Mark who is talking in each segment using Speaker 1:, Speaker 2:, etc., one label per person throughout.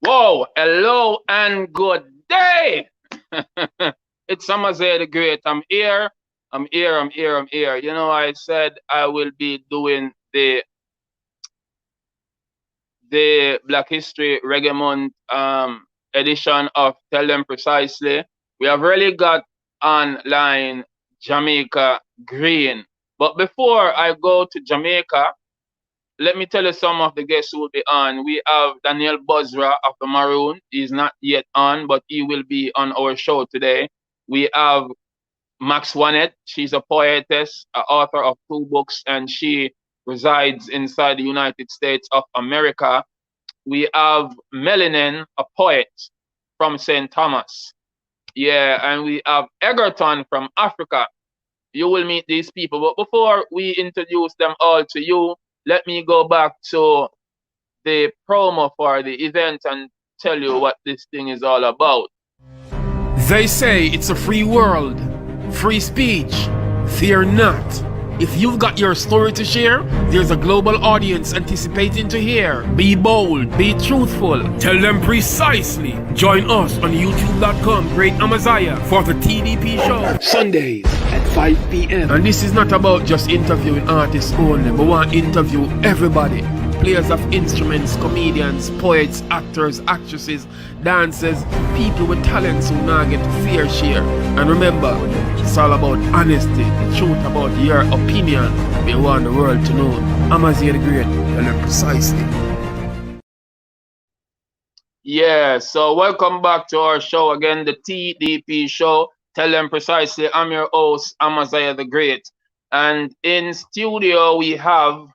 Speaker 1: Whoa, hello and good day. It's Amaziyah the Great. I'm here. I'm here. You know, I said I will be doing the Black History Reggae Month edition of Tell Them Precisely. We have really got online Jahmayka Green. But before I go to Jamaica, let me tell you some of the guests who will be on. We have Daneyel Bozra of the Maroon. He's not yet on, but he will be on our show today. We have Maxwanette. She's a poetess, an author of 2 books, and she resides inside the United States of America. We have Melenin, a poet from St. Thomas. Yeah, and we have Egerton from Africa. You will meet these people. But before we introduce them all to you, let me go back to the promo for the event and tell you what this thing is all about.
Speaker 2: They say it's a free world, free speech. Fear not. If you've got your story to share, there's a global audience anticipating to hear. Be bold, be truthful, tell them precisely. Join us on youtube.com, Great Amaziyah, for the TDP show. Sundays at 5 p.m. And this is not about just interviewing artists only, but we want to interview everybody. Players of instruments, comedians, poets, actors, actresses, dancers, people with talents who now get fair share. And remember, it's all about honesty, the truth about your opinion. We want the world to know. Amaziyah the Great, tell them precisely.
Speaker 1: Yeah, so welcome back to our show again, the TDP show. Tell them precisely. I'm your host, Amaziyah the Great. And in studio, we have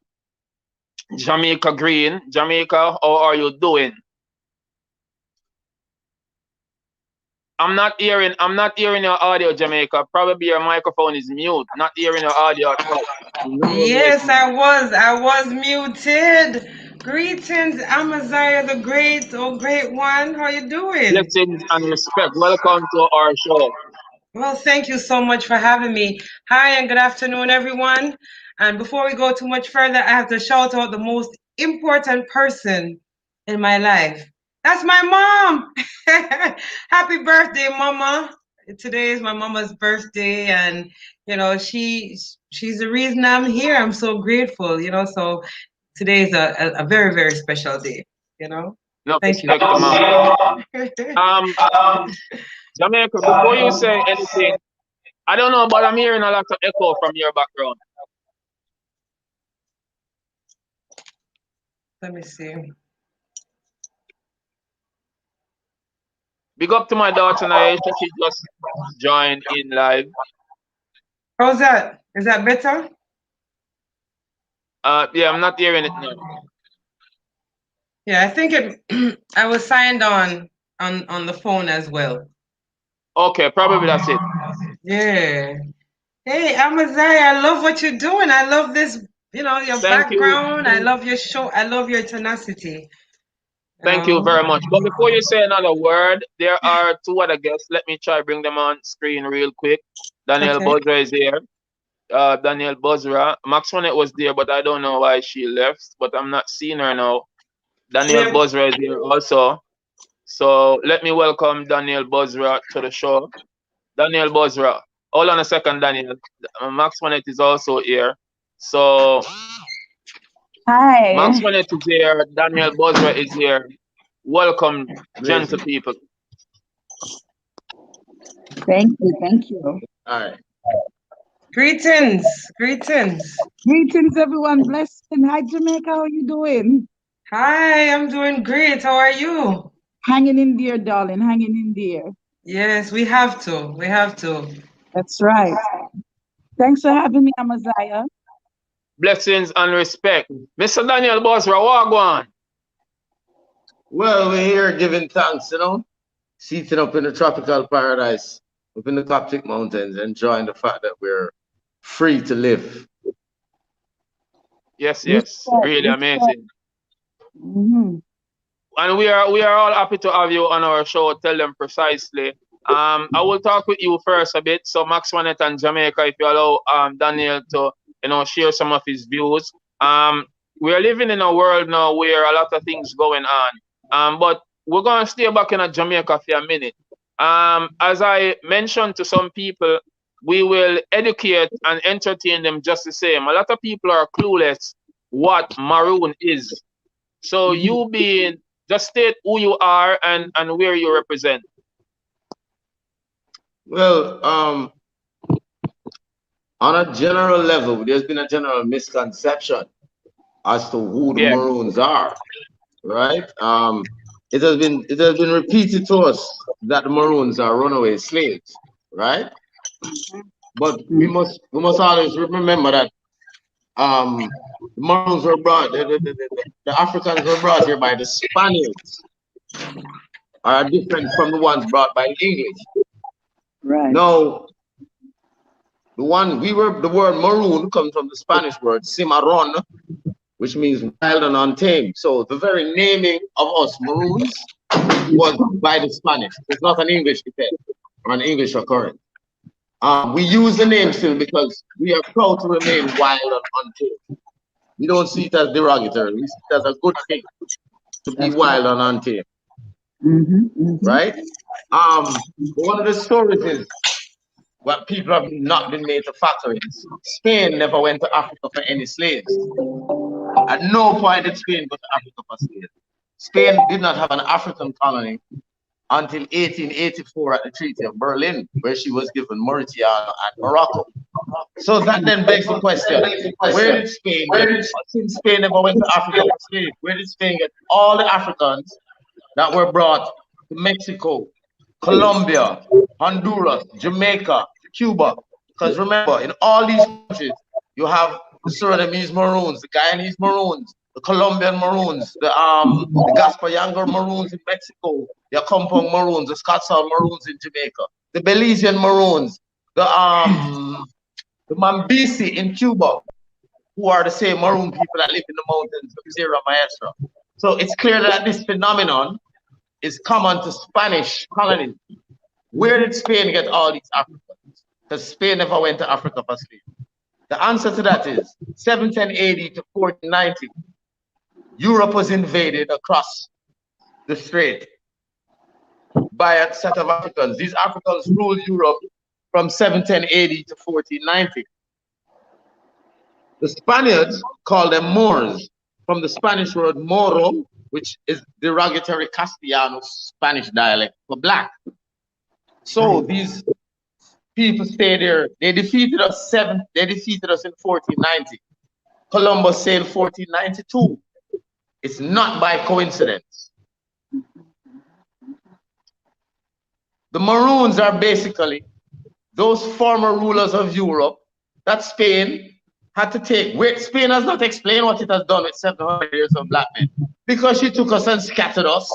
Speaker 1: Jahmayka Green. Jahmayka, how are you doing? I'm not hearing your audio, Jahmayka. Probably your microphone is mute. Not hearing your audio at all.
Speaker 3: Yes, I was muted. Greetings, Amaziyah the Great, oh great one. How you doing?
Speaker 1: Blessings and respect. Welcome to our show.
Speaker 3: Well, thank you so much for having me. Hi and good afternoon, everyone. And before we go too much further, I have to shout out the most important person in my life. That's my mom. Happy birthday, mama. Today is my mama's birthday, and you know, she's the reason I'm here. I'm so grateful, you know. So today is a very, very special day, you know.
Speaker 1: No,
Speaker 3: Thank you.
Speaker 1: respect, mom. Jahmayka, before you say anything, I don't know, but I'm hearing a lot of echo from your background.
Speaker 3: Let me see.
Speaker 1: Big up to my daughter Naisha. She just joined in live.
Speaker 3: How's that? Is that better?
Speaker 1: Yeah, I'm not hearing it now.
Speaker 3: Yeah, I think it. I was signed on the phone as well.
Speaker 1: Okay, probably that's it.
Speaker 3: Yeah. Hey, Amaziyah, I love what you're doing. I love this, you know, your background. I love your show. I love your tenacity.
Speaker 1: Thank you very much. But before you say another word, there are 2 other guests. Let me try bring them on screen real quick. Daneyel Bozra is here. Daneyel Bozra. Maxwanette was there, but I don't know why she left. But I'm not seeing her now. Daneyel Bozra is here also. So let me welcome Daneyel Bozra to the show. Daneyel Bozra. Hold on a second, Daneyel. Maxwanette is also here. So
Speaker 4: hi.
Speaker 1: Maxwanette is here. Daneyel Bozra is here. Welcome, gentle people.
Speaker 4: Thank you, thank you.
Speaker 1: All right.
Speaker 3: Greetings, greetings.
Speaker 4: Greetings, everyone. Blessing. Hi, Jahmayka. How are you doing?
Speaker 3: Hi, I'm doing great. How are you?
Speaker 4: Hanging in there, darling. Hanging in there.
Speaker 3: Yes, we have to. We have to.
Speaker 4: That's right. Thanks for having me, Amaziyah.
Speaker 1: Blessings and respect. Mr. Daneyel Bozra, what go on?
Speaker 5: Well, we're here giving thanks, you know, seated up in the tropical paradise, up in the Coptic Mountains, enjoying the fact that we're free to live.
Speaker 1: Yes, really amazing. And we are all happy to have you on our show. Tell them precisely. I will talk with you first a bit. So Maxwanette and Jahmayka, if you allow Daneyel to share some of his views. We are living in a world now where a lot of things going on. But we're gonna stay back in Jamaica for a minute. As I mentioned to some people, we will educate and entertain them just the same. A lot of people are clueless what Maroon is. So you being, just state who you are and where you represent.
Speaker 5: Well, on a general level, there's been a general misconception as to who the Maroons are, right? It has been repeated to us that the Maroons are runaway slaves, right? But we must always remember that the Maroons were brought, the Africans were brought here by the Spaniards, are different from the ones brought by the English.
Speaker 4: Right.
Speaker 5: Now, the word maroon comes from the Spanish word cimarron, which means wild and untamed. So the very naming of us Maroons was by the Spanish. It's not an English effect or an English occurrence. We use the name still because we are proud to remain wild and untamed. We don't see it as derogatory. We see it as a good thing to be wild and untamed. Right? One of the stories is what people have not been made to factor in. Spain never went to Africa for any slaves. At no point did Spain go to Africa for slaves. Spain did not have an African colony until 1884 at the Treaty of Berlin, where she was given Mauritania and Morocco. So that then begs the question, where did Spain get, since Spain never went to Africa for slaves, where did Spain get all the Africans that were brought to Mexico, Colombia, Honduras, Jamaica, Cuba? Because remember, in all these countries, you have the Surinamese Maroons, the Guyanese Maroons, the Colombian Maroons, the Gaspayango Maroons in Mexico, the Accompong Maroons, the Scotsall Maroons in Jamaica, the Belizean Maroons, the Mambisi in Cuba, who are the same Maroon people that live in the mountains of Sierra Maestra. So it's clear that this phenomenon is common to Spanish colonies. Where did Spain get all these Africans? Because Spain never went to Africa for slaves. The answer to that is 1780 to 1490. Europe was invaded across the strait by a set of Africans. These Africans ruled Europe from 1780 to 1490. The Spaniards called them Moors, from the Spanish word moro, which is derogatory Castellano Spanish dialect for black. So these people stayed there. They defeated us in 1490. Columbus sailed 1492. It's not by coincidence. The Maroons are basically those former rulers of Europe that Spain had to take. Spain has not explained what it has done with 700 years of black men, because she took us and scattered us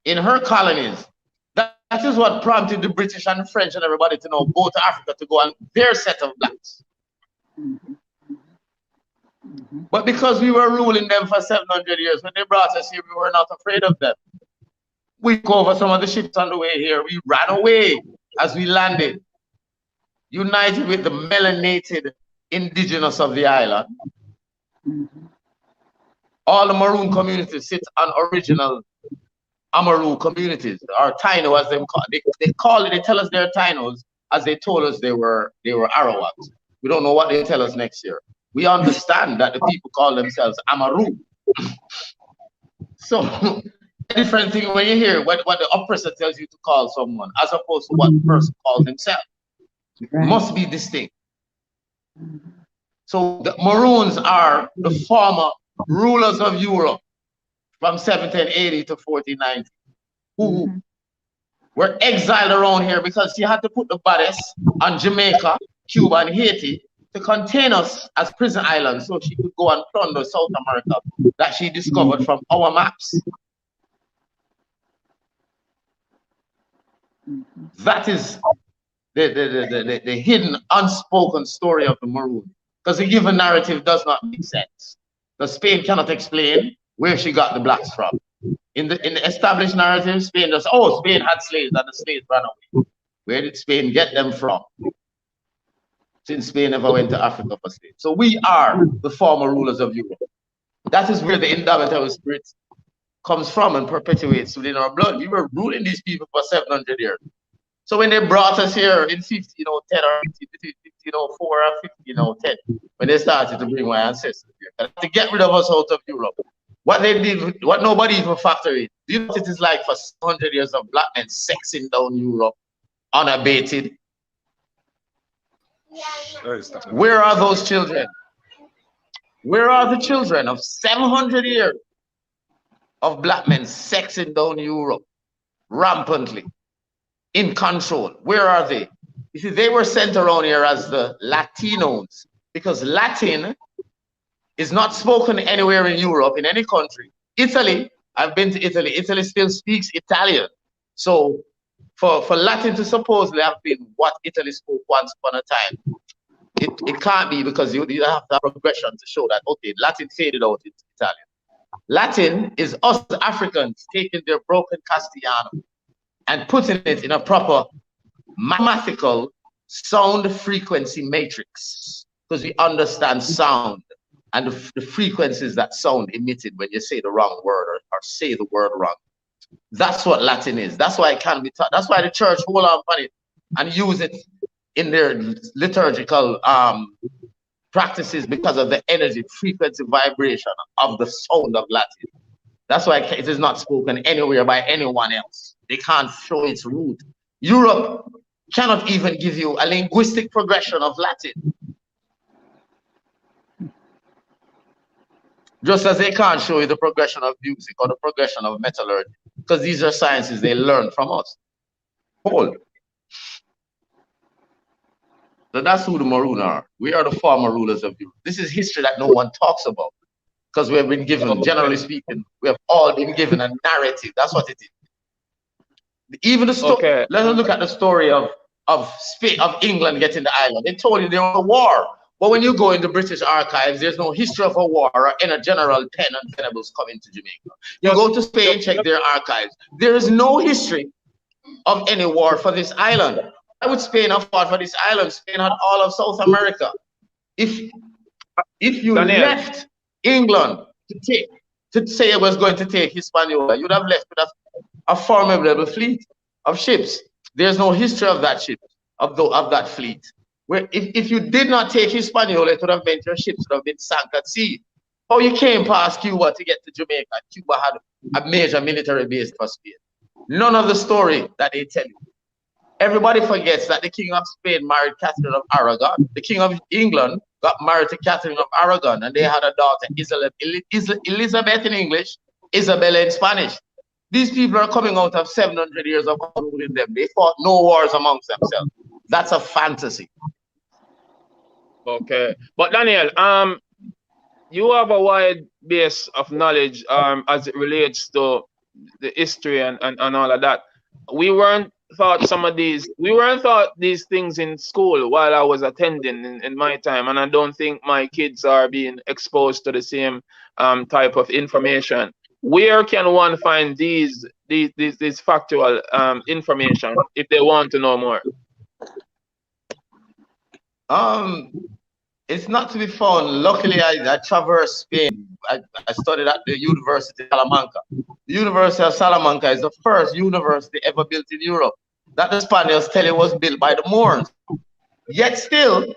Speaker 5: in her colonies. That is what prompted the British and the French and everybody to now go to Africa to go on their set of blacks. But because we were ruling them for 700 years, when they brought us here, we were not afraid of them. We took over some of the ships on the way here. We ran away as we landed, united with the melanated indigenous of the island. All the Maroon communities sit on original Amaru communities, or Taino as them call. They tell us they're Tainos, as they told us they were Arawaks. We don't know what they'll tell us next year. We understand that the people call themselves Amaru. So different thing when you hear what the oppressor tells you to call someone, as opposed to what the person calls himself. Right. Must be distinct. So the Maroons are the former rulers of Europe from 1780 to 1490, who were exiled around here because she had to put the bodies on Jamaica, Cuba, and Haiti to contain us as prison islands, so she could go and plunder South America that she discovered from our maps. That is the hidden, unspoken story of the Maroon, because the given narrative does not make sense. Because Spain cannot explain where she got the blacks from. In the established narrative, Spain just, oh, Spain had slaves and the slaves ran away. Where did Spain get them from? Since Spain never went to Africa for slaves. So we are the former rulers of Europe. That is where the indomitable spirit comes from and perpetuates within our blood. We were ruling these people for 700 years. So when they brought us here in 1510 or 1504 or 1510, when they started to bring my ancestors here, to get rid of us out of Europe, what they did, what nobody even factored in. Do you know what it is like for 700 years of black men sexing down Europe unabated? Where are those children? Where are the children of 700 years of black men sexing down Europe rampantly, in control? Where are they? You see, they were sent around here as the Latinos, because Latin is not spoken anywhere in Europe, in any country. Italy, I've been to Italy. Italy still speaks Italian. So for Latin to supposedly have been what Italy spoke once upon a time, it can't be, because you have that progression to show that, okay, Latin faded out into Italian. Latin is us Africans taking their broken Castellano and putting it in a proper mathematical sound frequency matrix, because we understand sound and the frequencies that sound emitted when you say the wrong word or say the word wrong. That's what Latin is. That's why it can be taught. That's why the church hold on it and use it in their liturgical practices, because of the energy, frequency, vibration of the sound of Latin. That's why it is not spoken anywhere by anyone else. They can't show its root. Europe cannot even give you a linguistic progression of Latin. Just as they can't show you the progression of music or the progression of metallurgy, because these are sciences they learn from us. Hold. So that's who the Maroon are. We are the former rulers of Europe. This is history that no one talks about, because we have been given, generally speaking, we have all been given a narrative. That's what it is. Even the story. Okay. Let us look at the story of Spain, of England getting the island. They told you there was a war, but when you go in the British archives, there's no history of a war or in a general pen and venables coming to Jamaica. You go to Spain, check their archives. There is no history of any war for this island. Why would Spain have fought for this island? Spain had all of South America. If you left England to say it was going to take Hispaniola, you'd have left with a formidable fleet of ships. There's no history of that ship, of that fleet. Where if you did not take Hispaniola, it would have meant your ships would have been sunk at sea. How you came past Cuba to get to Jamaica? Cuba had a major military base for Spain. None of the story that they tell you. Everybody forgets that the King of Spain married Catherine of Aragon. The King of England got married to Catherine of Aragon, and they had a daughter, Elizabeth in English, Isabella in Spanish. These people are coming out of 700 years of ruling them. They fought no wars amongst themselves. That's a fantasy.
Speaker 1: Okay. But Daneyel, you have a wide base of knowledge as it relates to the history and all of that. We weren't taught these things in school while I was attending in my time, and I don't think my kids are being exposed to the same type of information. Where can one find these factual information if they want to know more?
Speaker 5: It's not to be found. Luckily, I traversed Spain. I studied at the University of Salamanca. The University of Salamanca is the first university ever built in Europe. That the Spaniards tell you was built by the Moors. Yet still,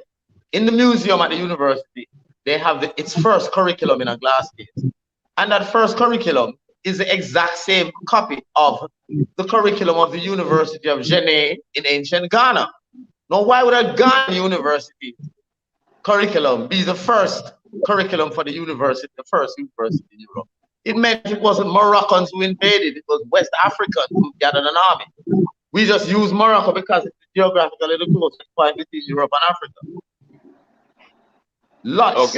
Speaker 5: in the museum at the university, they have its first curriculum in a glass case. And that first curriculum is the exact same copy of the curriculum of the University of Janneh in ancient Ghana. Now, why would a Ghana university curriculum be the first curriculum for the university, the first university in Europe? It meant it wasn't Moroccans who invaded, it was West Africans who gathered an army. We just use Morocco because it's geographically the closest point between Europe and Africa. Lots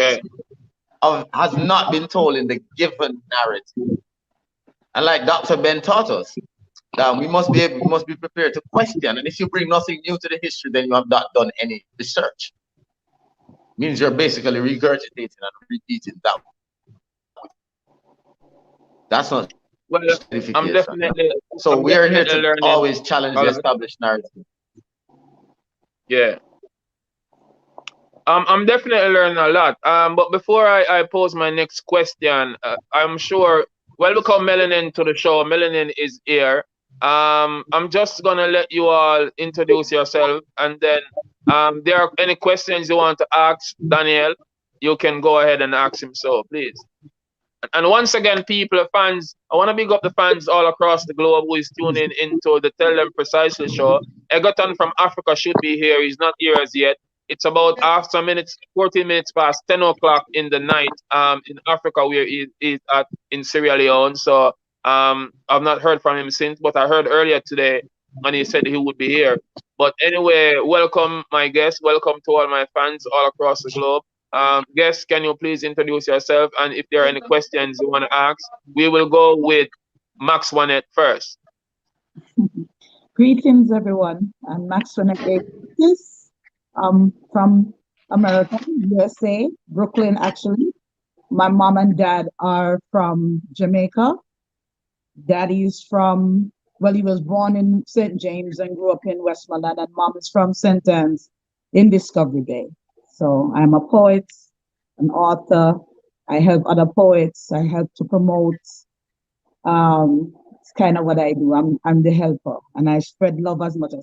Speaker 5: has not been told in the given narrative. And like Dr. Ben taught us, we must be prepared to question. And if you bring nothing new to the history, then you have not done any research. Means you're basically regurgitating and repeating that. That's not.
Speaker 1: Well, I'm definitely.
Speaker 5: So we are here to always challenge the established narrative.
Speaker 1: Yeah. I'm definitely learning a lot. But before I pose my next question, I'm sure welcome Melenin to the show. Melenin is here. I'm just gonna let you all introduce yourself, and then there are any questions you want to ask Daneyel, you can go ahead and ask him. So please. And once again, people, fans, I want to big up the fans all across the globe who is tuning into the Tell Them Precisely show. Egerton from Africa should be here. He's not here as yet. It's about after minutes, 14 minutes past 10 o'clock in the night in Africa where he is at in Sierra Leone. So I've not heard from him since, but I heard earlier today and he said he would be here. But anyway, welcome my guests. Welcome to all my fans all across the globe. Guests, can you please introduce yourself? And if there are any questions you want to ask, we will go with Maxwanette first.
Speaker 4: Greetings, everyone. I'm Maxwanette. From America, USA, Brooklyn, actually. My mom and dad are from Jamaica. Daddy is from, well, he was born in St. James and grew up in Westmoreland, and mom is from St. Anne's in Discovery Bay. So I'm a poet, an author. I help other poets. I help to promote. It's kind of what I do. I'm the helper, and I spread love as much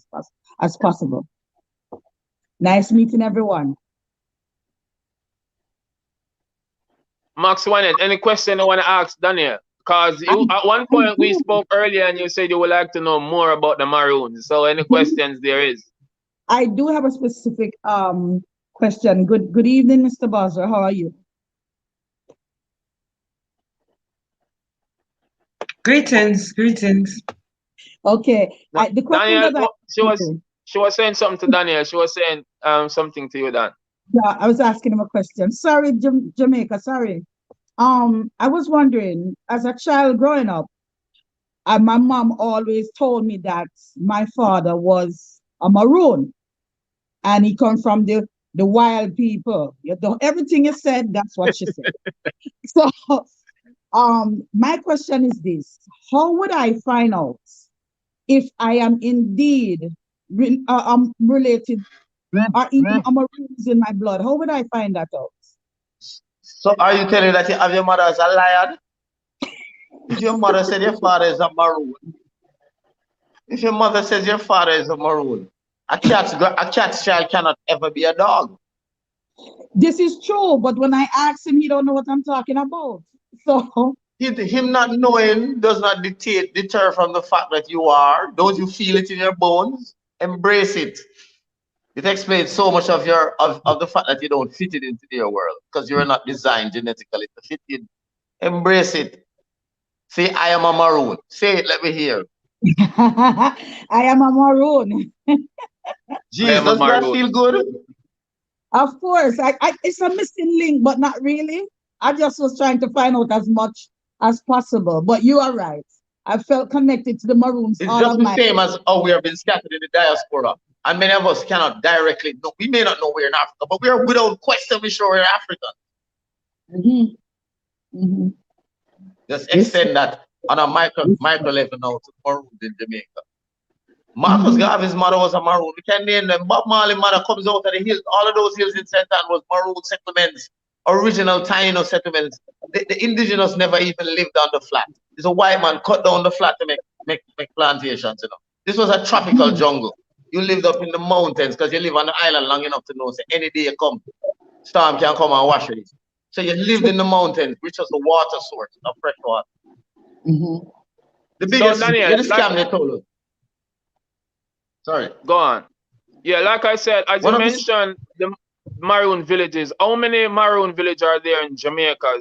Speaker 4: as possible. Nice meeting everyone.
Speaker 1: Maxwanette, any question you want to ask Daneyel? Because you at one point we spoke earlier and you said you would like to know more about the Maroons. So any questions there is?
Speaker 4: I do have a specific question. Good evening, Mr. Bozra. How are you?
Speaker 3: Greetings.
Speaker 4: Okay. The question
Speaker 1: Daneyel,
Speaker 4: that
Speaker 1: she was saying something to Daneyel. She was saying something to you, Dan.
Speaker 4: Yeah, I was asking him a question. Sorry, Jamaica. Sorry. I was wondering, as a child growing up, my mom always told me that my father was a Maroon, and he come from the wild people. Everything you said, that's what she said. So, my question is this: how would I find out if I am indeed related or even a Maroons in my blood? How would I find that out?
Speaker 5: So are you telling that you have your mother as a liar? If your mother said your father is a Maroon, if your mother says your father is a Maroon, a cat's child cannot ever be a dog.
Speaker 4: This is true, but when I ask him, he don't know what I'm talking about. So
Speaker 5: him not knowing does not deter from the fact that you are. Don't you feel it in your bones? Embrace it. It explains so much of the fact that you don't fit it into their world because you're not designed genetically to fit in. Embrace it. Say, I am a Maroon. Say it, let me hear.
Speaker 4: I am a Maroon.
Speaker 5: Jeez, does that feel good?
Speaker 4: Of course. It's a missing link, but not really. I just was trying to find out as much as possible. But you are right. I felt connected to the Maroons.
Speaker 5: It's just the same as how we have been scattered in the diaspora. And many of us cannot directly know. We may not know we're in Africa, but we are without question we sure we're African. Just extend that on a micro level now to Maroons in Jamaica. Marcus Garvey's mother was a Maroon. We can name them. Bob Marley's mother comes out of the hills. All of those hills in St. Anne was Maroon settlements, original Taino settlements. The Indigenous never even lived on the flat. It's a white man cut down the flat to make plantations. You know, this was a tropical jungle. You lived up in the mountains because you live on the island long enough to know that any day you come, storm can come and wash it. So you lived in the mountains, which was the water source of fresh water. The biggest scam they told us. Sorry.
Speaker 1: Go on. Yeah, like I said, as you mentioned, the Maroon villages. How many Maroon villages are there in Jamaica?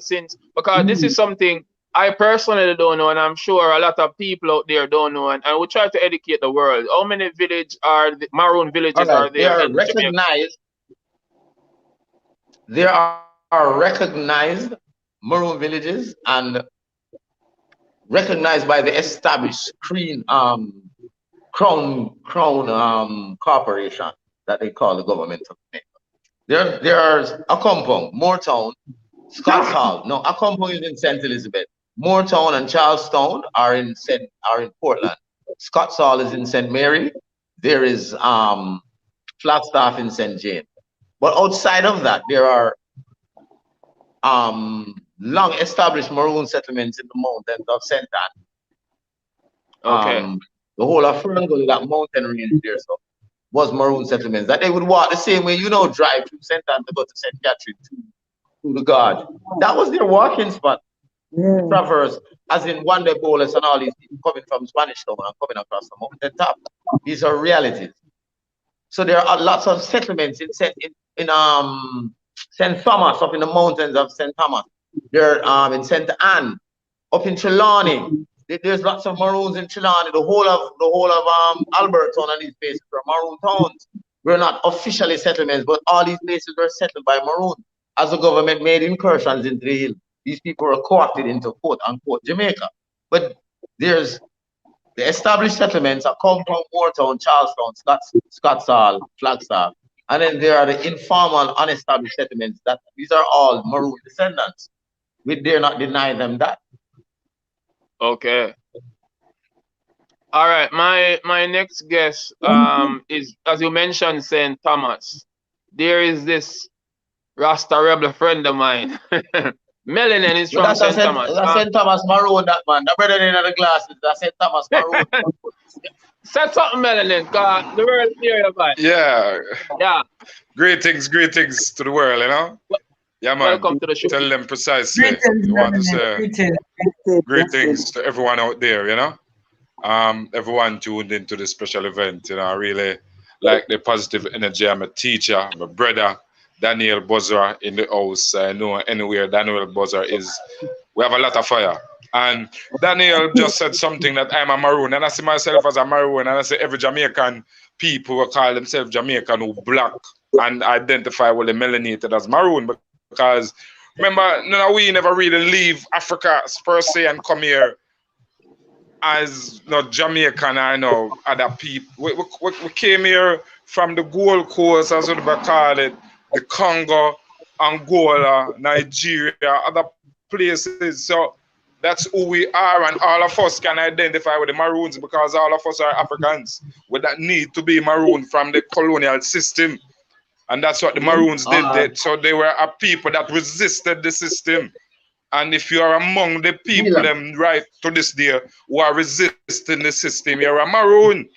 Speaker 1: Because this is something I personally don't know, and I'm sure a lot of people out there don't know, and we try to educate the world. How many Maroon villages are there in Jamaica?
Speaker 5: There are recognized Maroon villages and recognized by the established Crown Corporation that they call the government of Jamaica. There's Accompong, Moortown, Scotts Hall. No, Accompong is in St. Elizabeth. Moortown and Charlestown are in Portland. Scotts Hall is in St. Mary. There is Flagstaff in St. Jane. But outside of that, there are long established Maroon settlements in the mountains of St. Anne.
Speaker 1: Okay.
Speaker 5: The whole of Ferngully, that mountain range there, so was Maroon settlements. That they would walk the same way, drive through St. Anne to go to St. Catherine to the God. That was their walking spot.
Speaker 4: Yeah.
Speaker 5: The traverse, as in one day bowlers and all these people coming from Spanish Town and coming across the mountain top. These are realities. So there are lots of settlements in St. Thomas, up in the mountains of St. Thomas. There in St. Anne, up in Trelawney. There's lots of Maroons in Trelawney. The whole of Alberton and these places are Maroon towns. We're not officially settlements, but all these places were settled by Maroon. As the government made incursions into the hill, these people were co-opted into quote unquote Jamaica. But there's the established settlements are Accompong, Moortown, Charlestown, Scotsall, Flagstaff. And then there are the informal, unestablished settlements that these are all Maroon descendants. We dare not deny them that.
Speaker 1: Okay. All right. My next guest is, as you mentioned, St. Thomas. There is this Rasta rebel friend of mine. Melenin is from St. Thomas.
Speaker 5: That's St. Thomas Maroon, that man. The brother in the glasses, that's St. Thomas Maroon.
Speaker 1: Say something, Melenin, because the world hear about.
Speaker 6: Yeah.
Speaker 1: Yeah.
Speaker 6: Greetings to the world, Yeah, man.
Speaker 1: Welcome to the show.
Speaker 6: Tell them precisely. You want to say greetings to everyone out there, Everyone tuned into this special event, I really like the positive energy. I'm a teacher, my brother, Daneyel Bozra in the house. I know anywhere Daneyel Bozra is, we have a lot of fire. And Daneyel just said something that I'm a Maroon, and I see myself as a Maroon, and I say every Jamaican people who call themselves Jamaican who black and identify with the melanated as Maroon, because remember, we never really leave Africa per se and come here as Jamaican, other people. We came here from the Gold Coast, as we call it, the Congo, Angola, Nigeria, other places. So that's who we are, and all of us can identify with the Maroons because all of us are Africans with that need to be Maroon from the colonial system. And that's what the Maroons did. So they were a people that resisted the system. And if you are among the people them right to this day who are resisting the system, you're a Maroon.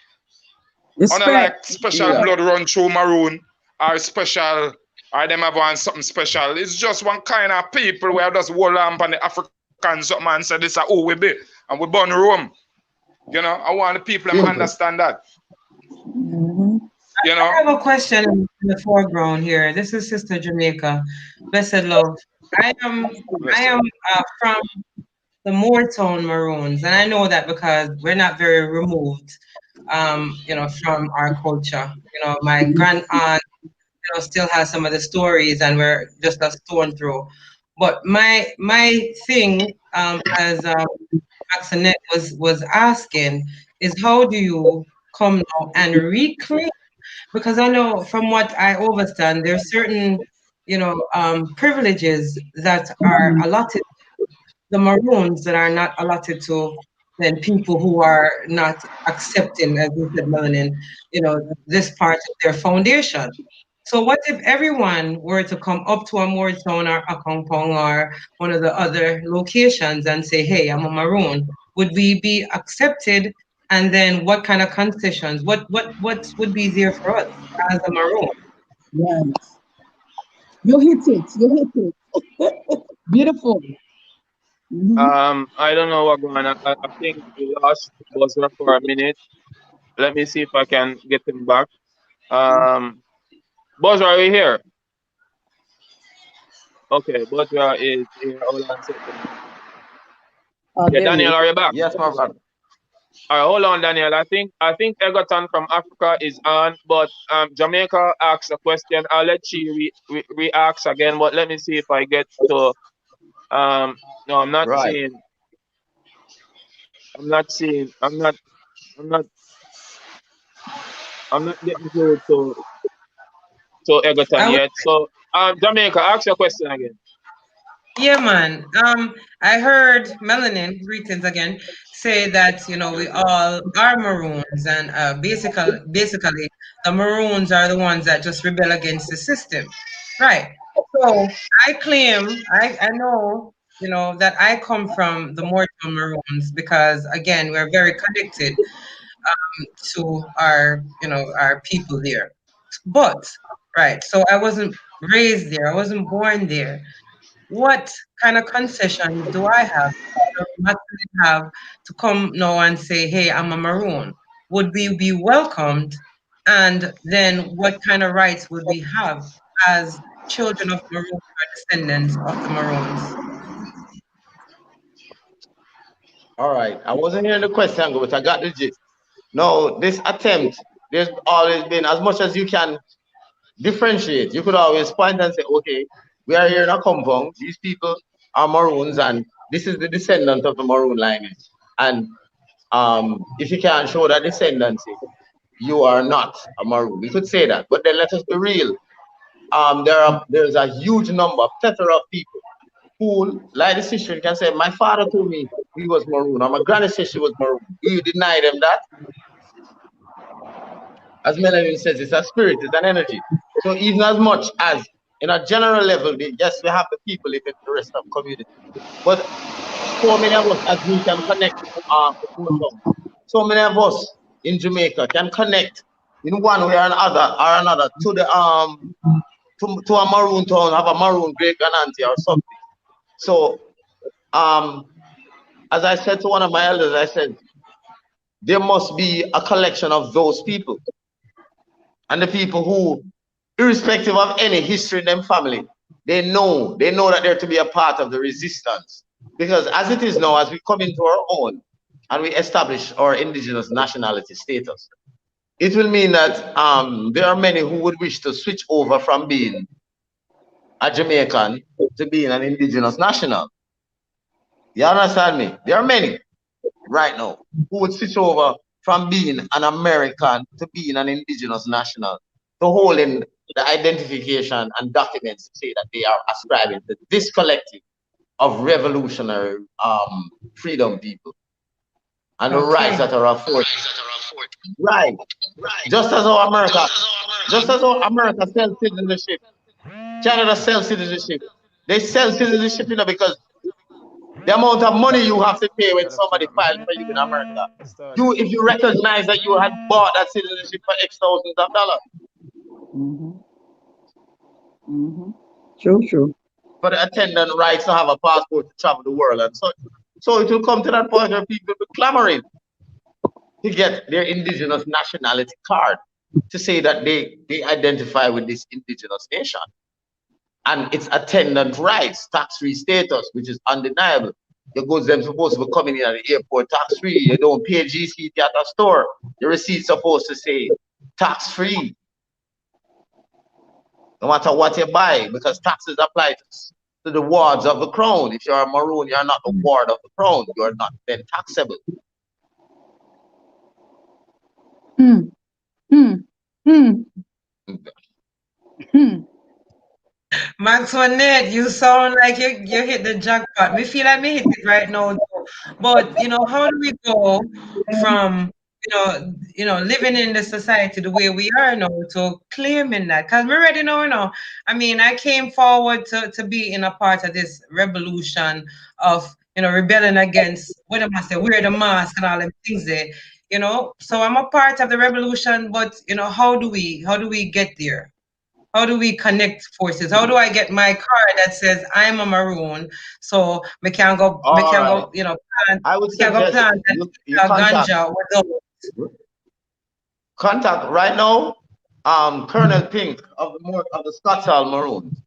Speaker 6: Unlike special blood run through Maroon or special, or them have on something special. It's just one kind of people where just hold on the Africans something and say this is who we be. And we born Rome. I want the people to understand that.
Speaker 3: I have a question in the foreground here. This is Sister Jahmayka. Blessed love. I am from the Moortown Maroons, and I know that because we're not very removed, from our culture. My grand aunt, still has some of the stories, and we're just a stone throw. But my thing, as Maxwanette was asking, is how do you come now and reclaim? Because I know from what I understand, there's certain, privileges that are allotted to the Maroons that are not allotted to then people who are not accepting, as you said, Melenin, this part of their foundation. So what if everyone were to come up to a Moortown or Accompong or one of the other locations and say, hey, I'm a Maroon? Would we be accepted? And then what kind of concessions? What would be there for us as a Maroon?
Speaker 4: Yes. You hit it. Beautiful.
Speaker 1: I don't know what's going on. I think we lost Bozra for a minute. Let me see if I can get him back. Bozra, are you here? Okay, Bozra is here. Hold on a second. Yeah, Daneyel, are you back?
Speaker 5: Yes, my brother.
Speaker 1: All right, hold on, Daneyel. I think Egerton from Africa is on, but Jahmayka asked a question. I'll let you re-ask again, but let me see if I get to. No, I'm not seeing. I'm not getting through to Egerton yet. So, Jahmayka, ask your question again.
Speaker 3: Yeah, man. I heard Melenin, greetings again, say that we all are Maroons, and basically the Maroons are the ones that just rebel against the system, right? So I claim I know that I come from the Morton Maroons because, again, we're very connected to our people there. But, right, so I wasn't raised there. I wasn't born there. What kind of concessions do I have, automatically have to come now and say, hey, I'm a Maroon? Would we be welcomed? And then what kind of rights would we have as children of Maroons or descendants of the Maroons?
Speaker 5: All right. I wasn't hearing the question, but I got the gist. No, this attempt, there's always been, as much as you can differentiate, you could always point and say, okay, we are here in Accompong. These people are Maroons, and this is the descendant of the Maroon lineage. And if you can't show that descendancy, you are not a Maroon. We could say that, but then let us be real. There's a huge number, plethora of people who, like the sister, can say, my father told me he was Maroon, or my granny said she was Maroon. Do you deny them that? As Melenin says, it's a spirit, it's an energy. So even as much as in a general level, yes, we have the people living in the rest of the community. But so many of us, as we can connect so many of us in Jamaica can connect in one way or another to the to a Maroon town, have a Maroon great grand auntie or something. So as I said to one of my elders, I said, there must be a collection of those people. And the people who, irrespective of any history in them family, they know that they're to be a part of the resistance. Because as it is now, as we come into our own and we establish our indigenous nationality status, it will mean that there are many who would wish to switch over from being a Jamaican to being an indigenous national. You understand me? There are many right now who would switch over from being an American to being an indigenous national, to holding the identification and documents to say that they are ascribing to this collective of revolutionary freedom people and the rights that are afforded. Right. Just as how America sells citizenship, Canada sells citizenship. They sell citizenship, because the amount of money you have to pay when somebody files for you in America. If you recognize that you had bought that citizenship for X thousands of dollars.
Speaker 4: True.
Speaker 5: For the attendant rights to have a passport to travel the world and such. So it will come to that point where people will be clamoring to get their indigenous nationality card to say that they identify with this indigenous nation. And its attendant rights, tax-free status, which is undeniable. The goods them supposed to be coming in at the airport tax-free. You don't pay GCT at a store. The receipt's supposed to say tax-free. No matter what you buy, because taxes apply to the wards of the crown. If you're a Maroon, you're not a ward of the crown. You're not then taxable.
Speaker 3: Maxwanette, you sound like you hit the jackpot. We feel like we hit it right now, too. But how do we go from living in the society the way we are now to claiming that? Because we're ready now. I mean, I came forward to be in a part of this revolution of rebelling against what am I say, wear the mask and all them things there. So I'm a part of the revolution, but how do we get there? How do we connect forces? How do I get my card that says I'm a Maroon, so we can go, plant,
Speaker 5: I would suggest you
Speaker 3: ganja with those.
Speaker 5: Contact right now. Colonel Pink of the Scotsall Maroons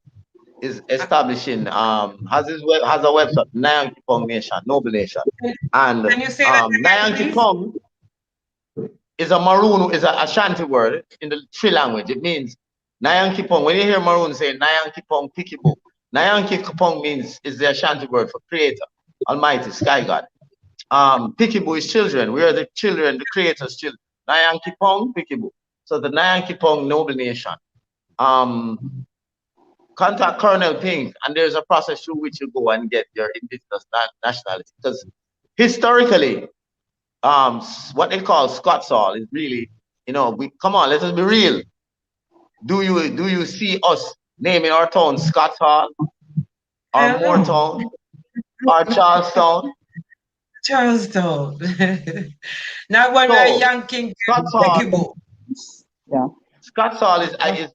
Speaker 5: is establishing has a website, Accompong Nation, Noble Nation, and
Speaker 3: can you say that
Speaker 5: Accompong is a Maroon, is a Ashanti word in the Tree language. It means Accompong. When you hear Maroon say Accompong Pikibo, Accompong is the Ashanti word for creator, almighty, sky god. Pikibo is children. We are the children, the creator's children. Accompong Pikibo. So the Accompong Noble Nation. Contact Colonel Pink, and there's a process through which you go and get your indigenous nationality. Because historically, what they call Scotsall is really, come on, let us be real. Do you see us naming our town Scotsall or Moortown or Charlestown.
Speaker 3: Charlestown. Not one where young king Bekibo.
Speaker 4: Yeah.
Speaker 5: Scotsall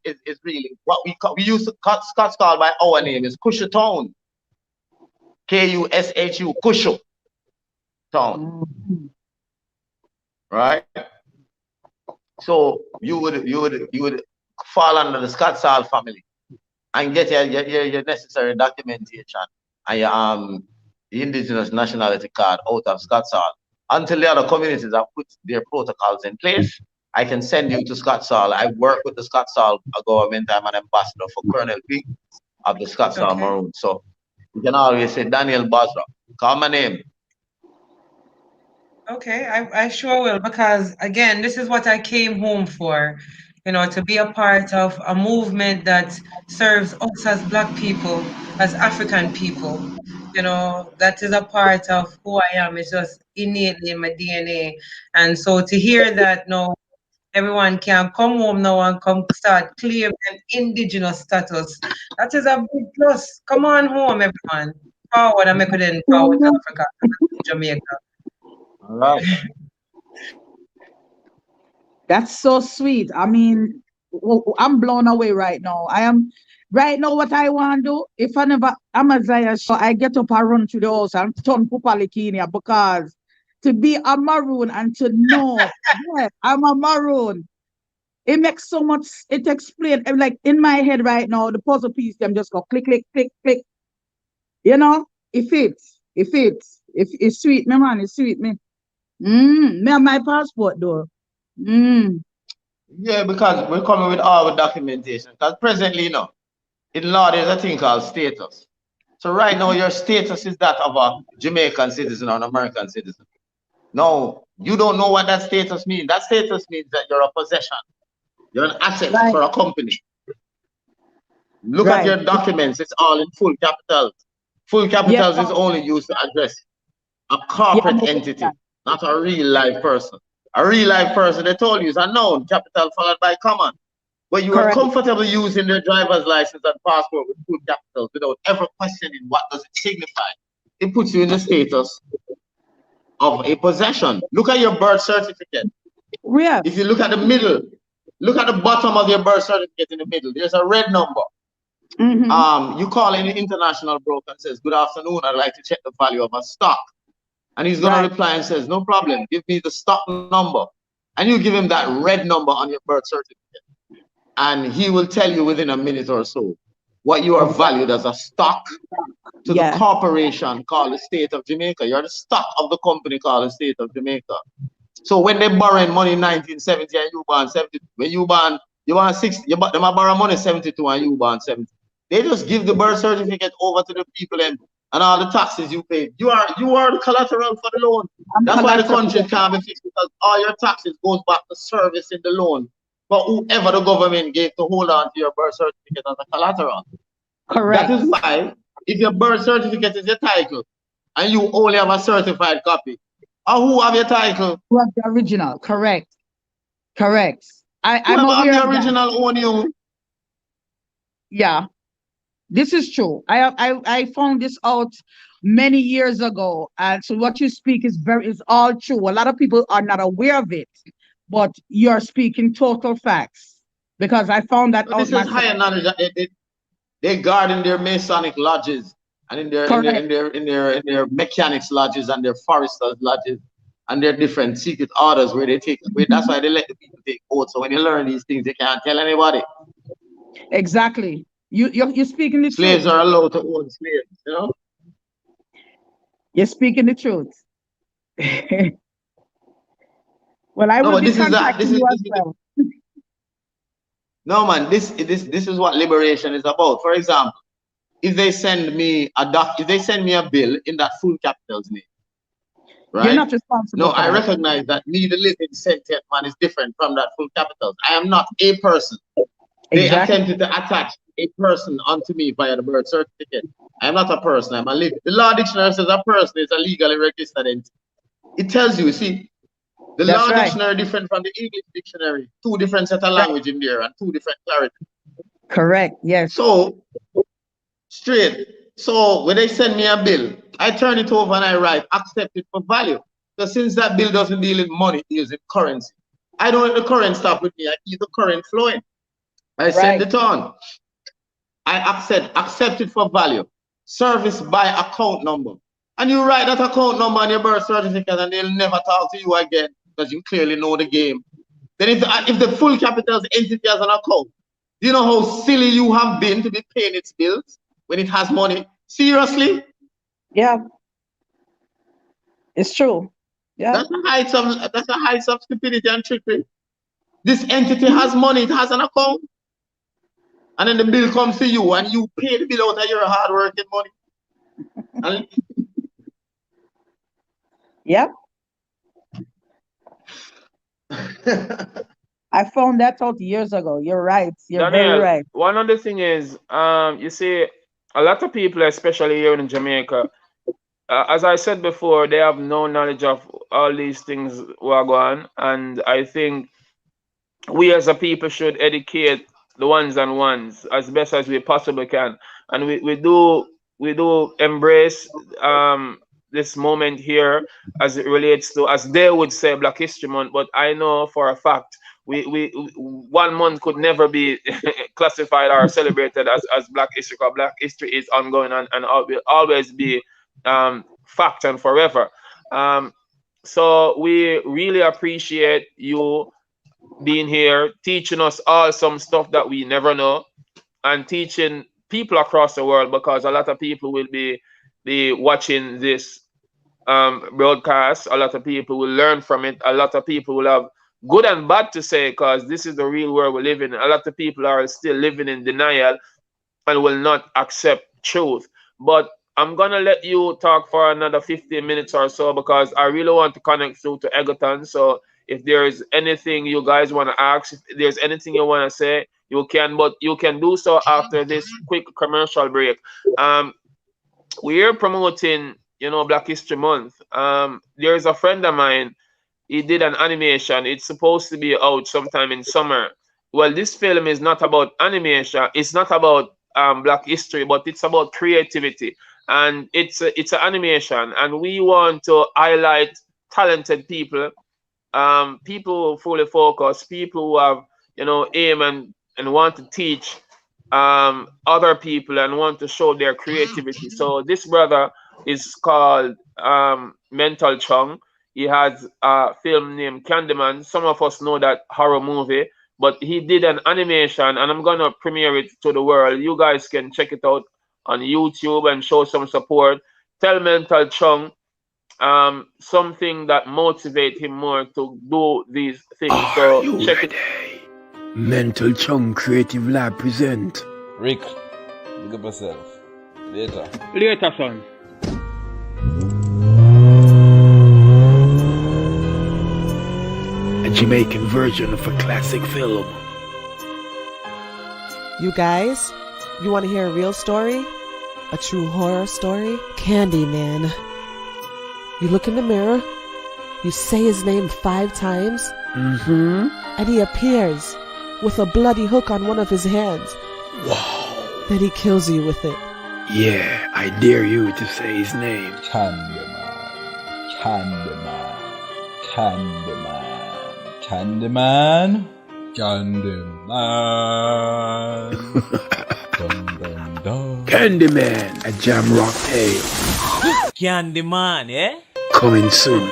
Speaker 5: is really what we use to cut Scotsall by our name is Cushu Town. Kushu, Cushu Town. Right? So you would fall under the Scotsall family and get your necessary documentation and your Indigenous nationality card out of Scotsall. Until the other communities have put their protocols in place, I can send you to Scotsall. I work with the Scotsall government. I'm an ambassador for Colonel P of the Scotsall Maroon. So you can always say Daneyel Bozra. Call my name.
Speaker 3: Okay, I sure will, because again, this is what I came home for, you know, to be a part of a movement that serves us as Black people, as African people. You know, that is a part of who I am. It's just innately in my DNA. And so to hear that, no, everyone can come home now and come start claim an Indigenous status, that is a big plus. Come on home, everyone. Forward, and make it in forward to Africa, Jamaica.
Speaker 5: All right.
Speaker 4: That's so sweet. I mean, I'm blown away right now. I am right now. What I want to do, if I never Amaziyah show, I get up and run to the house and turn Pupalikini, because to be a Maroon and to know, yes, I'm a Maroon. It makes so much. It explains, like in my head right now, the puzzle piece them just go click, click, click, click. You know, it fits. It fits. It's sweet, me man. It's sweet, me. Me have my passport though.
Speaker 5: Yeah, because we're coming with all the documentation. Because presently, you know, in law there's a thing called status. So right now your status is that of a Jamaican citizen or an American citizen. No, you don't know what that status means. That status means that you're a possession. You're an asset for a company. Look at your documents. It's all in full capitals. Full capitals is only used to address a corporate entity, not a real life person. A real life person, they told you, is a noun, capital followed by comma. But you are comfortable using their driver's license and passport with full capitals without ever questioning what does it signify. It puts you in the status of a possession. Look at your birth certificate.
Speaker 4: Yeah.
Speaker 5: If you look at the middle, look at the bottom of your birth certificate in the middle. There's a red number. You call any international broker and says, "Good afternoon, I'd like to check the value of a stock." And he's going to reply and says, "No problem, give me the stock number." And you give him that red number on your birth certificate. And he will tell you within a minute or so what you are valued as a stock to the corporation called the State of Jamaica. You're the stock of the company called the State of Jamaica. So when they borrowing money in 1970 and you born 72, when you born 60, them borrow money 72 and you born 70. They just give the birth certificate over to the people and all the taxes you pay. You are the collateral for the loan. That's why the country can't be fixed, because all your taxes goes back to service in the loan for whoever the government gave to hold on to your birth certificate as a collateral.
Speaker 4: Correct.
Speaker 5: That is why if your birth certificate is your title and you only have a certified copy, or who have your title?
Speaker 4: Who have the original? Correct. Correct. I'm
Speaker 5: aware
Speaker 4: of
Speaker 5: the original own you.
Speaker 4: Yeah. This is true. I found this out many years ago, and so what you speak is all true. A lot of people are not aware of it, but you're speaking total facts, because I found that out.
Speaker 5: This is higher knowledge that they guard in their Masonic lodges and in their mechanics lodges and their foresters lodges and their different secret orders where they take. That's why they let the people take oath. So when you learn these things, they can't tell anybody.
Speaker 4: Exactly. You're speaking the truth.
Speaker 5: Slaves are allowed to own slaves, you know?
Speaker 4: You're speaking the truth. Well, I will be contacting you as well.
Speaker 5: No, man, this is what liberation is about. For example, if they send me a bill in that full capital's name, right?
Speaker 4: You're not responsible.
Speaker 5: No, I recognize that me, the living sentient man, is different from that full capital. I am not a person. They attempted to attach a person onto me via the birth certificate. I am not a person, I'm a living. The law dictionary says a person is a legally registered entity. It tells you, see, the law dictionary different from the English dictionary. Two different set of language in there and two different clarity.
Speaker 4: Correct, yes.
Speaker 5: So, straight. So when they send me a bill I turn it over and I write, accept it for value. So since that bill doesn't deal in money, it deals in currency. I don't let the current stop with me. I keep the current flowing. I send it on. I accept it for value. Service by account number. And you write that account number on your birth certificate and they'll never talk to you again because you clearly know the game. Then if the full capital's entity has an account, do you know how silly you have been to be paying its bills when it has money? Seriously?
Speaker 7: Yeah. It's true. Yeah.
Speaker 5: That's a heights of stupidity and trickery. This entity has money, it has an account. And then the bill comes to you and you pay the bill out of your hard working money.
Speaker 7: Yep. I found that out years ago. You're right. You're
Speaker 1: Daneyel,
Speaker 7: very right.
Speaker 1: one other thing is, you see, a lot of people, especially here in Jamaica, as I said before, they have no knowledge of all these things we're going, and I think we as a people should educate the ones and ones as best as we possibly can, and we do embrace this moment here as it relates to, as they would say, Black History Month. But I know for a fact we 1 month could never be classified or celebrated as Black History, because Black History is ongoing and will always be fact and forever. So we really appreciate you being here, teaching us all some stuff that we never know, and teaching people across the world, because a lot of people will be watching this broadcast. A lot of people will learn from it. A lot of people will have good and bad to say, because this is the real world we live in. A lot of people are still living in denial and will not accept truth. But I'm gonna let you talk for another 15 minutes or so, because I really want to connect through to Egerton. So if there is anything you guys want to ask, if there's anything you want to say, you can, but you can do so after this quick commercial break. We're promoting, Black History Month. There's a friend of mine, he did an animation. It's supposed to be out sometime in summer. Well, this film is not about animation. It's not about Black history, but it's about creativity. And it's an animation. And we want to highlight talented people, people fully focused, people who have, aim and want to teach other people and want to show their creativity. So this brother is called Mental Chung. He has a film named Candyman. Some of us know that horror movie, but he did an animation, and I'm gonna premiere it to the world. You guys can check it out on YouTube and show some support. Tell Mental Chung something that motivate him more to do these things. So check it.
Speaker 2: Mental Chung Creative Lab present.
Speaker 8: Rick, look up yourself. Later.
Speaker 1: Later, son.
Speaker 2: A Jamaican version of a classic film.
Speaker 9: You guys, you want to hear a real story? A true horror story? Candyman. You look in the mirror, you say his name 5 times, and he appears with a bloody hook on one of his hands.
Speaker 2: Wow.
Speaker 9: Then he kills you with it.
Speaker 2: Yeah, I dare you to say his name.
Speaker 8: Candyman. Candyman. Candyman. Candyman. Candyman. Dun, dun, dun.
Speaker 2: Candyman, a jam rock tale.
Speaker 10: Candyman, eh?
Speaker 2: Coming soon.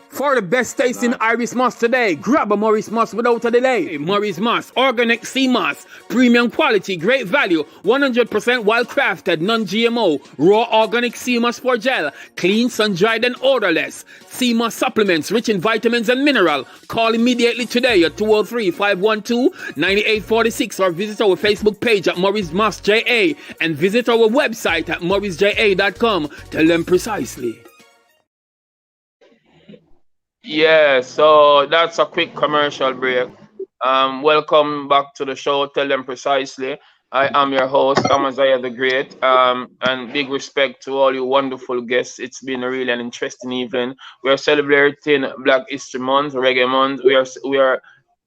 Speaker 11: For the best tasting Irish moss today, grab a Morris moss without a delay. Morris moss, organic sea moss, premium quality, great value, 100% wild crafted, non-GMO, raw organic sea moss for gel, clean, sun-dried and odorless. Sea moss supplements rich in vitamins and mineral. Call immediately today at 203-512-9846 or visit our Facebook page at Morris Moss JA and visit our website at morrisja.com. Tell them precisely.
Speaker 1: Yeah, so that's a quick commercial break. Welcome back to the show. Tell them precisely. I am your host, Amaziyah the Great, and big respect to all you wonderful guests. It's been a really an interesting evening. We are celebrating Black History Month, Reggae Month. We are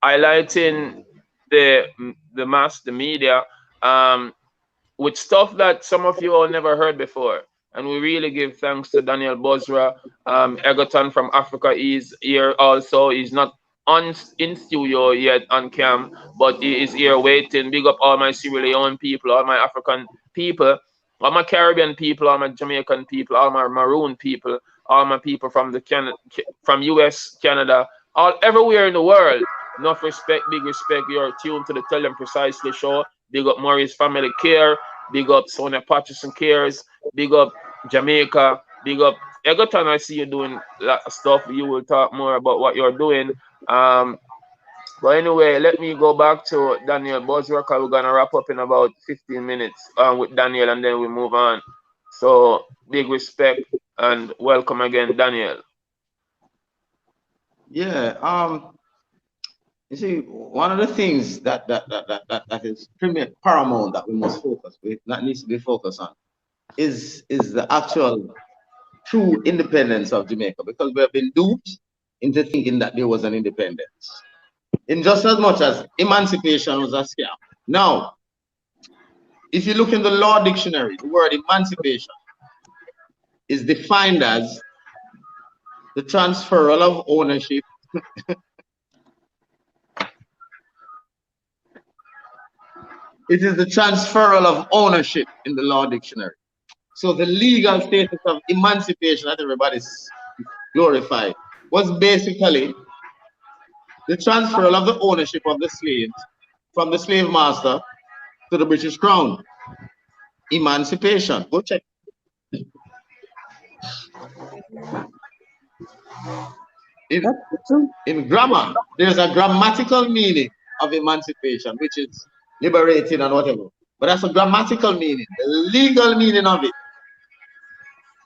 Speaker 1: highlighting the media, with stuff that some of you all never heard before. And we really give thanks to Daneyel Bozra. Egerton from Africa is here also. He's not in studio yet on cam, but he is here waiting. Big up all my Sierra Leone people, all my African people, all my Caribbean people, all my Jamaican people, all my Maroon people, all my people from from US, Canada, all everywhere in the world. Enough respect, big respect. You're tuned to the Tell Them Precisely show. Big up Maurice Family Care. Big up Sonia Patterson Cares. Big up Jahmayka. Big up Egerton. I see you doing a lot of stuff. You will talk more about what you're doing. But anyway, let me go back to Daneyel Bozra, because we're gonna wrap up in about 15 minutes with Daneyel, and then we move on. So big respect and welcome again, Daneyel.
Speaker 5: Yeah. You see, one of the things that is paramount that we must focus with, that needs to be focused on, is the actual true independence of Jamaica, because we have been duped into thinking that there was an independence, in just as much as emancipation was a scam. Now, if you look in the law dictionary, the word emancipation is defined as the transferal of ownership it is the transferal of ownership in the law dictionary. So the legal status of emancipation that everybody's glorified was basically the transferal of the ownership of the slaves from the slave master to the British Crown. Emancipation. Go check. In grammar, there's a grammatical meaning of emancipation, which is liberating and whatever. But that's a grammatical meaning. The legal meaning of it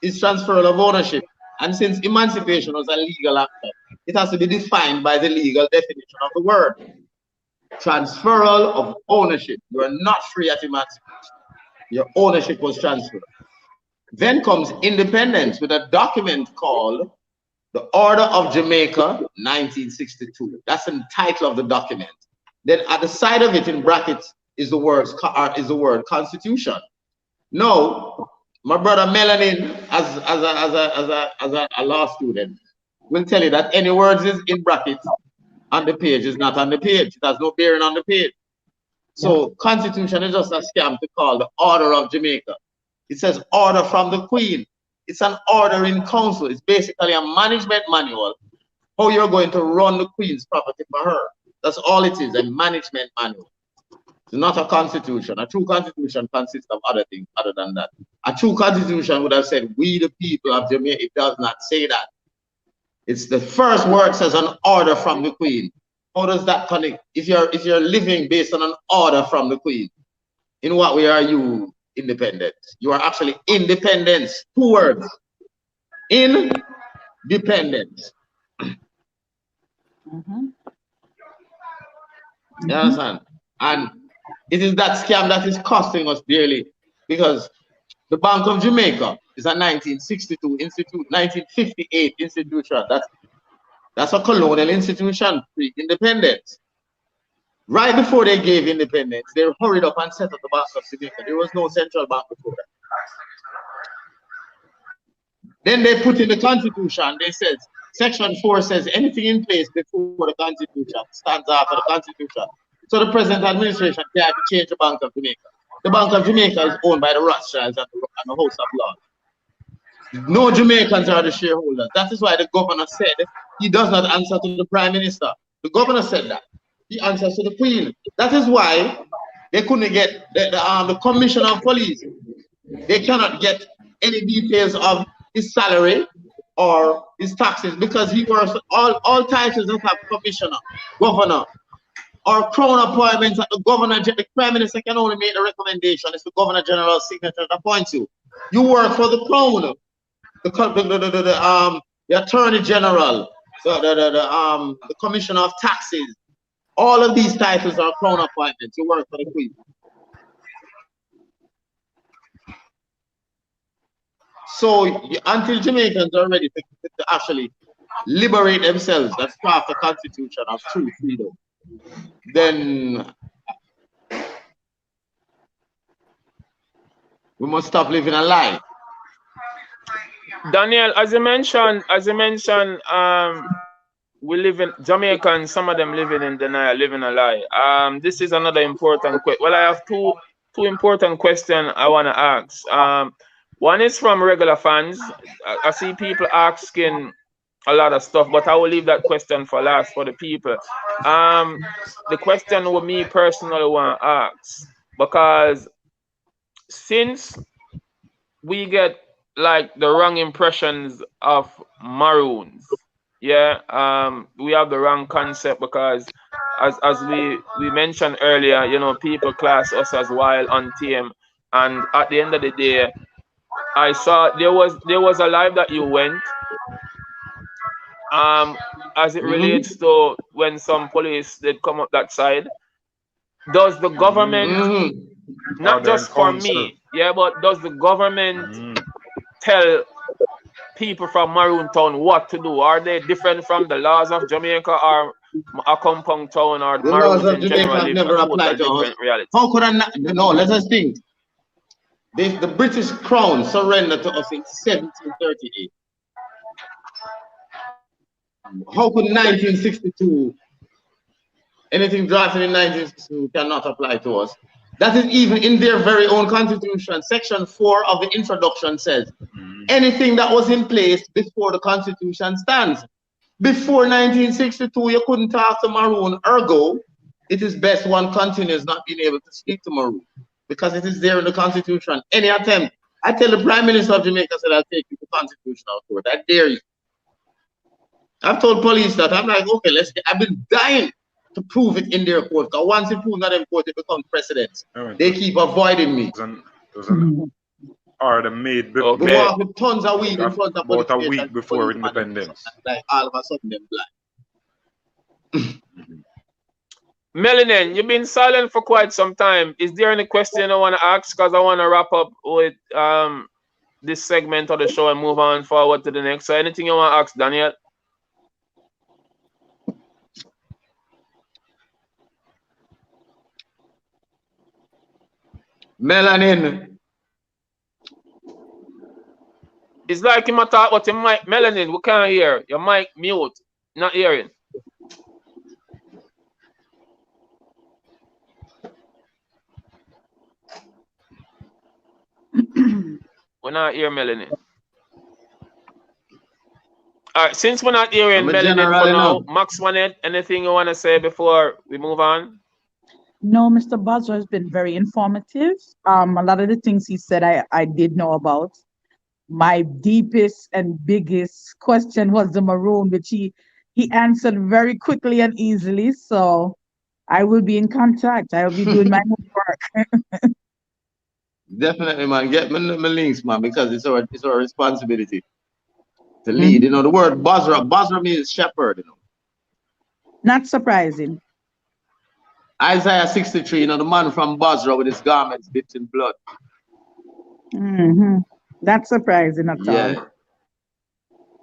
Speaker 5: is transferal of ownership. And since emancipation was a legal act, it has to be defined by the legal definition of the word. Transferal of ownership. You are not free at emancipation. Your ownership was transferred. Then comes independence with a document called the Order of Jamaica, 1962. That's the title of the document. Then at the side of it in brackets is the word Constitution. No, my brother Melenin, as a law student, will tell you that any words is in brackets on the page is not on the page. It has no bearing on the page. So Constitution is just a scam to call the Order of Jamaica. It says order from the Queen. It's an order in council. It's basically a management manual, how you're going to run the Queen's property for her. That's all it is, a management manual. It's not a constitution. A true constitution consists of other things other than that. A true constitution would have said, we the people of Jamaica. It does not say that. It's the first word says an order from the Queen. How does that connect? If you're living based on an order from the Queen, in what way are you independent? You are actually independence. 2 words. Independence. You understand? And it is that scam that is costing us dearly, because the Bank of Jamaica is a 1962 institute, 1958 institution. That's a colonial institution, pre-independence. Right before they gave independence, they hurried up and set up the Bank of Jamaica. There was no central bank before that. Then they put in the Constitution, they said, Section 4 says anything in place before the Constitution stands after the Constitution. So the present administration can't change the Bank of Jamaica. The Bank of Jamaica is owned by the Rothschilds and the House of Lords. No Jamaicans are the shareholders. That is why the governor said he does not answer to the Prime Minister. The governor said that. He answers to the Queen. That is why they couldn't get the Commissioner of Police. They cannot get any details of his salary or his taxes, because he works all titles that have commissioner, governor, or crown appointments that the governor, the Prime Minister can only make the recommendation. It's the Governor General's signature that appoints you. You work for the crown, the Attorney General, the Commissioner of Taxes. All of these titles are crown appointments. You work for the Queen. So until Jamaicans are ready to actually liberate themselves, that's part of the Constitution of true freedom. then we must stop living a lie.
Speaker 1: Daneyel, as you mentioned, we live in Jamaica, some of them living in denial, living a lie. This is another important question. Well, I have two important questions I want to ask. One is from regular fans. I see people asking a lot of stuff, but I will leave that question for last for the people. The question what me personally want to ask, because since we get like the wrong impressions of Maroons, yeah, we have the wrong concept, because as we mentioned earlier, you know, people class us as wild, untamed, and at the end of the day, I saw there was a live that you went, as it relates to when some police did come up that side. Does the government, not just for me, yeah, but does the government tell people from Maroon Town what to do? Are they different from the laws of Jamaica or Accompong Town or
Speaker 5: The
Speaker 1: Maroons
Speaker 5: laws of
Speaker 1: in
Speaker 5: Jamaica
Speaker 1: general?
Speaker 5: have never applied to us.
Speaker 1: Reality.
Speaker 5: How could I not? No, let us think. The British Crown surrendered to us in 1738. How could 1962, anything drafted in 1962 cannot apply to us? That is even in their very own constitution. Section 4 of the introduction says, anything that was in place before the constitution stands. Before 1962, you couldn't talk to Maroon. Ergo, it is best one continues not being able to speak to Maroon, because it is there in the constitution. Any attempt, I tell the Prime Minister of Jamaica, said I'll take you to constitutional court. I dare you. I've told police that. I'm like, okay, let's get, I've been dying to prove it in their court. Because once you prove that in court, it becomes precedent. They keep avoiding me.
Speaker 6: Order made
Speaker 5: before, we walk with tons of weed in front of
Speaker 6: about a week before independence.
Speaker 5: Like all of a sudden, them black.
Speaker 1: Melenin, you've been silent for quite some time. Is there any question I want to ask? Because I want to wrap up with this segment of the show and move on forward to the next. So anything you want to ask, Daneyel?
Speaker 5: Melenin.
Speaker 1: It's like you might talk about your mic. Melenin, we can't hear. Your mic mute. Not hearing. We're not hearing Melenin. All right, since we're not hearing Melenin for now, Maxwanette, anything you want to say before we move on?
Speaker 7: No, Mr. Bozra has been very informative. A lot of the things he said I did know about. My deepest and biggest question was the Maroon, which he answered very quickly and easily. So I will be in contact. I will be doing my homework.
Speaker 5: Definitely, man. Get me links, man, because it's our responsibility to lead. You know, the word Bozra means shepherd, you know.
Speaker 7: Not surprising.
Speaker 5: Isaiah 63, you know, the man from Bozra with his garments dipped in blood.
Speaker 7: That's surprising at all.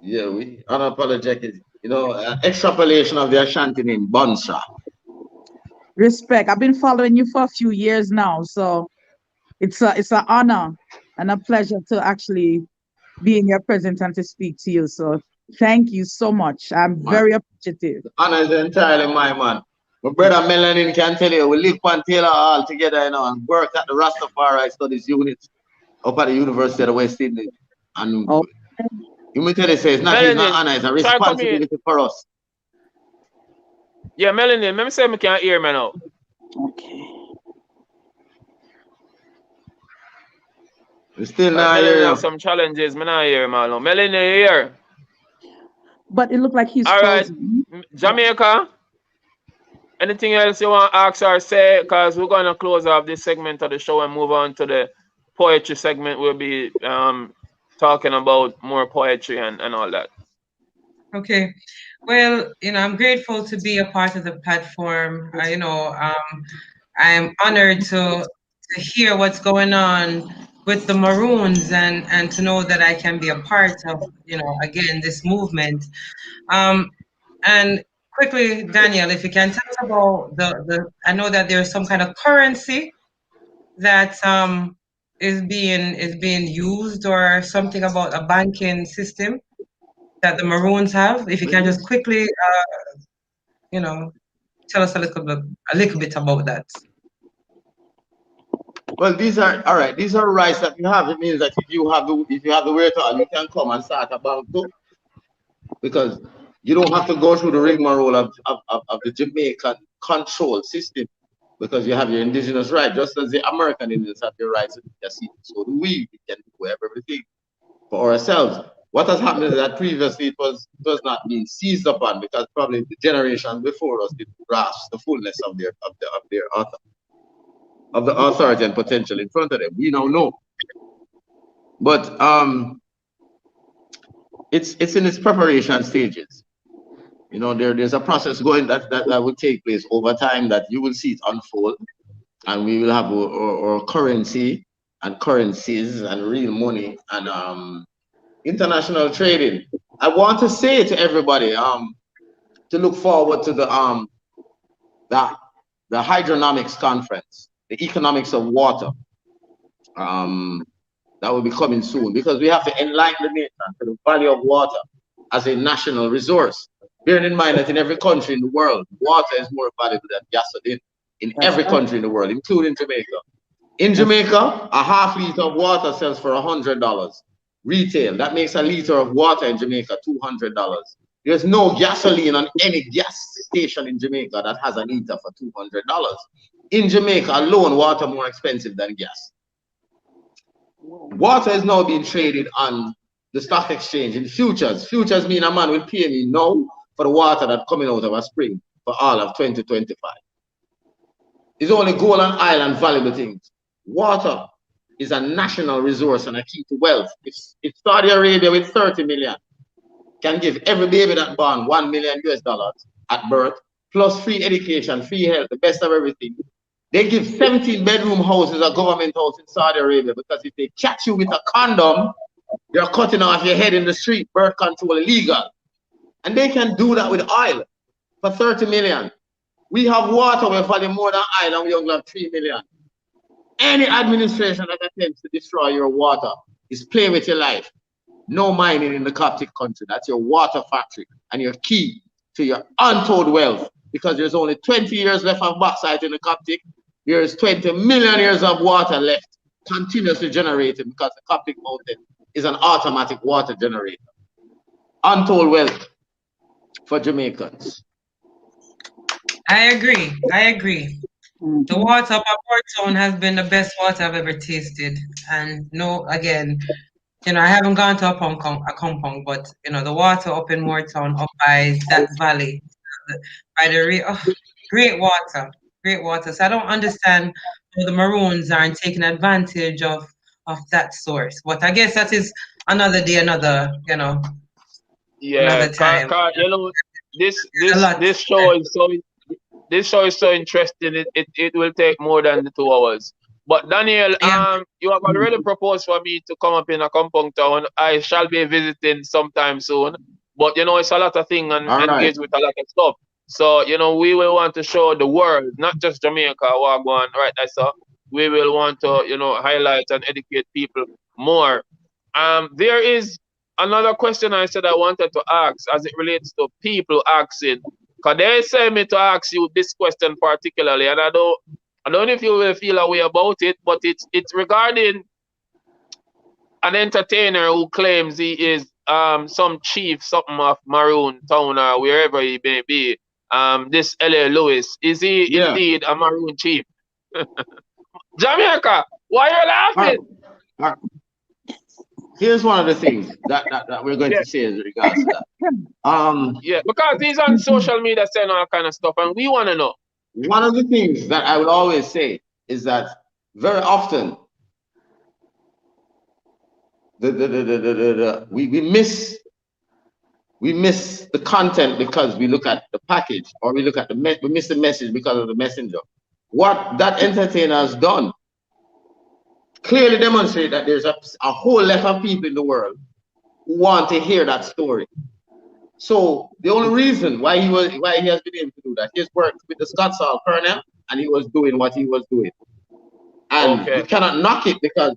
Speaker 5: Yeah, we unapologetic, you know, extrapolation of the Ashanti name, Bonsha.
Speaker 7: Respect. I've been following you for a few years now, so it's an honor and a pleasure to actually be in your presence and to speak to you. So thank you so much. I'm very appreciative.
Speaker 5: The honor is entirely my man. My brother Melenin can tell you, we live on Taylor Hall together, you know, and work at the Rastafari Studies Unit up at the University of the West Indies. And you may tell you, say it's not even an honor, it's a responsibility for us.
Speaker 1: Yeah, Melenin, let me say I can't hear me now.
Speaker 7: Okay.
Speaker 5: We still not here.
Speaker 1: Some challenges, me not hear, man. Melenin here.
Speaker 7: But it looked like he's
Speaker 1: all right. Jamaica. Anything else you want to ask or say? Because we're going to close off this segment of the show and move on to the poetry segment. We'll be talking about more poetry and all that.
Speaker 3: Okay. Well, you know, I'm grateful to be a part of the platform. You know, I'm honored to hear what's going on with the Maroons and to know that I can be a part of, you know, again, this movement. And quickly, Daneyel, if you can tell us about I know that there's some kind of currency that is being used, or something about a banking system that the Maroons have. If you can just quickly, tell us a little bit about that.
Speaker 5: Well, these are all right. These are rights that you have. It means that if you have the wherewithal, you can come and start a bank too, because you don't have to go through the rigmarole of the Jamaican control system, because you have your indigenous right, just as the American Indians have their rights. So do we. We can do everything for ourselves. What has happened is that previously it was not being seized upon, because probably the generations before us didn't grasp the fullness of their authority and potential in front of them. We now know, but it's in its preparation stages. There's a process going that will take place over time, that you will see it unfold, and we will have our currency and currencies and real money and international trading. I want to say to everybody to look forward to the hydronomics conference, the economics of water. That will be coming soon, because we have to enlighten the nation to the value of water as a national resource. Bearing in mind that in every country in the world, water is more valuable than gasoline. In every country in the world, including Jamaica. In Jamaica, a half liter of water sells for $100 retail. That makes a liter of water in Jamaica $200. There's no gasoline on any gas station in Jamaica that has a liter for $200. In Jamaica alone, water more expensive than gas. Water is now being traded on the stock exchange in futures. Futures mean a man will pay me now for the water that's coming out of a spring for all of 2025. It's only gold and oil and valuable things. Water is a national resource and a key to wealth. If Saudi Arabia with 30 million can give every baby that born $1 million at birth, plus free education, free health, the best of everything. They give 17-bedroom houses a government house in Saudi Arabia, because if they catch you with a condom, you're cutting off your head in the street. Birth control illegal. And they can do that with oil for 30 million. We have water, we value more than oil, and we only have 3 million. Any administration that attempts to destroy your water is playing with your life. No mining in the Coptic country. That's your water factory and your key to your untold wealth, because there's only 20 years left of bauxite in the Coptic. There's 20 million years of water left, continuously generated, because the Coptic mountain is an automatic water generator. Untold wealth for Jamaicans.
Speaker 3: I agree. The water up at Port Town has been the best water I've ever tasted. And I haven't gone to Accompong, but the water up in Moortown, up by that valley, great water. So I don't understand how the Maroons aren't taking advantage of that source. But I guess that is another day, another time.
Speaker 1: This show is so interesting. It will take more than the 2 hours. But Daneyel, you have already proposed for me to come up in Accompong Town. I shall be visiting sometime soon. But it's a lot of things and engage with a lot of stuff. So we will want to show the world, not just Jamaica, Wagwan, right? So we will want to highlight and educate people more. There is another question I said I wanted to ask as it relates to people asking. Because they say me to ask you this question particularly, and I don't know if you will feel a way about it, but it's regarding an entertainer who claims he is some chief, something of Maroon Town or wherever he may be. This L.A. Lewis, is he indeed a Maroon chief? Jahmayka, why are you laughing?
Speaker 5: Here's one of the things that we're going to say in regards to that.
Speaker 1: Because he's on social media saying all kind of stuff, and we want to know.
Speaker 5: One of the things that I will always say is that very often we miss the content because we look at the package, or we miss the message because of the messenger. What that entertainer has done clearly demonstrate that there's a whole lot of people in the world who want to hear that story. So the only reason why he has been able to do that, he's worked with the Scots Colonel, and he was doing what he was doing. And you cannot knock it, because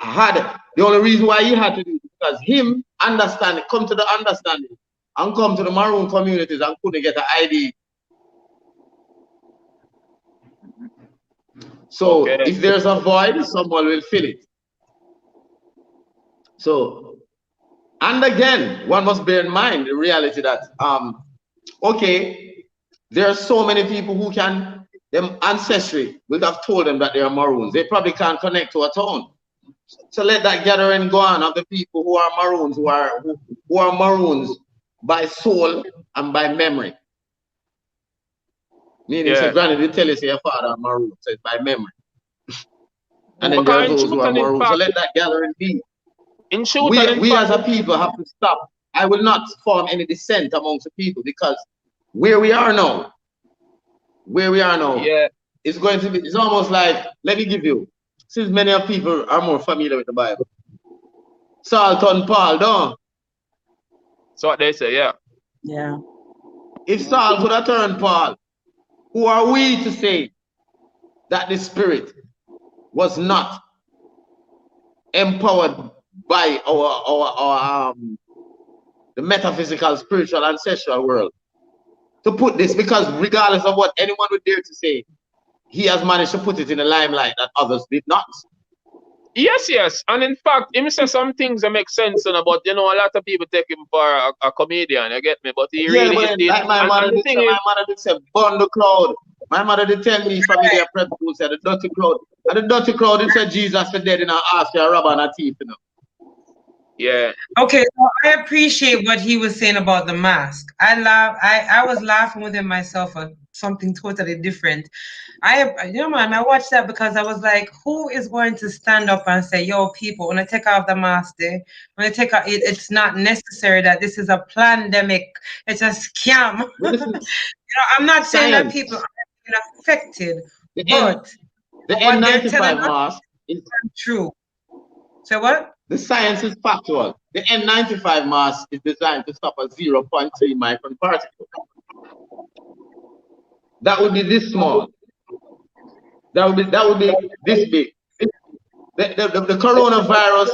Speaker 5: the only reason why he had to do it, because him understanding, come to the understanding, and come to the Maroon communities and couldn't get an ID. So if there's a void, someone will fill it. So, and again, one must bear in mind the reality that, okay, there are so many people who can, them ancestry will have told them that they are Maroons. They probably can't connect to a town. So let that gathering go on of the people who are Maroons, who are Maroons by soul and by memory. Meaning, so granny did tell you say your father are Maroon, so it's by memory. And then there are those who are Maroons. So let that gathering be. We as a people have to stop. I will not form any dissent amongst the people, because where we are now, it's going to be, it's almost like, let me give you, since many of people are more familiar with the Bible. Saul turned Paul, don't?
Speaker 1: That's what they say, yeah.
Speaker 7: Yeah.
Speaker 5: If Saul could have turned Paul, who are we to say that the Spirit was not empowered by the metaphysical, spiritual, ancestral world to put this? Because regardless of what anyone would dare to say, he has managed to put it in the limelight that others did not.
Speaker 1: Yes. And in fact, him say some things that make sense, but a lot of people take him for a comedian, you get me? But he really did.
Speaker 5: Like my mother did say, burn the crowd. My mother did tell me familiar principles said the dirty crowd. And the dirty crowd, it said Jesus for dead in our ass, a robber and a thief,
Speaker 1: Yeah.
Speaker 3: Okay, so I appreciate what he was saying about the mask. I was laughing with him myself on something totally different. Man, I watched that because I was like, who is going to stand up and say, yo, people, when I take off the mask, when I take out it's not necessary that this is a pandemic, it's a scam. I'm not saying that people are being affected, but
Speaker 5: the N95 mask is
Speaker 3: true. So what?
Speaker 5: The science is factual. The N95 mask is designed to stop a 0.3 micron particle. That would be this small. That would be this big. The coronavirus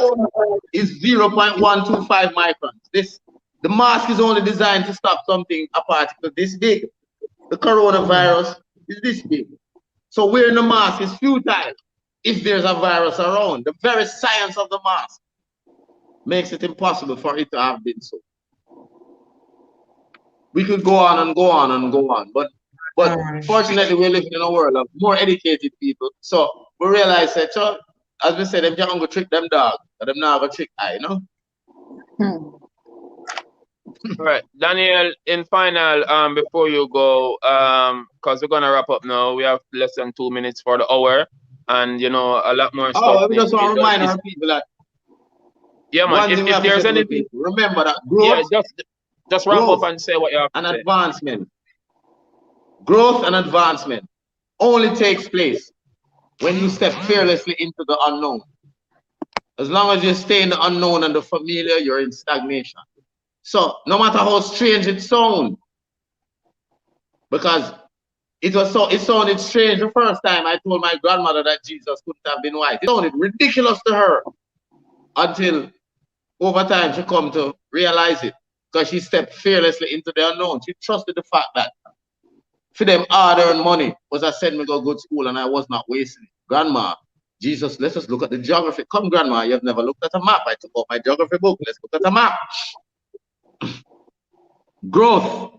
Speaker 5: is 0.125 microns. The mask is only designed to stop something, a particle this big. The coronavirus is this big. So wearing the mask is futile if there's a virus around. The very science of the mask makes it impossible for it to have been so. We could go on and go on and go on, but fortunately we're living in a world of more educated people. So we realize that, as we said, them can't go trick them dog, but them not go trick I,
Speaker 1: All right, Daneyel, in final, before you go, because we're gonna wrap up now. We have less than 2 minutes for the hour, and a lot more stuff.
Speaker 5: Oh, we just want to remind our people that.
Speaker 1: Yeah, man. If there's anything,
Speaker 5: remember that growth.
Speaker 1: Yeah, just wrap up and say what you have to say.
Speaker 5: Advancement. Growth and advancement only takes place when you step fearlessly into the unknown. As long as you stay in the unknown and the familiar, you're in stagnation. So no matter how strange it sounds, because it sounded strange the first time I told my grandmother that Jesus couldn't have been white. It sounded ridiculous to her until over time she come to realize it, because she stepped fearlessly into the unknown. She trusted the fact that for them hard-earned money was I send me to good school and I was not wasting it. Grandma, Jesus, let us look at the geography. Come, Grandma, you have never looked at a map. I took out my geography book. Let's look at a map. Growth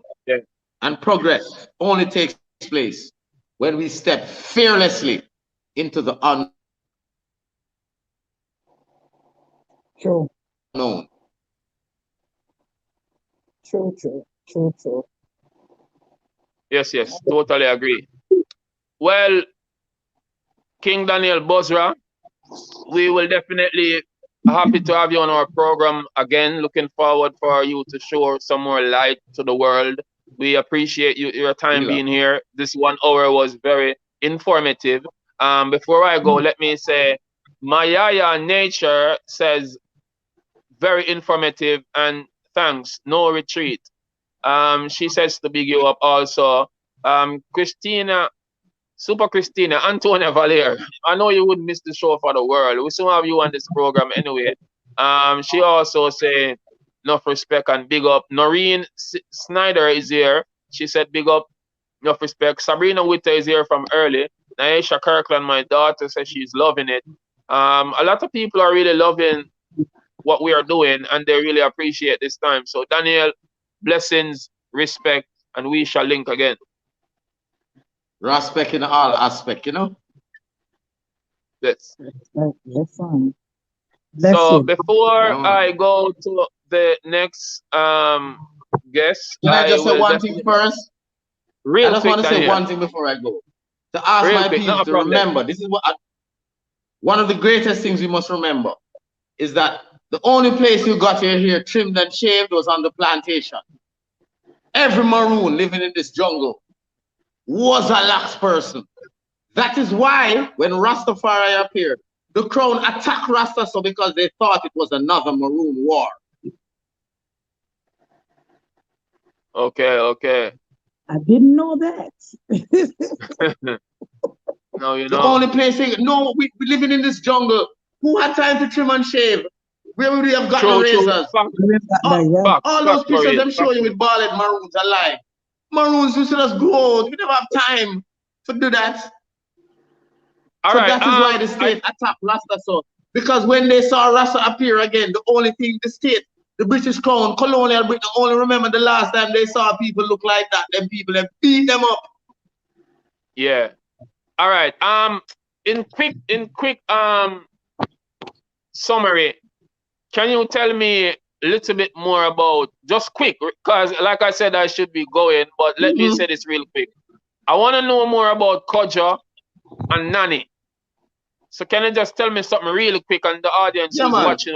Speaker 5: and progress only takes place when we step fearlessly into the unknown.
Speaker 7: True.
Speaker 1: Yes, totally agree. Well, King Daneyel Bozra, we will definitely happy to have you on our program again. Looking forward for you to show some more light to the world. We appreciate your time being here. This 1 hour was very informative. Before I go, let me say, Mayaya Nature says very informative, and thanks, no retreat. She says to big you up also. Christina, Super Christina, Antonia Valier. I know you wouldn't miss the show for the world. We still have you on this program anyway. She also said enough respect and big up. Noreen Snyder is here. She said big up, enough respect. Sabrina Witter is here from early. Naisha Kirkland, my daughter, says she's loving it. A lot of people are really loving what we are doing and they really appreciate this time. So Daneyel, blessings, respect, and we shall link again.
Speaker 5: Respect in all aspects, you know?
Speaker 1: Yes.
Speaker 7: Listen.
Speaker 1: So before I go to the next guest,
Speaker 5: can I just say one thing first?
Speaker 1: Real
Speaker 5: I just want to say one thing before I go. To ask my people to remember, this is what one of the greatest things we must remember is that the only place you got your hair trimmed and shaved was on the plantation. Every Maroon living in this jungle was a lax person. That is why when Rastafari appeared, the crown attacked Rasta so because they thought it was another Maroon war.
Speaker 1: Okay.
Speaker 7: I didn't know that.
Speaker 1: No, you know.
Speaker 5: The only place, no, we living in this jungle. Who had time to trim and shave? Where would we have gotten razors? All those pictures them show you with bald Maroons alive. Maroons used to just grow. We never have time to do that. That is why the state attacked Rasta so. Because when they saw Rasta appear again, the only thing the state, the British crown, colonial Britain, only remember the last time they saw people look like that, them people have beat them up.
Speaker 1: Yeah. All right. In quick summary, can you tell me a little bit more about, just quick, because like I said, I should be going, but let me say this real quick. I want to know more about Kojo and Nani. So can you just tell me something really quick, and the audience is watching?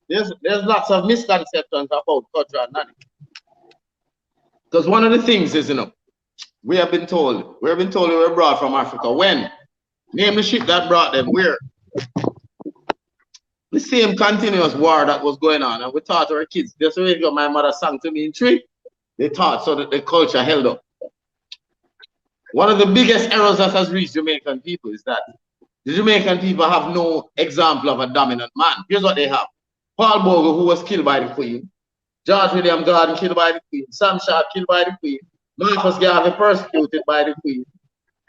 Speaker 5: There's lots of misconceptions about Kojo and Nani. Because one of the things is, we have been told we were brought from Africa. When? Name the ship that brought them. Where? The same continuous war that was going on. And we taught our kids. Just the way my mother sang to me in tree. They taught so that the culture held up. One of the biggest errors that has reached Jamaican people is that the Jamaican people have no example of a dominant man. Here's what they have. Paul Bogle, who was killed by the Queen. George William Gordon killed by the Queen. Sam Sharp killed by the Queen. Marcus Garvey persecuted by the Queen.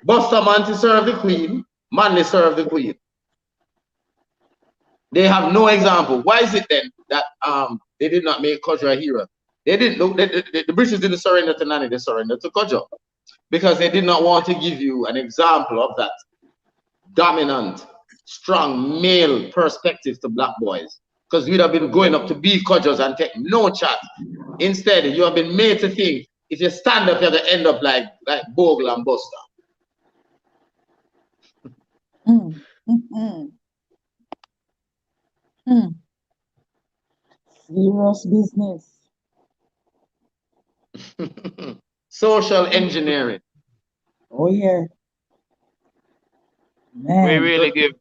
Speaker 5: Bustamante served the Queen. Manley served the Queen. They have no example. Why is it then that they did not make Kojo a hero? They didn't. The British didn't surrender to Nani. They surrendered to Kojo because they did not want to give you an example of that dominant, strong male perspective to black boys. Because you'd have been going up to be Kojos and take no chat. Instead, you have been made to think if you stand up, you're going to end up like Bogle and Buster.
Speaker 7: Serious business.
Speaker 5: Social engineering.
Speaker 7: Oh, yeah. Man.
Speaker 1: We really give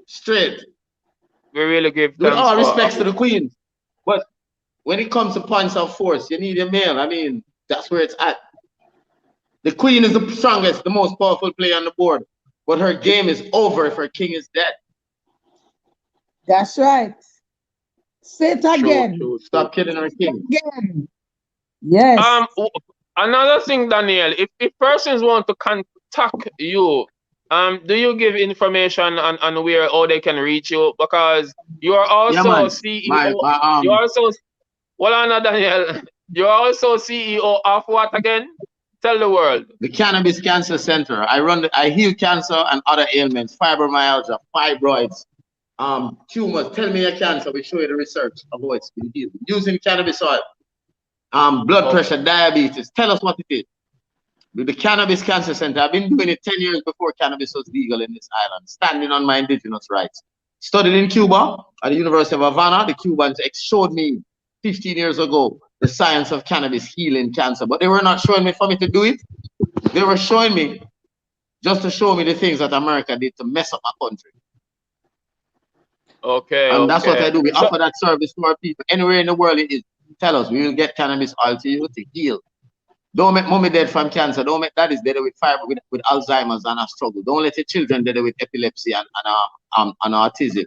Speaker 5: straight.
Speaker 1: We really give
Speaker 5: with all respects to the Queen. But when it comes to points of force, you need a male. I mean, that's where it's at. The Queen is the strongest, the most powerful player on the board. But her game is over if her king is dead.
Speaker 7: That's right. Say it again.
Speaker 5: True. Stop killing her king.
Speaker 7: Again. Yes.
Speaker 1: Another thing, Daneyel, if persons want to contact you, do you give information on where how they can reach you? Because you are also CEO. You also, Daneyel, you're also CEO of what again? Tell the world.
Speaker 5: The Cannabis Cancer Center. I heal cancer and other ailments, fibromyalgia, fibroids, tumors. Tell me your cancer. We show you the research of how it's been healed using cannabis oil. Blood pressure, diabetes. Tell us what it is. With the Cannabis Cancer Center, I've been doing it 10 years before cannabis was legal in this island, standing on my indigenous rights. Studied in Cuba at the University of Havana. The Cubans showed me 15 years ago the science of cannabis healing cancer, but they were not showing me for me to do it. They were showing me just to show me the things that America did to mess up my country.
Speaker 1: Okay,
Speaker 5: And that's what
Speaker 1: okay.
Speaker 5: I do. We
Speaker 1: So,
Speaker 5: offer that service to our people. Anywhere in the world it is, tell us. We will get cannabis oil to you to heal. Don't make mommy dead from cancer. Don't make daddies dead with with Alzheimer's and a struggle. Don't let your children dead with epilepsy and autism.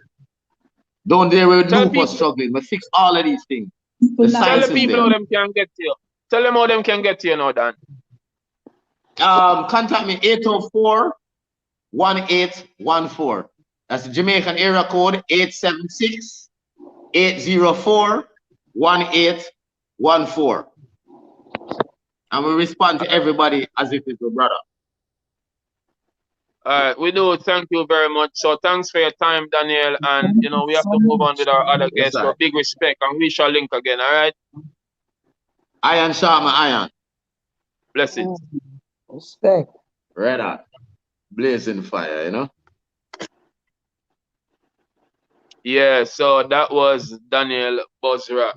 Speaker 5: Don't deal with
Speaker 1: tell
Speaker 5: lupus
Speaker 1: people,
Speaker 5: struggling. We fix all of these things. The
Speaker 1: tell
Speaker 5: science
Speaker 1: the
Speaker 5: is
Speaker 1: people
Speaker 5: there.
Speaker 1: how them can get to you. Tell them how them can get to you now, Dan.
Speaker 5: Contact me 804-1814. That's the Jamaican area code 876-804-1814. And we respond to everybody as if it's a brother.
Speaker 1: We do thank you very much. So thanks for your time, Daneyel. And you know, we have to move on with our other
Speaker 5: Yes,
Speaker 1: guests.
Speaker 5: sir.
Speaker 1: So big respect, and we shall link again. All right.
Speaker 5: Iron Sharma Iron.
Speaker 1: Blessings.
Speaker 7: Respect.
Speaker 5: Red hot. Blazing fire, you know?
Speaker 1: Yeah. So that was Daneyel Bozra.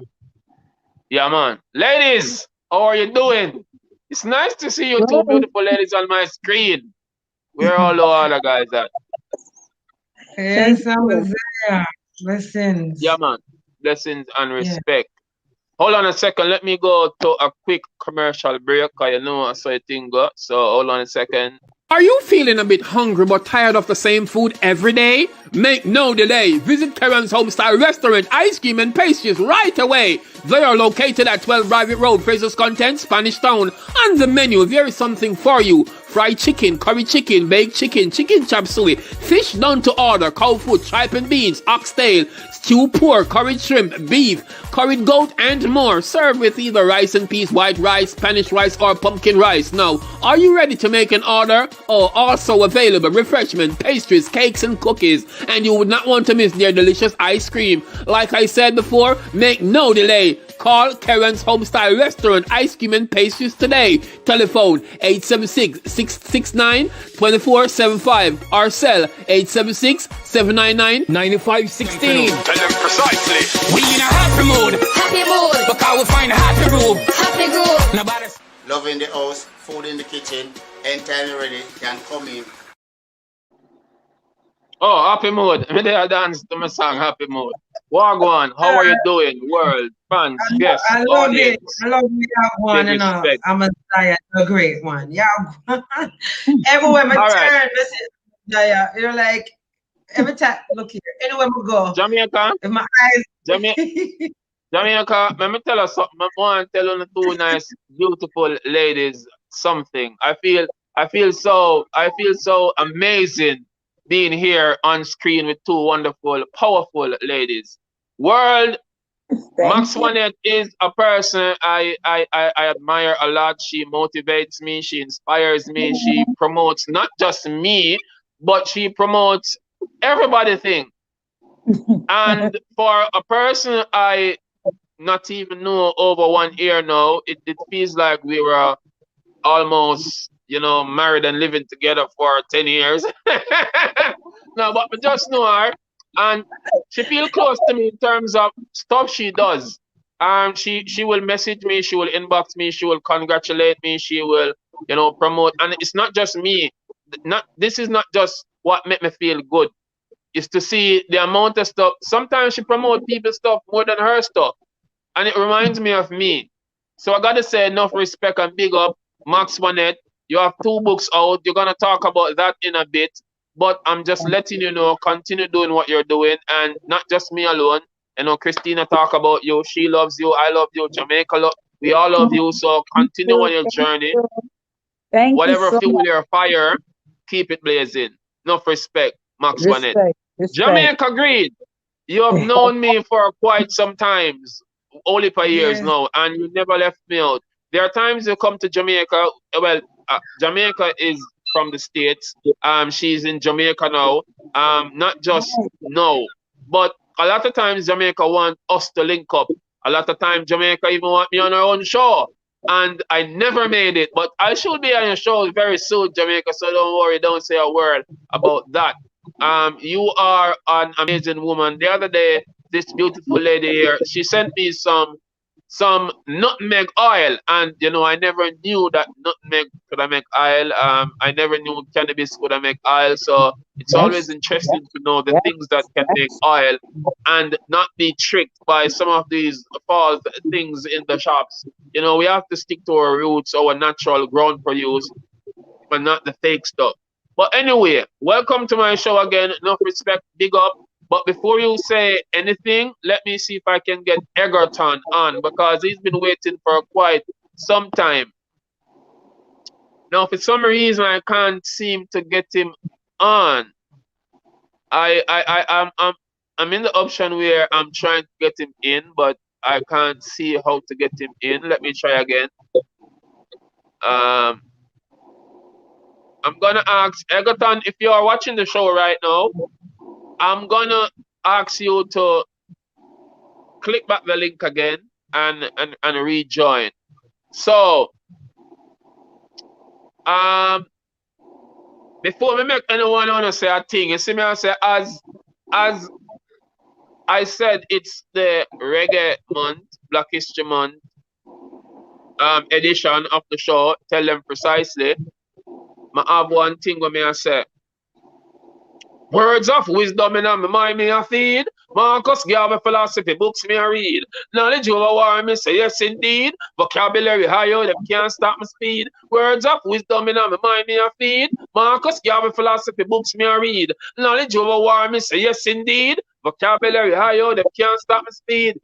Speaker 1: Yeah, man. Ladies, how are you doing? It's nice to see you two beautiful ladies on my screen. Where all the other guys at?
Speaker 3: Yes, Amaziyah. Blessings.
Speaker 1: Yeah, man. Blessings and respect. Hold on a second. Let me go to a quick commercial break. Cause you know I saw a thing go. So hold on a second.
Speaker 2: Are you feeling a bit hungry but tired of the same food every day? Make no delay. Visit Karen's Homestyle Restaurant, Ice Cream and Pastries right away. They are located at 12 Private Road, Fraser's Content, Spanish Town. On the menu, there is something for you. Fried chicken, curry chicken, baked chicken, chicken chop suey, fish done to order, cow food, tripe and beans, oxtail, stew pork, curried shrimp, beef, curried goat, and more. Served with either rice and peas, white rice, Spanish rice, or pumpkin rice. Now, are you ready to make an order? Oh, also available refreshment, pastries, cakes, and cookies. And you would not want to miss their delicious ice cream. Like I said before, make no delay. Call Karen's Homestyle Restaurant, Ice Cream and Pastries today. Telephone 876-669-2475 or cell 876-799-9516.
Speaker 11: Tell them precisely. We in a happy mood. Happy mood. Because we find a happy room. Happy groove. Nobody.
Speaker 5: Love in the house, food in the kitchen, anytime you're ready, can come in.
Speaker 1: Oh, happy mood. Me there dance to my song Happy Mood. Wagwan, how are you doing? World, fans, guests,
Speaker 3: I love
Speaker 1: audience.
Speaker 3: it. I love that one.
Speaker 1: Big
Speaker 3: And
Speaker 1: respect.
Speaker 3: Amaziyah, a great one. Yeah. Everywhere I
Speaker 1: All
Speaker 3: turn,
Speaker 1: right.
Speaker 3: Amaziyah, you're like, every time, look here, anywhere we go,
Speaker 1: Jamaica,
Speaker 3: if my eyes.
Speaker 1: Jamaica, let me tell you something. I want to tell you two nice, beautiful ladies something. I feel so amazing being here on screen with two wonderful, powerful ladies. World, Maxwanette is a person I admire a lot. She motivates me, she inspires me, she promotes not just me, but she promotes everybody thing. And for a person I not even know over 1 year now, it feels like we were almost, married and living together for 10 years. No, but I just know her, and she feel close to me in terms of stuff she does. She will message me, she will inbox me, she will congratulate me, she will, promote. And it's not just me. This is not just what make me feel good. It's to see the amount of stuff. Sometimes she promote people's stuff more than her stuff. And it reminds me of me. So I gotta say enough respect and big up Maxwanette. You have 2 books out. You're gonna talk about that in a bit. But I'm just letting you know, continue doing what you're doing, and not just me alone. Christina talk about you. She loves you. I love you. Jamaica we all love you. So continue on your journey.
Speaker 7: Thank
Speaker 1: Whatever
Speaker 7: you so
Speaker 1: fuel
Speaker 7: much.
Speaker 1: your fire, keep it blazing. Enough respect, Maxwanette.
Speaker 7: Respect.
Speaker 1: Jamaica Green, you have known me for quite some times, only for years now, and you never left me out. There are times you come to Jamaica. Well, Jamaica is from the States. She's in Jamaica now. Not just now, but a lot of times Jamaica want us to link up. A lot of times Jamaica even want me on her own show, and I never made it. But I should be on your show very soon, Jamaica. So don't worry, don't say a word about that. You are an amazing woman. The other day, this beautiful lady here, she sent me some some nutmeg oil, and I never knew that nutmeg could make oil. I never knew cannabis could make oil, so it's always interesting to know the things that can make oil and not be tricked by some of these false things in the shops. We have to stick to our roots, our natural ground produce, and not the fake stuff. But anyway, welcome to my show again. Enough respect, big up. But before you say anything, let me see if I can get Egerton on, because he's been waiting for quite some time. Now, for some reason, I can't seem to get him on. I'm in the option where I'm trying to get him in, but I can't see how to get him in. Let me try again. I'm gonna ask Egerton, if you are watching the show right now, I'm gonna ask you to click back the link again and rejoin. So before we make anyone wanna say a thing, you see me, I say, as I said, it's the reggae month, Black History Month edition of the show. Tell them precisely. I have one thing with me, I say, words of wisdom in my mind me a feed. Marcus Garvey philosophy books me a read. Knowledge over war me say yes indeed. Vocabulary higher, them can't stop my speed. Words of wisdom in my mind me a feed. Marcus Garvey philosophy books me a read. Knowledge over war me say yes indeed. Vocabulary higher, them can't stop my speed.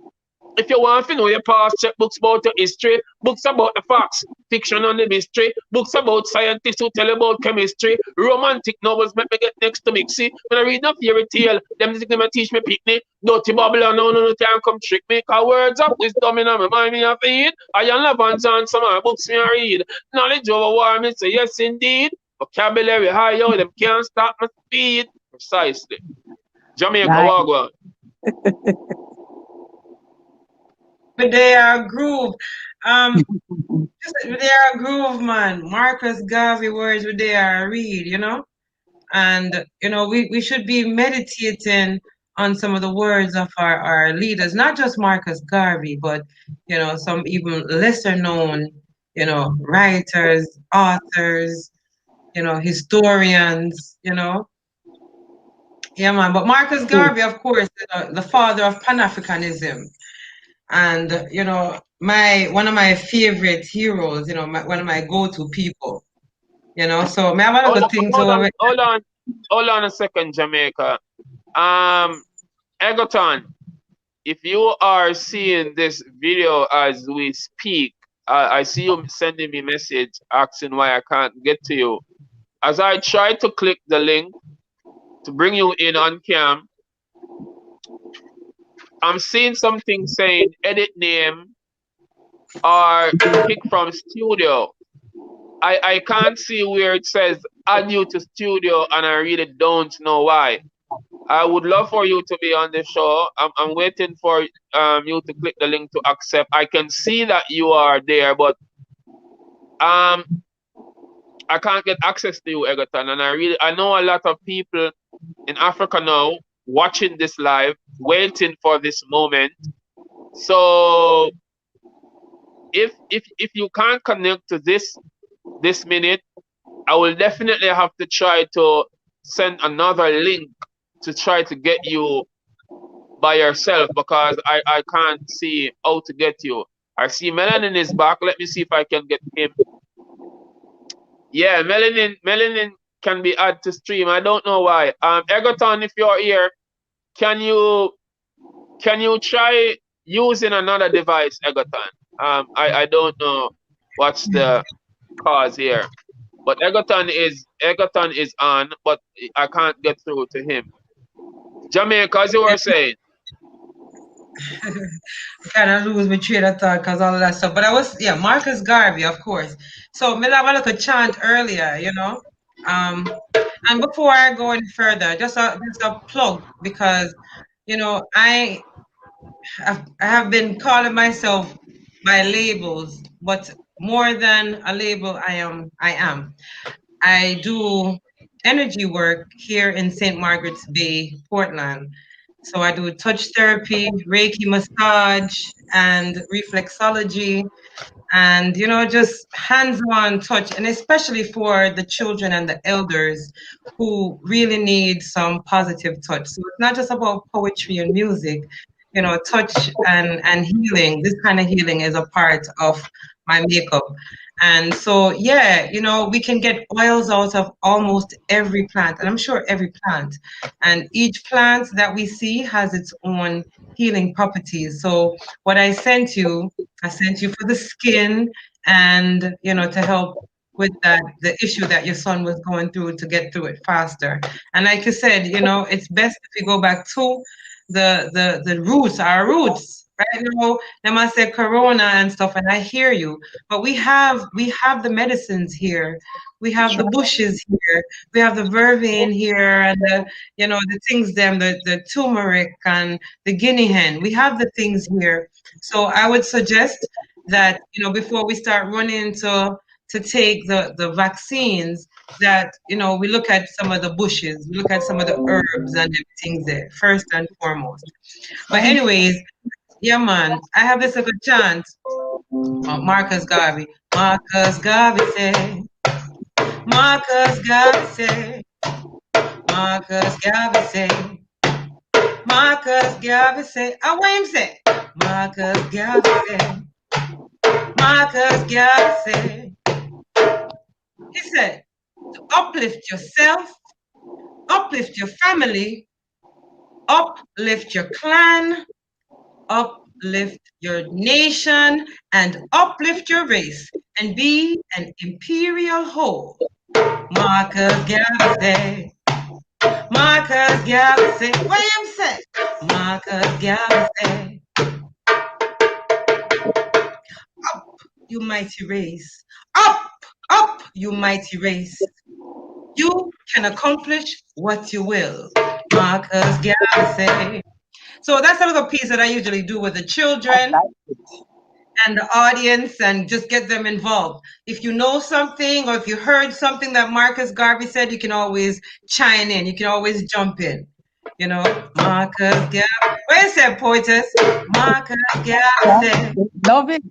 Speaker 1: If you want to know your past, check books about your history, books about the facts, fiction on the mystery, books about scientists who tell about chemistry, romantic novels make me get next to mixy. When I read a fairy tale, them think them teach me picnic, dirty Babylon, no can't come trick me. Cause words of wisdom in my mind me a feed. I am love and some of books me a read. Knowledge over war me say yes indeed. Vocabulary high, yo, them can't stop my speed. Precisely. Jahmayka, Wagwan.
Speaker 3: They are groove. They are groove, man. Marcus Garvey words with they are read, And we should be meditating on some of the words of our leaders, not just Marcus Garvey, but some even lesser known, writers, authors, historians, Yeah, man. But Marcus Garvey, of course, the father of Pan-Africanism. And one of my favorite heroes, one of my go-to people, So may I have another thing to
Speaker 1: hold on a second, Jahmayka. Egerton, if you are seeing this video as we speak, I see you sending me message asking why I can't get to you. As I try to click the link to bring you in on cam, I'm seeing something saying edit name or pick from studio. I can't see where it says add you to studio, and I really don't know why. I would love for you to be on the show. I'm waiting for you to click the link to accept. I can see that you are there, but I can't get access to you, Egerton. And I know a lot of people in Africa now watching this live, waiting for this moment. So if you can't connect to this minute, I will definitely have to try to send another link to try to get you by yourself, because I can't see how to get you. I see Melenin is back. Let me see if I can get him. Yeah, Melenin can be added to stream. I don't know why. Egerton, if you're here, can you try using another device, Egerton? I don't know what's the cause here, but Egerton is on, but I can't get through to him. Jahmayka, as you were saying.
Speaker 3: Kind of lose my train of thought because all of that stuff. But Marcus Garvey, of course. So me have a little chant earlier, And before I go any further, just a plug, because I have been calling myself by labels, but more than a label, I am. I do energy work here in St. Margaret's Bay, Portland. So I do touch therapy, Reiki massage, and reflexology, and just hands-on touch, and especially for the children and the elders who really need some positive touch. So it's not just about poetry and music, touch and healing. This kind of healing is a part of my makeup. And so, yeah, we can get oils out of almost every plant, and I'm sure every plant. And each plant that we see has its own healing properties. So what I sent you for the skin, and to help with the issue that your son was going through, to get through it faster. And like you said, it's best if we go back to the roots, our roots, right? They must say corona and stuff, and I hear you, but we have the medicines here. We have the bushes here. We have the vervain here, and the things the turmeric and the guinea hen. We have the things here. So I would suggest that before we start running to take the vaccines, that we look at some of the bushes, we look at some of the herbs and everything there first and foremost. But anyways, yeah, man, I have this a good chance. Marcus Garvey. Marcus Garvey say. Marcus Garvey say. Marcus Garvey say. Marcus Garvey say. What him say? Marcus Garvey say. Marcus Garvey say. He said, to uplift yourself, uplift your family, uplift your clan, uplift your nation, and uplift your race, and be an imperial whole. Marcus Garvey say. Marcus Garvey say. What him say? Marcus Garvey say. Up, you mighty race. Up, you mighty race. You can accomplish what you will. Marcus Garvey say. So that's a little piece that I usually do with the children and the audience, and just get them involved. If you know something, or if you heard something that Marcus Garvey said, you can always chime in. You can always jump in. Marcus Garvey. Where is that, poetess? Marcus Garvey said.
Speaker 7: Love it.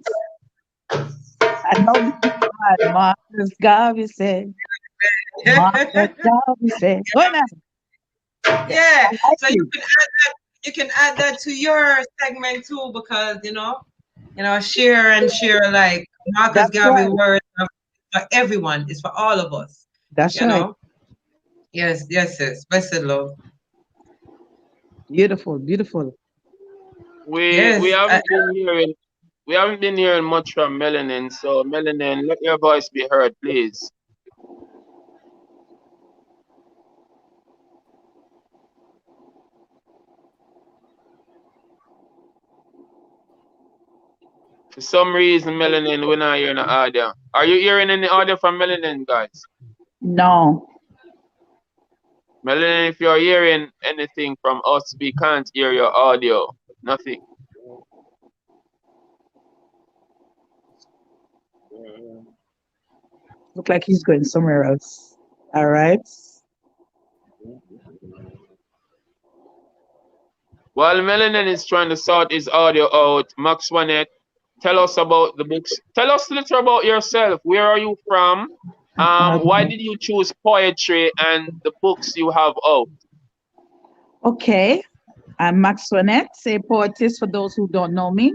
Speaker 7: I love it. Marcus Garvey said. Marcus Garvey said. Go now.
Speaker 3: Yeah. So you can add that to your segment too, because share like Marcus Garvey words for everyone. It's for all of us.
Speaker 7: That's right.
Speaker 3: Yes. Blessed love.
Speaker 7: Beautiful.
Speaker 1: We haven't been hearing much from Melenin, so Melenin, let your voice be heard, please. For some reason, Melenin, we're not hearing the audio. Are you hearing any audio from Melenin, guys?
Speaker 7: No.
Speaker 1: Melenin, if you're hearing anything from us, we can't hear your audio. Nothing.
Speaker 7: Look like he's going somewhere else. All right.
Speaker 1: While Melenin is trying to sort his audio out, Maxwanette, tell us about the books. Tell us a little about yourself. Where are you from? Why did you choose poetry and the books you have out?
Speaker 7: Okay. I'm Maxwanette, a poetess for those who don't know me.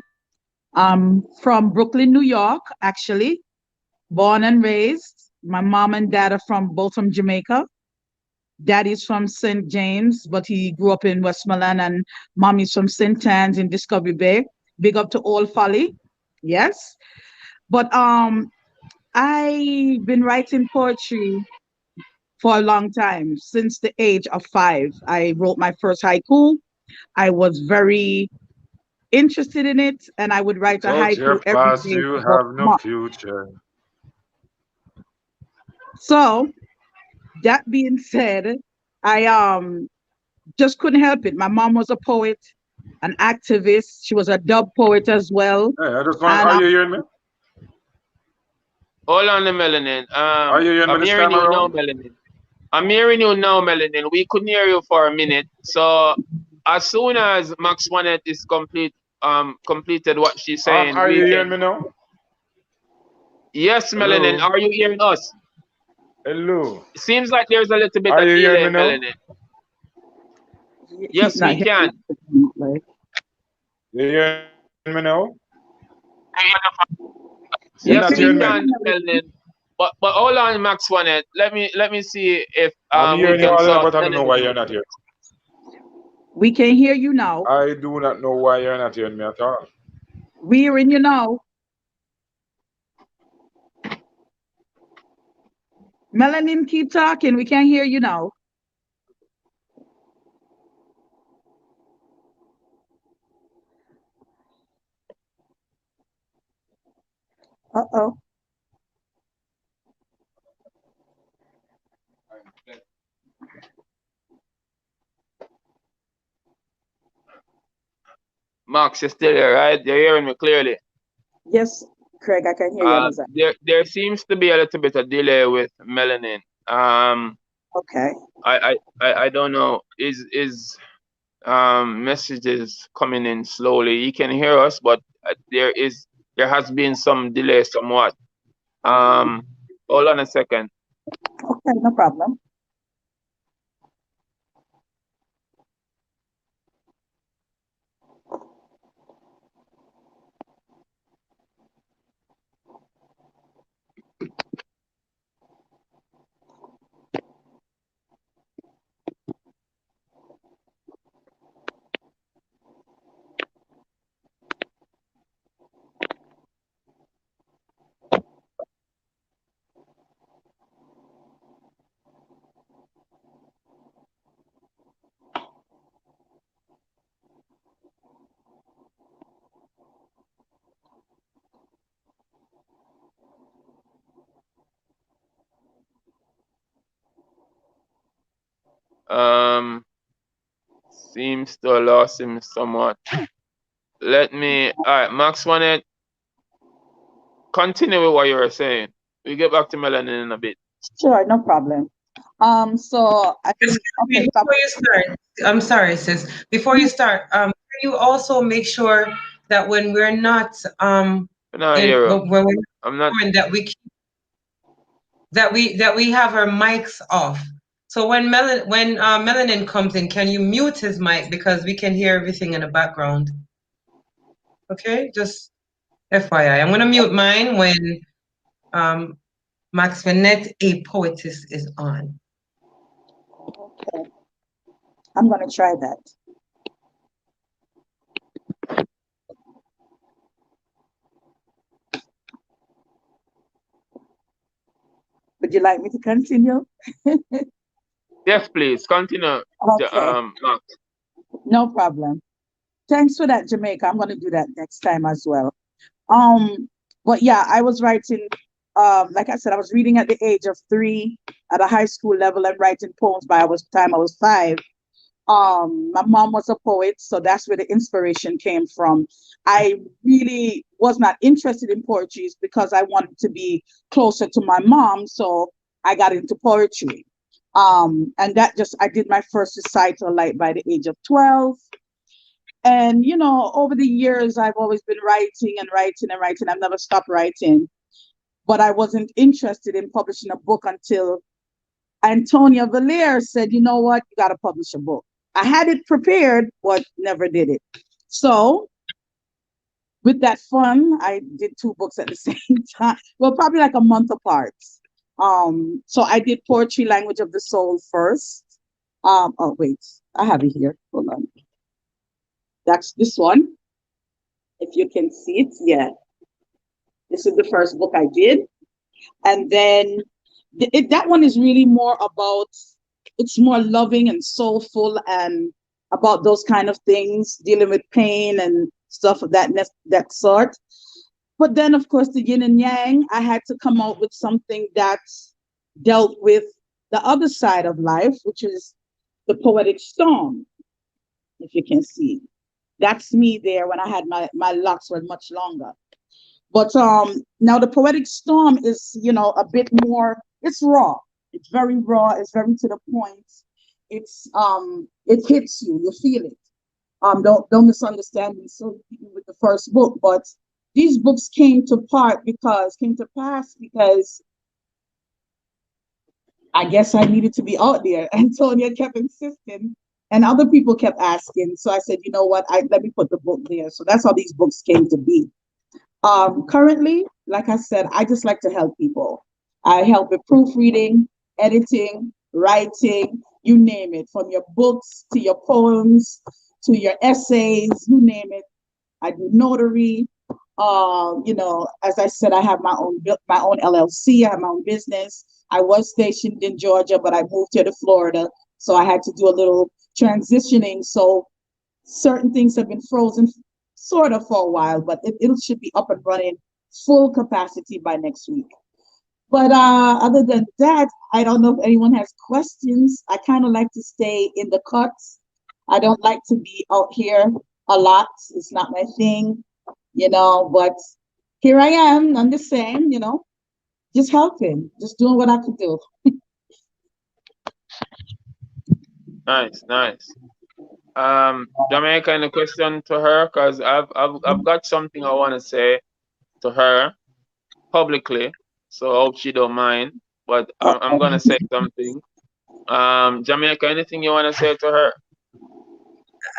Speaker 7: I'm from Brooklyn, New York, actually. Born and raised. My mom and dad are both from Jamaica. Daddy's from St. James, but he grew up in Westmoreland, and mommy's from St. Anne's in Discovery Bay. Big up to Old Folly. Yes. But I've been writing poetry for a long time, since the age of 5. I wrote my first haiku. I was very interested in it, and I would write a haiku every day.
Speaker 6: You have no future.
Speaker 7: So that being said, I just couldn't help it. My mom was a poet, an activist. She was a dub poet as well.
Speaker 6: Hey, I just want. Are you hearing me?
Speaker 1: Hold on, Melenin.
Speaker 6: Are you hearing me?
Speaker 1: I'm hearing you now, Melenin. I'm hearing you now, Melenin. We couldn't hear you for a minute. So as soon as Maxwanette is complete completed what she's saying.
Speaker 6: Are you hearing me now?
Speaker 1: Yes, Melenin.
Speaker 6: Hello?
Speaker 1: Are you hearing us?
Speaker 6: Hello.
Speaker 1: Seems like there's a little bit
Speaker 6: Are
Speaker 1: of
Speaker 6: you
Speaker 1: delay,
Speaker 6: hearing me now?
Speaker 1: Melenin. Yes, we can.
Speaker 6: You hearing me now? You're
Speaker 1: Yes,
Speaker 6: not
Speaker 1: we
Speaker 6: hearing me?
Speaker 1: can, Melenin. But hold on, Maxwanette. Let me see if
Speaker 6: I'm
Speaker 1: we
Speaker 6: hearing you
Speaker 1: can
Speaker 6: all right,
Speaker 1: sort
Speaker 6: but I don't know why you're not here.
Speaker 7: We can hear you now.
Speaker 6: I do not know why you're not hearing me at all.
Speaker 7: We're hearing you now. Melanin, keep talking. We can't hear you now. Uh-oh.
Speaker 1: Max, you're still here, right? You're hearing me clearly.
Speaker 7: Yes, Craig, I can hear you.
Speaker 1: There seems to be a little bit of delay with Melenin.
Speaker 7: Okay.
Speaker 1: I don't know. Is messages coming in slowly? You can hear us, but there has been some delay somewhat. Hold on a second.
Speaker 7: Okay, no problem.
Speaker 1: Seems to have lost him somewhat. All right, Maxwanette, continue with what you were saying. We'll get back to Melenin in a bit.
Speaker 7: Sure, no problem. So I think
Speaker 3: before you start, I'm sorry, sis. Before you start, can you also make sure that when we're not when we're
Speaker 1: I'm not
Speaker 3: that we have our mics off. So when Melanin comes in, can you mute his mic because we can hear everything in the background? Okay, just FYI. I'm gonna mute mine when Maxwanette, a poetess, is on.
Speaker 7: Okay. I'm gonna try that. Would you like me to continue?
Speaker 1: Yes, please continue.
Speaker 7: Okay.
Speaker 1: Max.
Speaker 7: No problem. Thanks for that, Jahmayka. I'm gonna do that next time as well. But yeah, I was writing. Like I said, I was reading at the age of 3 at a high school level and writing poems by the time I was 5. My mom was a poet, so that's where the inspiration came from. I really was not interested in poetry because I wanted to be closer to my mom, so I got into poetry. And that I did my first recital like by the age of 12. And over the years, I've always been writing and writing and writing. I've never stopped writing, but I wasn't interested in publishing a book until Antonia Valere said, "You know what? You got to publish a book." I had it prepared, but never did it. So with that fun, I did 2 books at the same time. Well, probably like a month apart. So I did Poetry, Language of the Soul first. Oh, wait, I have it here. Hold on. That's this one. If you can see it, yeah. This is the first book I did. And then that one is really more about, it's more loving and soulful and about those kind of things, dealing with pain and stuff of that sort. But then, of course, the yin and yang, I had to come out with something that dealt with the other side of life, which is the poetic storm, if you can see. That's me there when I had my locks were much longer. But now the poetic storm is, a bit more, it's raw. It's very raw. It's very to the point. It's it hits you. You feel it.
Speaker 4: Don't misunderstand me. So with the first book, but these books came to pass because I guess I needed to be out there. Antonia kept insisting, and other people kept asking. So I said, you know what? Let me put the book there. So that's how these books came to be. Currently, like I said, I just like to help people. I help with proofreading, editing, writing, you name it, from your books to your poems to your essays, you name it. I do notary. As I said, I have my own LLC. I have my own business. I was stationed in Georgia, but I moved here to Florida, so I had to do a little transitioning. So certain things have been frozen sort of for a while, but it should be up and running full capacity by next week. But other than that, I don't know if anyone has questions. I kind of like to stay in the cuts. I don't like to be out here a lot. It's not my thing, but here I am. I'm the same, just helping, just doing what I could do.
Speaker 1: Nice. Jahmayka, any question to her? Because I've got something I want to say to her publicly, so I hope she don't mind. But I'm gonna say something. Jahmayka, anything you want to say to her?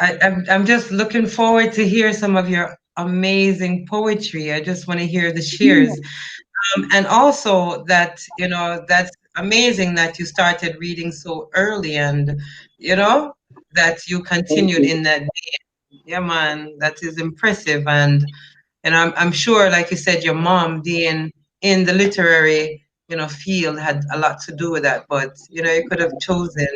Speaker 3: I'm just looking forward to hear some of your amazing poetry. I just want to hear the shares. And also that, that's amazing that you started reading so early and, that you continued in that vein. Yeah, man, that is impressive. And I'm sure, like you said, your mom being in the literary, field had a lot to do with that. But, you could have chosen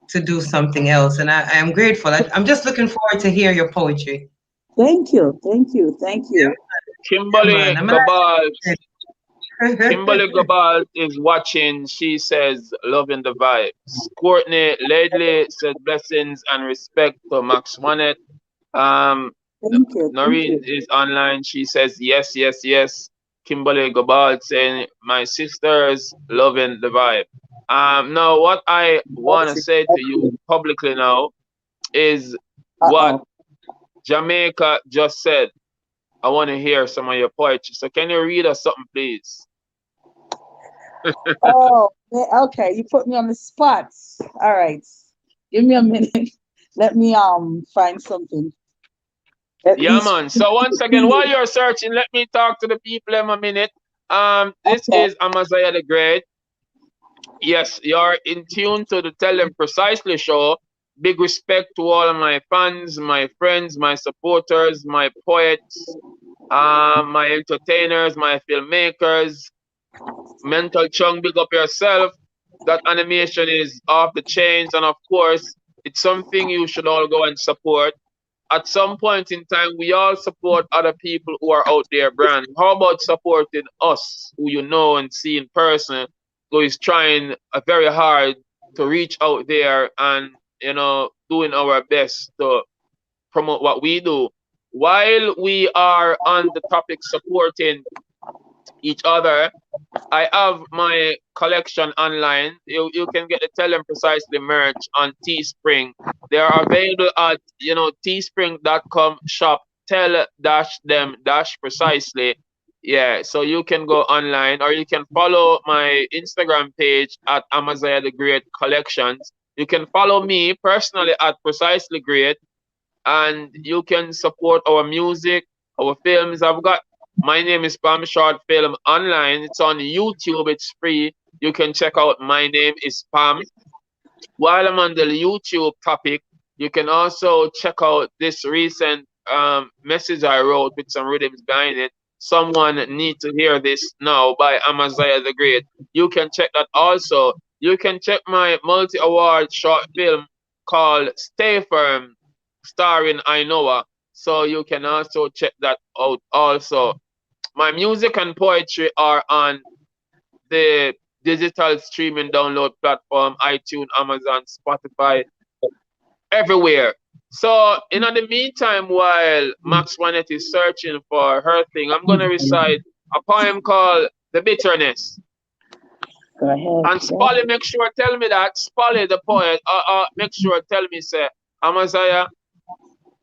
Speaker 3: to do something else. And I am grateful. I'm just looking forward to hear your poetry.
Speaker 4: Thank you.
Speaker 1: Kimberly Gabal is watching. She says, loving the vibes. Courtney Ladley said, blessings and respect to Maxwanette. Noreen is online. She says, yes. Kimberly Gabal saying, my sisters loving the vibe. Now, what I want to say to you publicly now is what Jahmayka just said. I want to hear some of your poetry. So can you read us something, please?
Speaker 4: Okay. You put me on the spot. All right. Give me a minute. Let me find something.
Speaker 1: Man. So once again, while you're searching, let me talk to the people in a minute. This is Amaziyah the Great. Yes, you're in tune to the Tell Them Precisely show. Big respect to all of my fans, my friends, my supporters, my poets, my entertainers, my filmmakers. Mental Chung, big up yourself. That animation is off the chains, and of course, it's something you should all go and support. At some point in time, we all support other people who are out there, brand. How about supporting us, who you know and see in person, who is trying very hard to reach out there and, doing our best to promote what we do. While we are on the topic supporting each other, I have my collection online. You can get the Tell Them Precisely merch on Teespring. They are available at teespring.com shop tell-them-precisely. Yeah, so you can go online or you can follow my Instagram page at Amaziyah the Great Collections. You can follow me personally at Precisely Great, and you can support our music, our films. My name is Pam Short Film online. It's on YouTube. It's free. You can check out My Name is Pam. While I'm on the YouTube topic, you can also check out this recent message I wrote with some rhythms behind it. Someone need to hear this now by Amaziyah the Great. You can check that also. You can check my multi-award short film called Stay Firm, starring Ainoa. So you can also check that out also. My music and poetry are on the digital streaming download platform, iTunes, Amazon, Spotify, everywhere. So, in the meantime, while Maxwanette is searching for her thing, I'm going to recite a poem called The Bitterness.
Speaker 4: Go ahead.
Speaker 1: And Spolly, make sure tell me that. Spolly, the poet, make sure tell me, say, Amaziyah,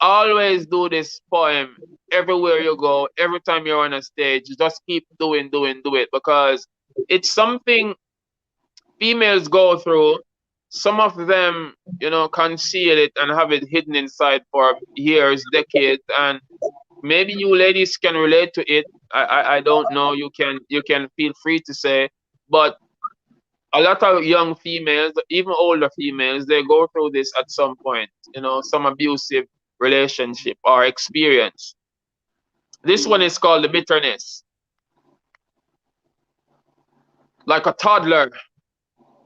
Speaker 1: always do this poem everywhere you go, every time you're on a stage. You just keep do it because it's something females go through. Some of them, conceal it and have it hidden inside for years, decades, and maybe you ladies can relate to it. I don't know. You can feel free to say, but a lot of young females, even older females, they go through this at some point. Some abusive relationship or experience. This one is called the bitterness. Like a toddler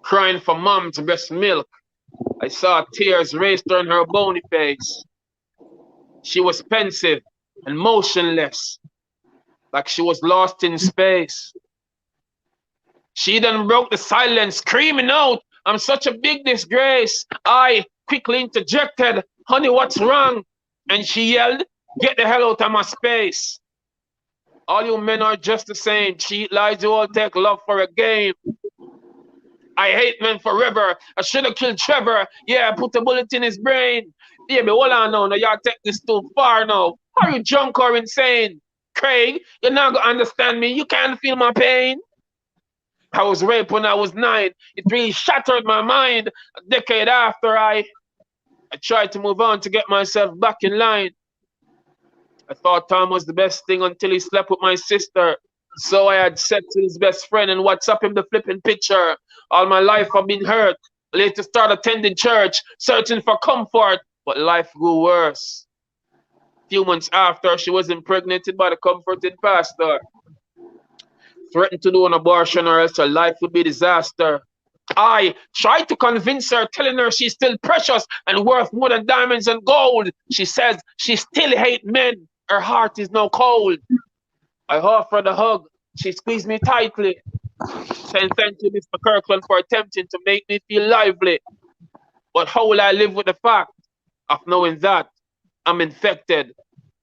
Speaker 1: crying for mom's breast milk, I saw tears race down her bony face. She was pensive and motionless, like she was lost in space. She then broke the silence, screaming out, "I'm such a big disgrace." I quickly interjected, "Honey, what's wrong?" And she yelled, "Get the hell out of my space. All you men are just the same. Cheat, lies, you all take love for a game. I hate men forever. I should have killed Trevor. Yeah, I put a bullet in his brain. Baby, hold on now. Now y'all take this too far now. Are you drunk or insane? Craig, you're not going to understand me. You can't feel my pain. I was raped when I was 9. It really shattered my mind. A decade after, I tried to move on to get myself back in line. I thought Tom was the best thing until he slept with my sister. So I had sex with his best friend and WhatsApp him the flipping picture. All my life I've been hurt. Later start attending church, searching for comfort, but life grew worse. Few months after, she was impregnated by the comforting pastor. Threatened to do an abortion or else her life would be disaster. I tried to convince her, telling her she's still precious and worth more than diamonds and gold. She says she still hates men. Her heart is now cold. I offered a hug. She squeezed me tightly, saying thank you, Mr. Kirkland, for attempting to make me feel lively. But how will I live with the fact of knowing that I'm infected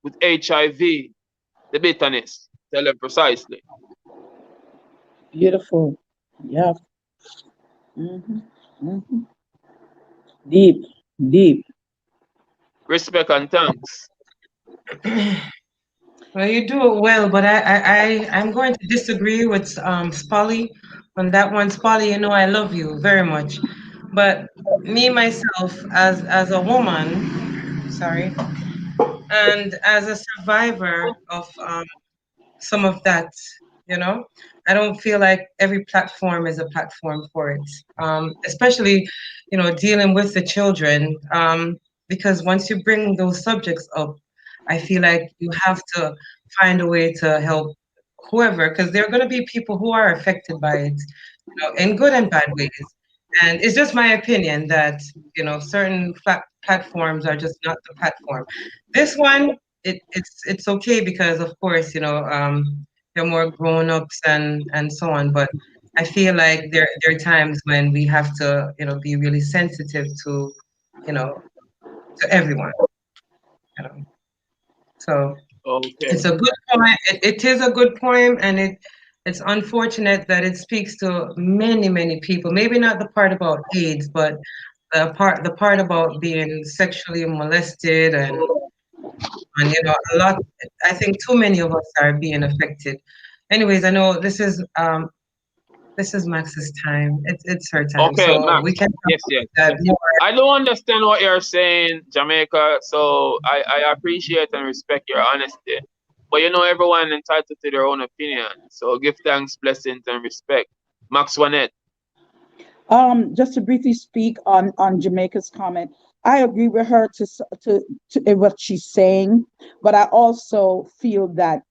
Speaker 1: with HIV, the bitterness? Tell them precisely.
Speaker 7: Beautiful. Yeah. Deep, deep.
Speaker 1: Respect and thanks.
Speaker 3: Well, you do it well, but I'm going to disagree with Spolly on that one. Spolly, I love you very much, but me myself as a woman, sorry, and as a survivor of some of that, I don't feel like every platform is a platform for it, especially, dealing with the children, because once you bring those subjects up, I feel like you have to find a way to help whoever, because there are going to be people who are affected by it, in good and bad ways. And it's just my opinion that, certain platforms are just not the platform. This one, it's okay because, of course, they're more grown-ups and so on. But I feel like there are times when we have to, be really sensitive to, to everyone. So
Speaker 1: Okay.
Speaker 3: it's a good poem. It is a good poem, and it's unfortunate that it speaks to many, many people. Maybe not the part about AIDS, but the part about being sexually molested and a lot. I think too many of us are being affected. Anyways, I know this is Max's time. It's her time,
Speaker 1: Okay,
Speaker 3: so
Speaker 1: Max.
Speaker 3: we can talk
Speaker 1: Yes.
Speaker 3: about that more.
Speaker 1: I don't understand what you're saying, Jahmayka. So I appreciate and respect your honesty. But everyone entitled to their own opinion. So give thanks, blessings, and respect. Maxwanette.
Speaker 7: Just to briefly speak on Jahmayka's comment, I agree with her to what she's saying, but I also feel that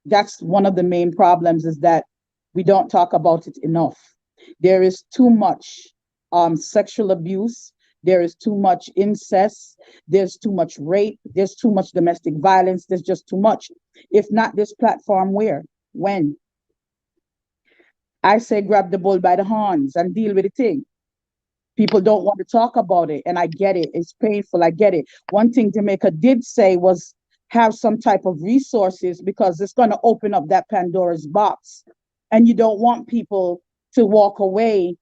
Speaker 7: that's one of the main problems is that we don't talk about it enough. There is too much sexual abuse. There is too much incest. There's too much rape. There's too much domestic violence. There's just too much. If not this platform, where? When? I say grab the bull by the horns and deal with the thing. People don't want to talk about it, and I get it. It's painful. I get it. One thing Jahmayka did say was have some type of resources because it's going to open up that Pandora's box. And you don't want people to walk away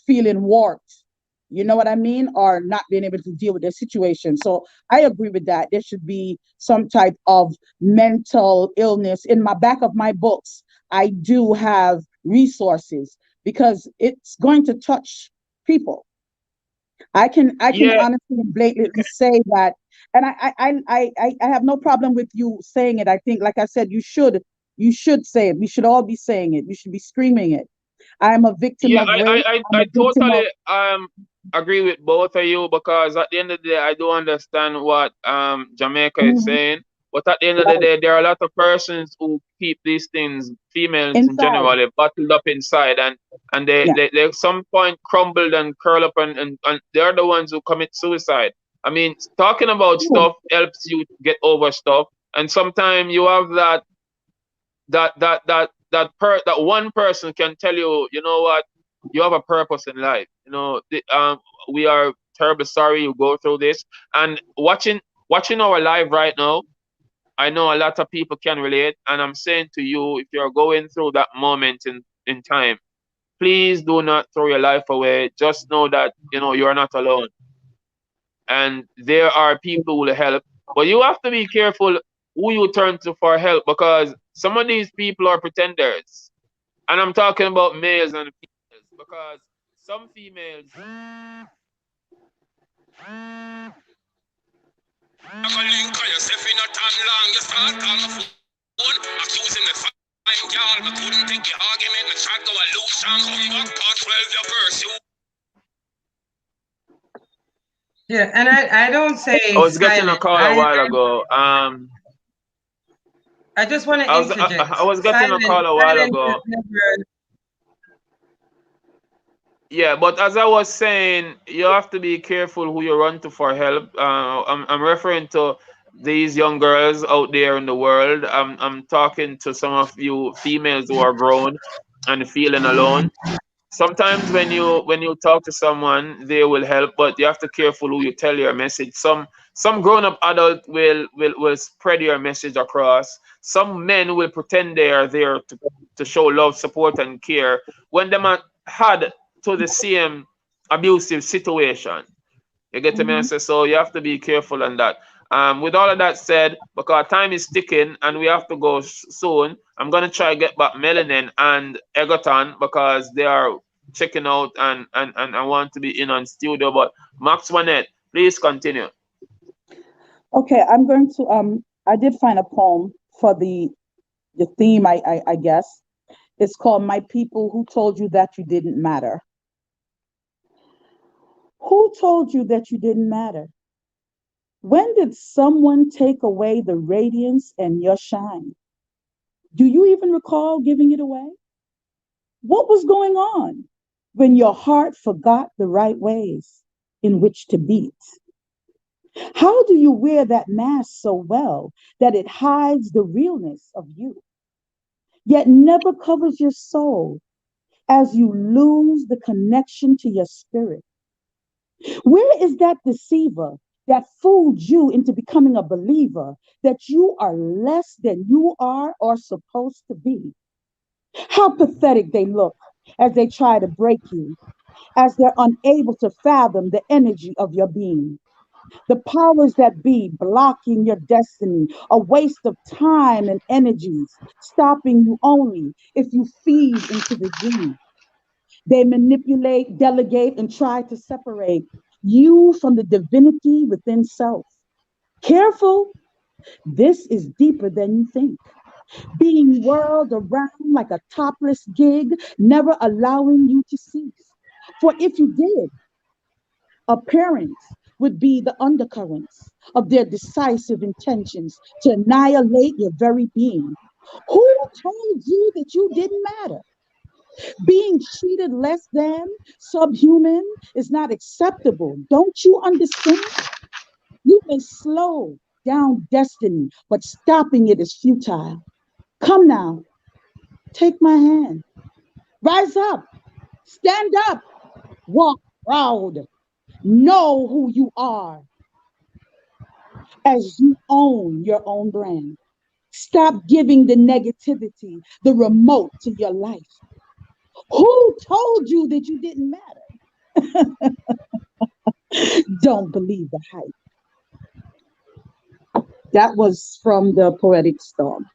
Speaker 7: feeling warped you know what I mean, or not being able to deal with their situation. So I agree with that. There should be some type of mental illness. In my back of my books, I do have resources because it's going to touch people. I can
Speaker 1: Yeah,
Speaker 7: honestly and blatantly say that, and I have no problem with you saying it. I think, like I said, you should say it. We should all be saying it. You should be screaming it. I am a victim
Speaker 1: yeah,
Speaker 7: of rape. I'm
Speaker 1: I
Speaker 7: a victim of
Speaker 1: totally agree with both of you, because at the end of the day, I do understand what Jamaica is
Speaker 7: Mhm.
Speaker 1: saying. But at the end of the
Speaker 7: Right.
Speaker 1: day, there are a lot of persons who keep these things, females in
Speaker 7: Inside.
Speaker 1: general, they bottled up inside, and
Speaker 7: Yeah.
Speaker 1: they at some point crumbled and curl up, and they're the ones who commit suicide. I mean, talking about
Speaker 7: True.
Speaker 1: stuff helps you get over stuff, and sometimes you have that one person can tell you, you know what, you have a purpose in life. We are terribly sorry you go through this. And watching our life right now, I know a lot of people can relate, and I'm saying to you, if you're going through that moment in time, please do not throw your life away. Just know that you're not alone, and there are people who will help. But you have to be careful who you turn to for help, because some of these people are pretenders. And I'm talking about males and females, because some females.
Speaker 3: Yeah, and I don't
Speaker 1: I
Speaker 3: say
Speaker 1: was getting a
Speaker 3: silent.
Speaker 1: call a while ago.
Speaker 3: I just want to
Speaker 1: I
Speaker 3: interject.
Speaker 1: was getting a call a while
Speaker 3: Silence is
Speaker 1: ago.
Speaker 3: never.
Speaker 1: Yeah, but as I was saying, you have to be careful who you run to for help. I'm referring to these young girls out there in the world. I'm talking to some of you females who are grown and feeling alone. Sometimes when you talk to someone, they will help, but you have to careful who you tell your message. Some grown up adult will spread your message across. Some men will pretend they are there to show love, support, and care when them had to the same abusive situation. You get me? I
Speaker 7: Hmm.
Speaker 1: say, so you have to be careful on that. With all of that said, because time is ticking and we have to go soon, I'm gonna try get back Melenin and Egerton because they are checking out and I want to be in on studio. But Maxwanette, please continue.
Speaker 7: Okay, I'm going to I did find a poem for the theme, I guess. It's called My People Who Told You That You Didn't Matter. Who told you that you didn't matter? When did someone take away the radiance and your shine? Do you even recall giving it away? What was going on when your heart forgot the right ways in which to beat? How do you wear that mask so well that it hides the realness of you, yet never covers your soul as you lose the connection to your spirit? Where is that deceiver that fooled you into becoming a believer that you are less than you are or supposed to be? How pathetic they look as they try to break you, as they're unable to fathom the energy of your being. The powers that be blocking your destiny, a waste of time and energies, stopping you only if you feed into the dream. They manipulate, delegate, and try to separate you from the divinity within self. Careful, this is deeper than you think. Being whirled around like a topless gig, never allowing you to cease. For if you did, appearance would be the undercurrents of their decisive intentions to annihilate your very being. Who told you that you didn't matter? Being treated less than, subhuman, is not acceptable. Don't you understand? You may slow down destiny, but stopping it is futile. Come now, take my hand. Rise up, stand up, walk proud. Know who you are as you own your own brand. Stop giving the negativity the remote to your life. Who told you that you didn't matter? Don't believe the hype. That was from the Poetic Storm.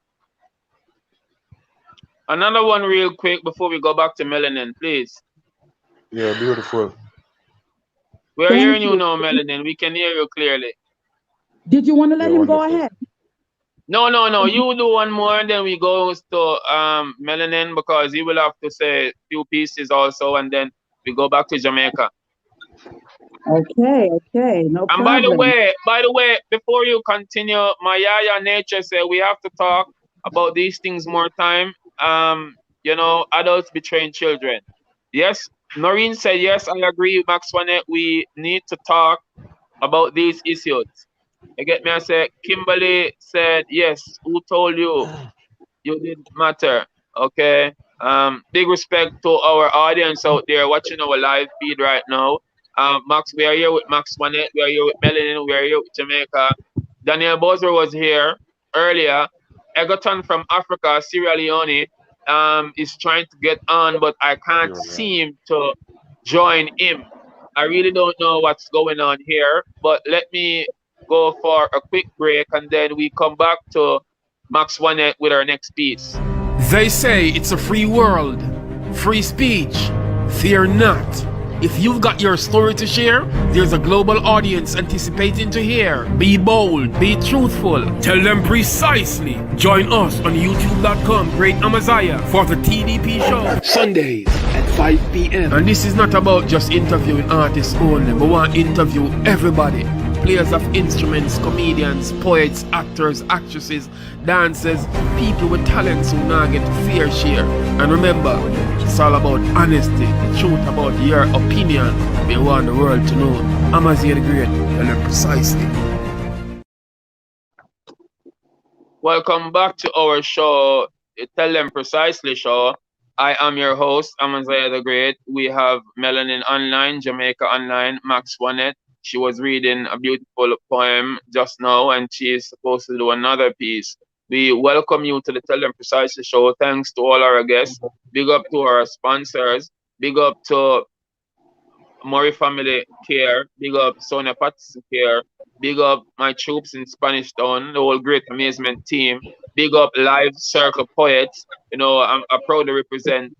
Speaker 1: Another one real quick before we go back to Melenin, please.
Speaker 6: Yeah, beautiful.
Speaker 1: We are hearing you now, Melenin. We can hear you clearly.
Speaker 7: Did you want to let him go ahead?
Speaker 1: No. You do one more, and then we go to Melenin because he will have to say a few pieces also, and then we go back to Jahmayka.
Speaker 7: Okay, no problem.
Speaker 1: And by the way, before you continue, my Yaya Nature said we have to talk about these things more time. Adults betraying children. Yes, Noreen said yes, I agree with Maxwanette. We need to talk about these issues. You get me? I said Kimberly said yes. Who told you? You didn't matter. Okay. Big respect to our audience out there watching our live feed right now. Max, we are here with Maxwanette. We are here with Melenin. We are here with Jahmayka. Daneyel Bozra was here earlier. Egerton from Africa, Sierra Leone, is trying to get on, but I can't seem to join him. I really don't know what's going on here, but let me go for a quick break and then we come back to Maxwanette with our next piece.
Speaker 2: They say it's a free world, free speech. Fear not. If you've got your story to share, there's a global audience anticipating to hear. Be bold, be truthful, tell them precisely. Join us on youtube.com, Great Amaziyah, for the TDP show. Sundays at 5 p.m. And this is not about just interviewing artists only, but we want to interview everybody. Players of instruments, comedians, poets, actors, actresses, dancers, people with talents who now get fair share. And remember, it's all about honesty, the truth about your opinion. We want the world to know. Amaziyah the Great, tell them precisely.
Speaker 1: Welcome back to our show, Tell Them Precisely show. I am your host, Amaziyah the Great. We have Melenin online, Jahmayka online, Maxwanette. She was reading a beautiful poem just now, and she is supposed to do another piece. We welcome you to the Tell Them Precisely show. Thanks to all our guests. Big up to our sponsors. Big up to Murray Family Care. Big up Sonia Patterson Care. Big up my troops in Spanish Town, the whole Great Amazement team. Big up Live Circle Poets. I'm proud to represent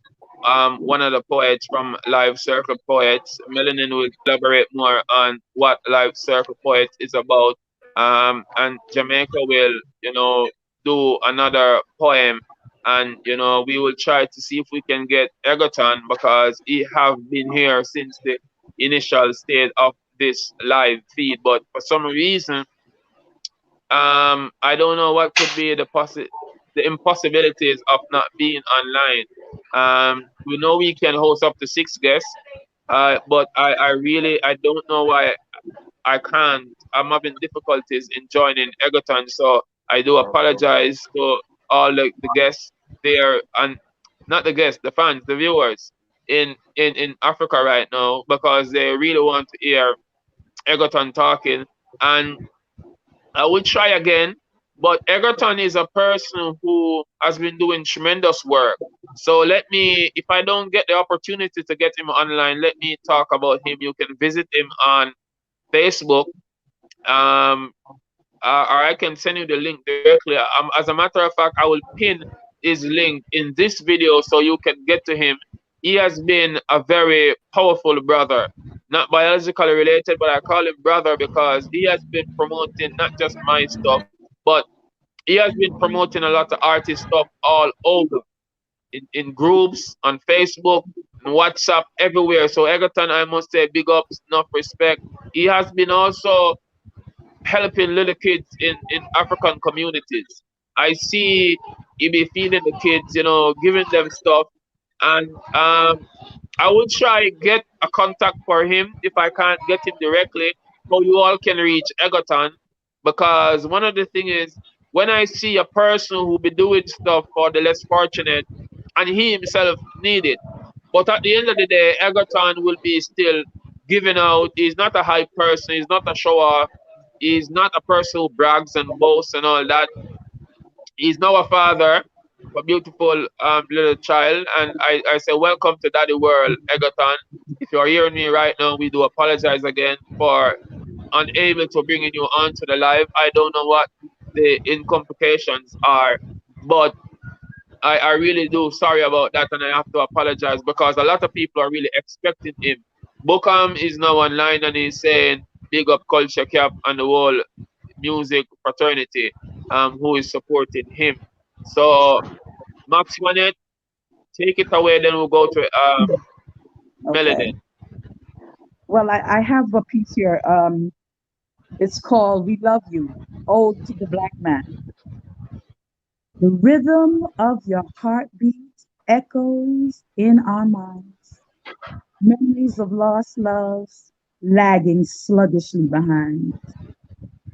Speaker 1: one of the poets from Live Circle Poets. Melenin will elaborate more on what Live Circle Poets is about. And Jahmayka will, do another poem. And, we will try to see if we can get Egerton because he have been here since the initial state of this live feed. But for some reason, I don't know what could be the impossibilities of not being online. We know we can host up to 6 guests, but I don't know why I can't. I'm having difficulties in joining Egerton, so I do apologize to all the guests there, and not the guests, the fans, the viewers in Africa right now, because they really want to hear Egerton talking. And I will try again, but Egerton is a person who has been doing tremendous work. So if I don't get the opportunity to get him online, let me talk about him. You can visit him on Facebook, or I can send you the link directly. As a matter of fact, I will pin his link in this video so you can get to him. He has been a very powerful brother, not biologically related, but I call him brother because he has been promoting not just my stuff, but he has been promoting a lot of artist stuff all over, in groups, on Facebook, on WhatsApp, everywhere. So Egerton, I must say, big ups, enough respect. He has been also helping little kids in African communities. I see he be feeding the kids, giving them stuff. And I will try get a contact for him if I can't get him directly, so you all can reach Egerton. Because one of the things is, when I see a person who be doing stuff for the less fortunate and he himself need it, but at the end of the day, Egerton will be still giving out. He's not a hype person. He's not a show-off. He's not a person who brags and boasts and all that. He's now a father a beautiful little child, and I say welcome to Daddy World, Egerton. If you're hearing me right now, we do apologize again for unable to bringing you onto the live. I don't know what the incomplications are, but I really do sorry about that, and I have to apologize because a lot of people are really expecting him. Bookham is now online and he's saying big up Culture Cap and the whole music fraternity who is supporting him. So Maxwanette, take it away, then we'll go to
Speaker 7: Okay.
Speaker 1: Melenin.
Speaker 7: Well, I have a piece here. It's called "We Love You," Ode to the Black Man. The rhythm of your heartbeat echoes in our minds. Memories of lost loves lagging sluggishly behind.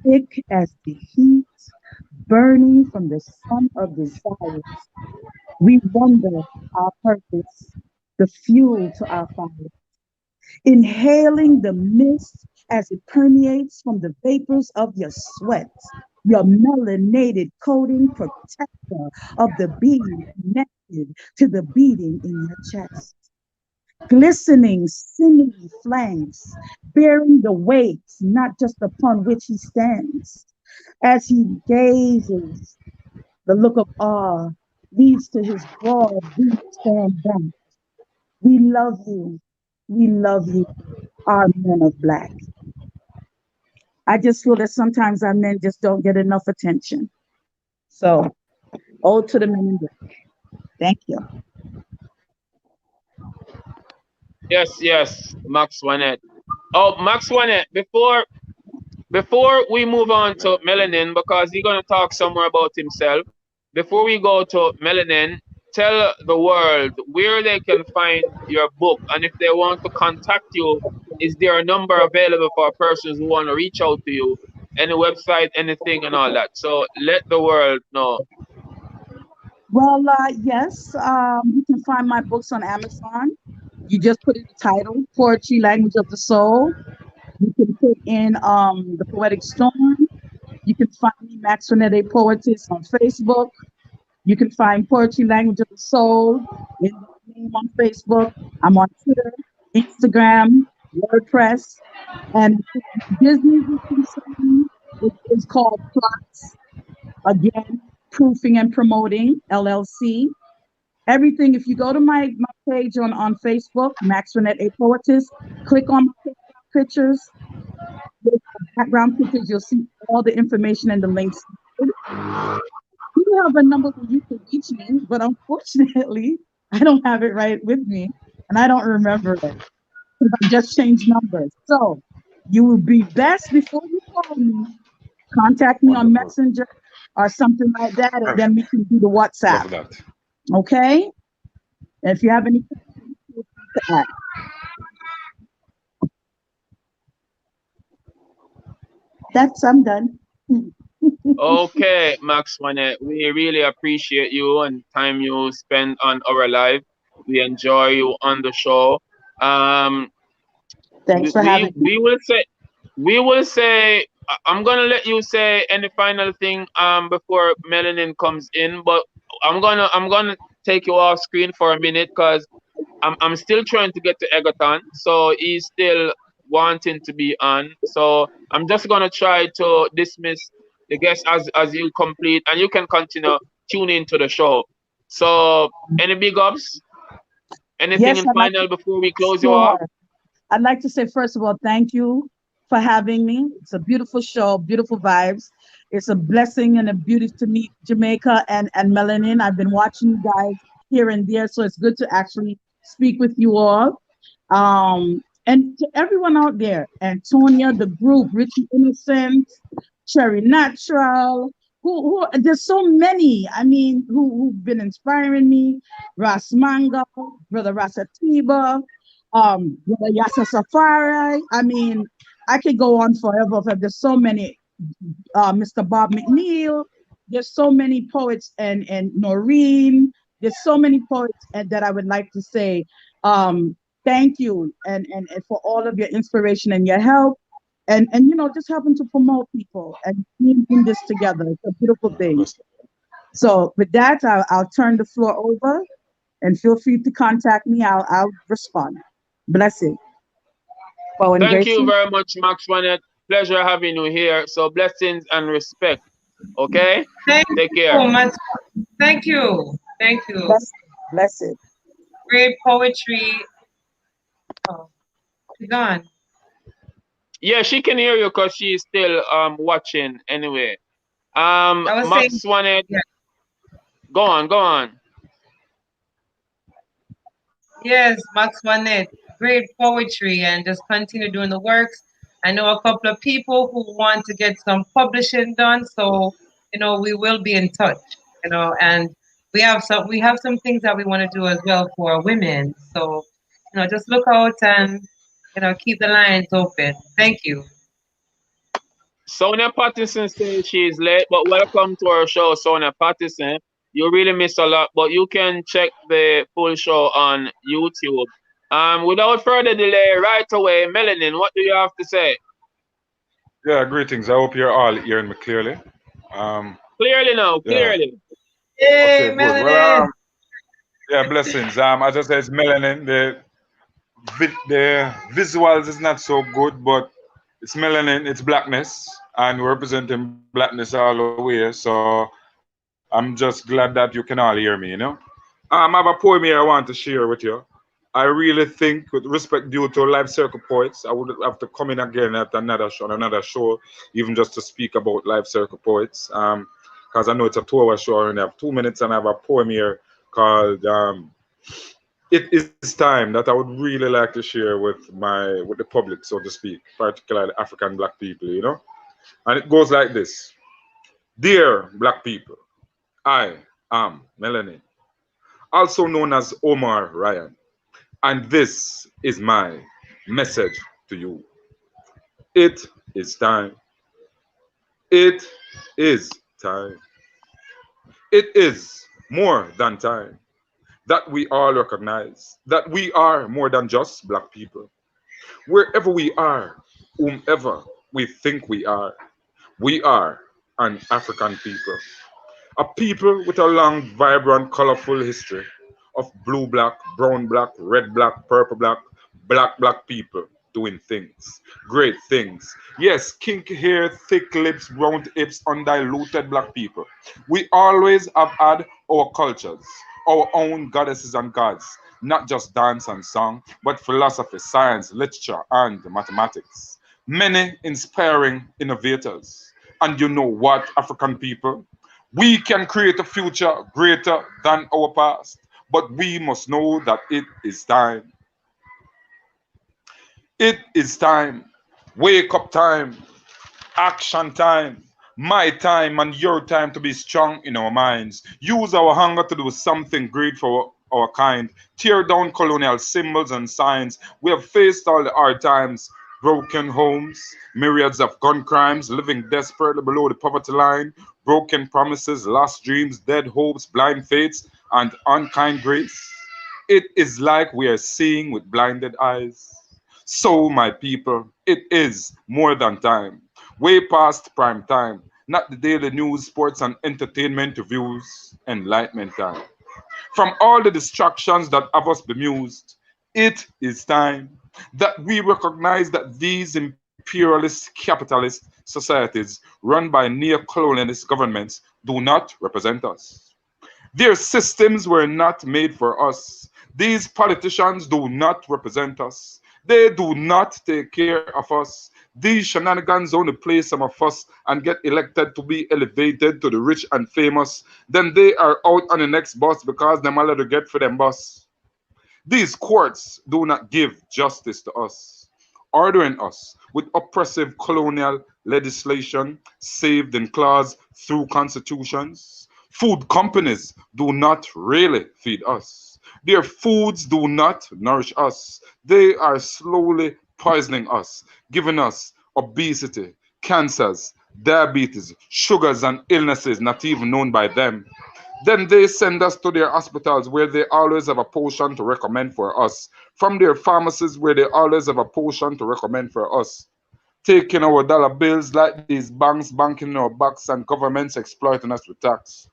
Speaker 7: Thick as the heat burning from the sun of desires. We wonder our purpose, the fuel to our fire. Inhaling the mist as it permeates from the vapors of your sweat, your melanated coating protector of the being connected to the beating in your chest. Glistening, sinewy flanks, bearing the weight not just upon which he stands. As he gazes, the look of awe leads to his broad, deep stand back. We love you. We love you, our men of black. I just feel that sometimes our men just don't get enough attention. So, ode to the men in black. Thank you.
Speaker 1: Yes, Maxwanette. Oh, Maxwanette, before we move on to Melenin, because he's gonna talk some more about himself. Before we go to Melenin, tell the world where they can find your book, and if they want to contact you, is there a number available for persons who want to reach out to you? Any website, anything, and all that. So let the world know.
Speaker 7: Well, yes, you can find my books on Amazon. You just put in the title, Poetry, Language of the Soul. You can put in The Poetic Storm. You can find me, Maxwanette Poetess, on Facebook. You can find Poetry, Language of the Soul in the name on Facebook. I'm on Twitter, Instagram, WordPress, and business is concerned, it's called Plots. Again, Proofing and Promoting, LLC. Everything, if you go to my page on Facebook, Maxwanette Poetess, click on my pictures, with background pictures, you'll see all the information and the links. You have a number where you can reach me, but unfortunately, I don't have it right with me, and I don't remember it. I just changed numbers. So you will be best before you call me. Contact me on Messenger or something like that, and then we can do the WhatsApp.
Speaker 6: Love that.
Speaker 7: Okay? And if you have any questions, feel free to ask. I'm done.
Speaker 1: Okay, Maxwanette, we really appreciate you and time you spend on our live. We enjoy you on the show.
Speaker 7: Thanks for having me.
Speaker 1: We will say I'm gonna let you say any final thing before Melenin comes in, but I'm gonna take you off screen for a minute because I'm still trying to get to Egerton, so he's still wanting to be on. So I'm just gonna try to dismiss the guest as you complete, and you can continue tune into the show. So any big ups? Anything
Speaker 7: Yes,
Speaker 1: in final before we close you off?
Speaker 7: I'd like to say, first of all, thank you for having me. It's a beautiful show, beautiful vibes. It's a blessing and a beauty to meet Jahmayka and Melenin. I've been watching you guys here and there, so it's good to actually speak with you all. And to everyone out there, Antonia, the group, Richie Innocent, Cherry Natural, who there's so many, I mean, who've been inspiring me. Ras Manga, Brother Rasatiba, Brother Yasa Safari. I mean, I could go on forever. There's so many, Mr. Bob McNeil. There's so many poets and Noreen. There's so many poets that I would like to say thank you and for all of your inspiration and your help. And just helping to promote people and being in this together. It's a beautiful thing. So with that, I'll turn the floor over and feel free to contact me. I'll respond. Blessing. Well, and
Speaker 1: Thank you
Speaker 7: Gracie.
Speaker 1: very much, Maxwanette. Pleasure having you here. So blessings and respect. Okay?
Speaker 3: Thank
Speaker 1: Take
Speaker 3: you
Speaker 1: care.
Speaker 3: so much. Thank you. Thank you.
Speaker 7: Blessed.
Speaker 3: Great poetry. Oh, she's gone.
Speaker 1: Yeah, she can hear you because she's still watching anyway.
Speaker 3: I was saying,
Speaker 1: Maxwanette,
Speaker 3: yeah.
Speaker 1: go on, go on.
Speaker 3: Yes, Maxwanette. Great poetry and just continue doing the works. I know a couple of people who want to get some publishing done, so we will be in touch. And we have some things that we want to do as well for women. So just look out and keep the lines open. Thank you.
Speaker 1: Sonia Patterson says she's late, but welcome to our show, Sonia Patterson. You really miss a lot, but you can check the full show on YouTube. Without further delay, right away, Melenin, what do you have to say?
Speaker 6: Yeah, greetings. I hope you're all hearing me clearly.
Speaker 1: Clearly now,
Speaker 6: Yeah.
Speaker 1: clearly.
Speaker 3: Hey,
Speaker 6: Okay, good.
Speaker 3: Melanin.
Speaker 6: Well, yeah, blessings. I just say it's Melanin. The visuals is not so good, but it's melanin, it's blackness, and we're representing blackness all the way. So I'm just glad that you can all hear me. I have a poem here I want to share with you. I really think, with respect due to Life Circle Poets, I would have to come in again at another show, even just to speak about Life Circle Poets. Because I know it's a 2-hour show and I have 2 minutes, and I have a poem here called It Is Time, that I would really like to share with the public, so to speak, particularly African black people. And it goes like this. Dear black people, I am Melenin, also known as Omar Ryan, and this is my message to you. It is time. It is time. It is more than time that we all recognize that we are more than just black people. Wherever we are, whomever we think we are an African people. A people with a long, vibrant, colorful history of blue black, brown black, red black, purple black people doing things, great things. Yes, kinky hair, thick lips, round hips, undiluted black people. We always have had our cultures, our own goddesses and gods, not just dance and song, but philosophy, science, literature, and mathematics. Many inspiring innovators. And you know what, African people? We can create a future greater than our past, but we must know that it is time. It is time. Wake up time. Action time. My time and your time to be strong in our minds. Use our hunger to do something great for our kind. Tear down colonial symbols and signs. We have faced all the hard times. Broken homes, myriads of gun crimes, living desperately below the poverty line, broken promises, lost dreams, dead hopes, blind fates, and unkind grace. It is like we are seeing with blinded eyes. So, my people, it is more than time. Way past prime time. Not the daily news, sports, and entertainment reviews. Enlightenment time. From all the distractions that have us bemused, it is time that we recognize that these imperialist capitalist societies run by neo-colonialist governments do not represent us. Their systems were not made for us. These politicians do not represent us. They do not take care of us. These shenanigans only play some of us and get elected to be elevated to the rich and famous. Then they are out on the next bus because them all to get for them bus. These courts do not give justice to us, ordering us with oppressive colonial legislation saved in clause through constitutions. Food companies do not really feed us. Their foods do not nourish us. They are slowly poisoning us, giving us obesity, cancers, diabetes, sugars, and illnesses not even known by them. Then they send us to their hospitals where they always have a potion to recommend for us, from their pharmacies where they always have a potion to recommend for us. Taking our dollar bills like these banks banking in our backs and governments exploiting us with tax.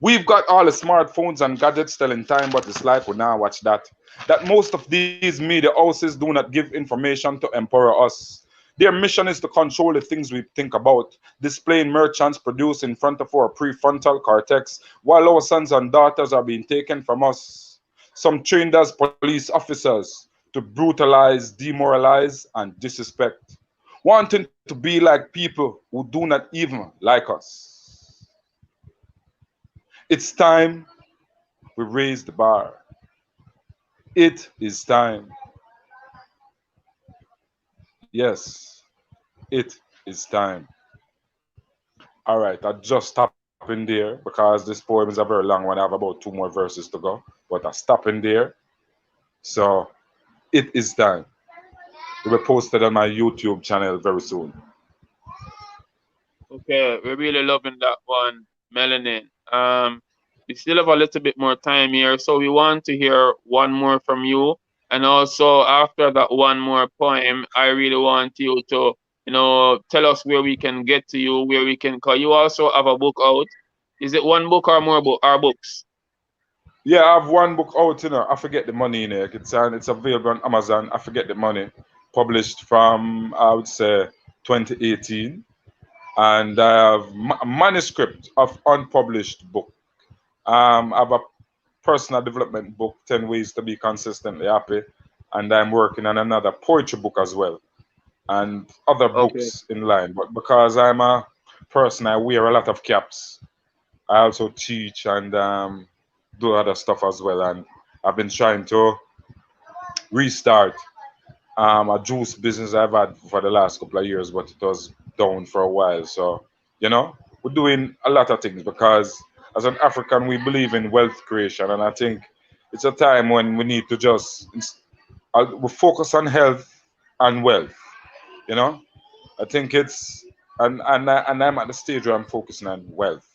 Speaker 6: We've got all the smartphones and gadgets telling time, but it's like we now watch that. That most of these media houses do not give information to empower us. Their mission is to control the things we think about, displaying merchants produced in front of our prefrontal cortex, while our sons and daughters are being taken from us. Some trained as police officers to brutalize, demoralize, and disrespect, wanting to be like people who do not even like us. It's time we raise the bar. It is time. Yes, it is time. All right, I just stop in there because this poem is a very long one. I have about 2 more verses to go, but I stop in there. So it is time. It will be posted on my YouTube channel very soon.
Speaker 1: Okay, we're really loving that one, Melanin. We still have a little bit more time here, so we want to hear one more from you. And also, after that one more poem, I really want you to, tell us where we can get to you, where we can call you. Also have a book out. Is it one book or more book or books?
Speaker 6: Yeah, I have one book out, I forget the money in it. It's available on Amazon. I forget the money. Published from, I would say, 2018. And I have a manuscript of unpublished book. I have a personal development book, 10 Ways to Be Consistently Happy. And I'm working on another poetry book as well. And other books in line. But because I'm a person, I wear a lot of caps. I also teach and do other stuff as well. And I've been trying to restart a juice business I've had for the last couple of years, but it was down for a while. So, we're doing a lot of things because as an African, we believe in wealth creation. And I think it's a time when we need to just we focus on health and wealth. I think it's, and I'm at the stage where I'm focusing on wealth,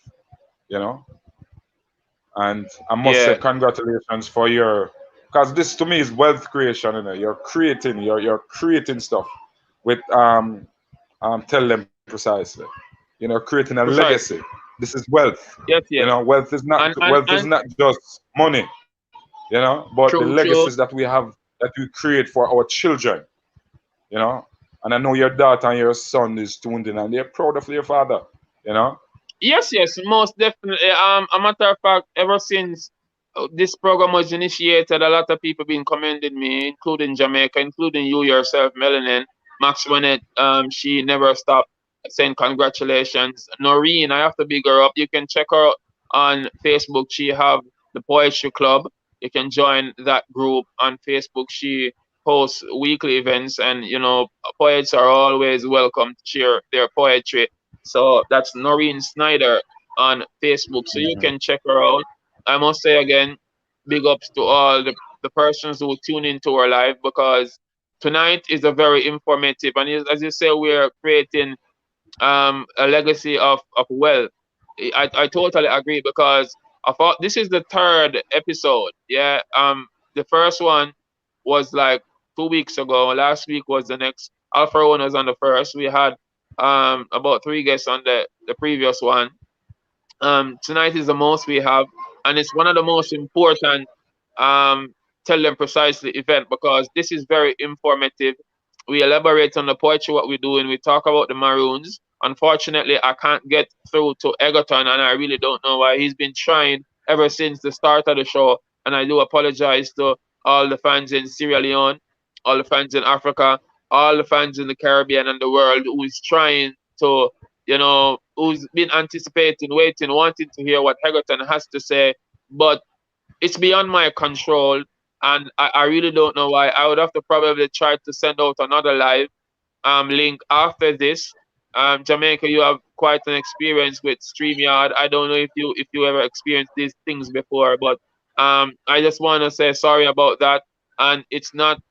Speaker 6: and I must say congratulations for your, because this to me is wealth creation. You're creating stuff with tell them precisely, creating a legacy. This is wealth.
Speaker 1: Yes.
Speaker 6: Wealth is not just money, but the legacies that we have, that we create for our children, and I know your daughter and your son is tuned in and they're proud of your father,
Speaker 1: Yes, most definitely. A matter of fact, ever since this program was initiated, a lot of people been commending me, including Jahmayka, including you yourself, Melenin, Maxwanette. She never stopped saying congratulations. Noreen, I have to big her up. You can check her out on Facebook. She have the Poetry Club. You can join that group on Facebook. She hosts weekly events, and poets are always welcome to share their poetry. So that's Noreen Snyder on Facebook. So you can check her out. I must say again, big ups to all the persons who tune into our live, because tonight is a very informative, and as you say, we're creating a legacy of wealth. I totally agree, because I thought this is the 3rd episode. Yeah. The first one was like 2 weeks ago. Last week was the next. Alpha one was on the first. We had about 3 guests on the previous one. Tonight is the most we have, and it's one of the most important tell them precisely event, because this is very informative. We elaborate on the poetry, what we do, and we talk about the Maroons. Unfortunately, I can't get through to Egerton, and I really don't know why. He's been trying ever since the start of the show, and I do apologize to all the fans in Sierra Leone, all the fans in Africa, all the fans in the Caribbean and the world who is trying to, who's been anticipating, waiting, wanting to hear what Egerton has to say, but it's beyond my control, and I really don't know why. I would have to probably try to send out another live link after this. Jahmayka, you have quite an experience with StreamYard. I don't know if you ever experienced these things before, but I just want to say sorry about that, and it's not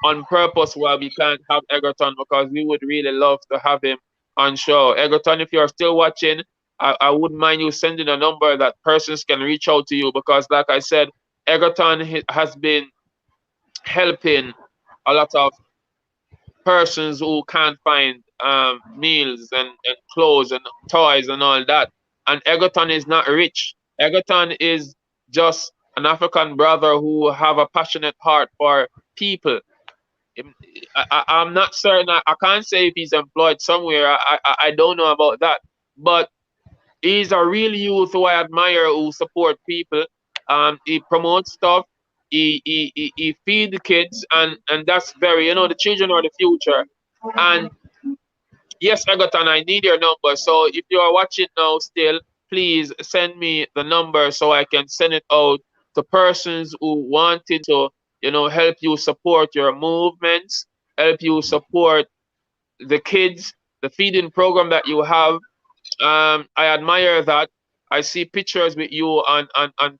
Speaker 1: on purpose why we can't have Egerton, because we would really love to have him on show. Egerton, if you're still watching, I wouldn't mind you sending a number that persons can reach out to you, because like I said, Egerton has been helping a lot of persons who can't find meals and clothes and toys and all that. And Egerton is not rich. Egerton is just an African brother who have a passionate heart for people. I'm not certain. I can't say if he's employed somewhere. I don't know about that. But he's a real youth who I admire, who support people. He promotes stuff. He feed the kids, and that's very, the children are the future. And yes, Egerton, I need your number. So if you are watching now still, please send me the number so I can send it out to persons who wanted to, help you support your movements, help you support the kids, the feeding program that you have. I admire that. I see pictures with you on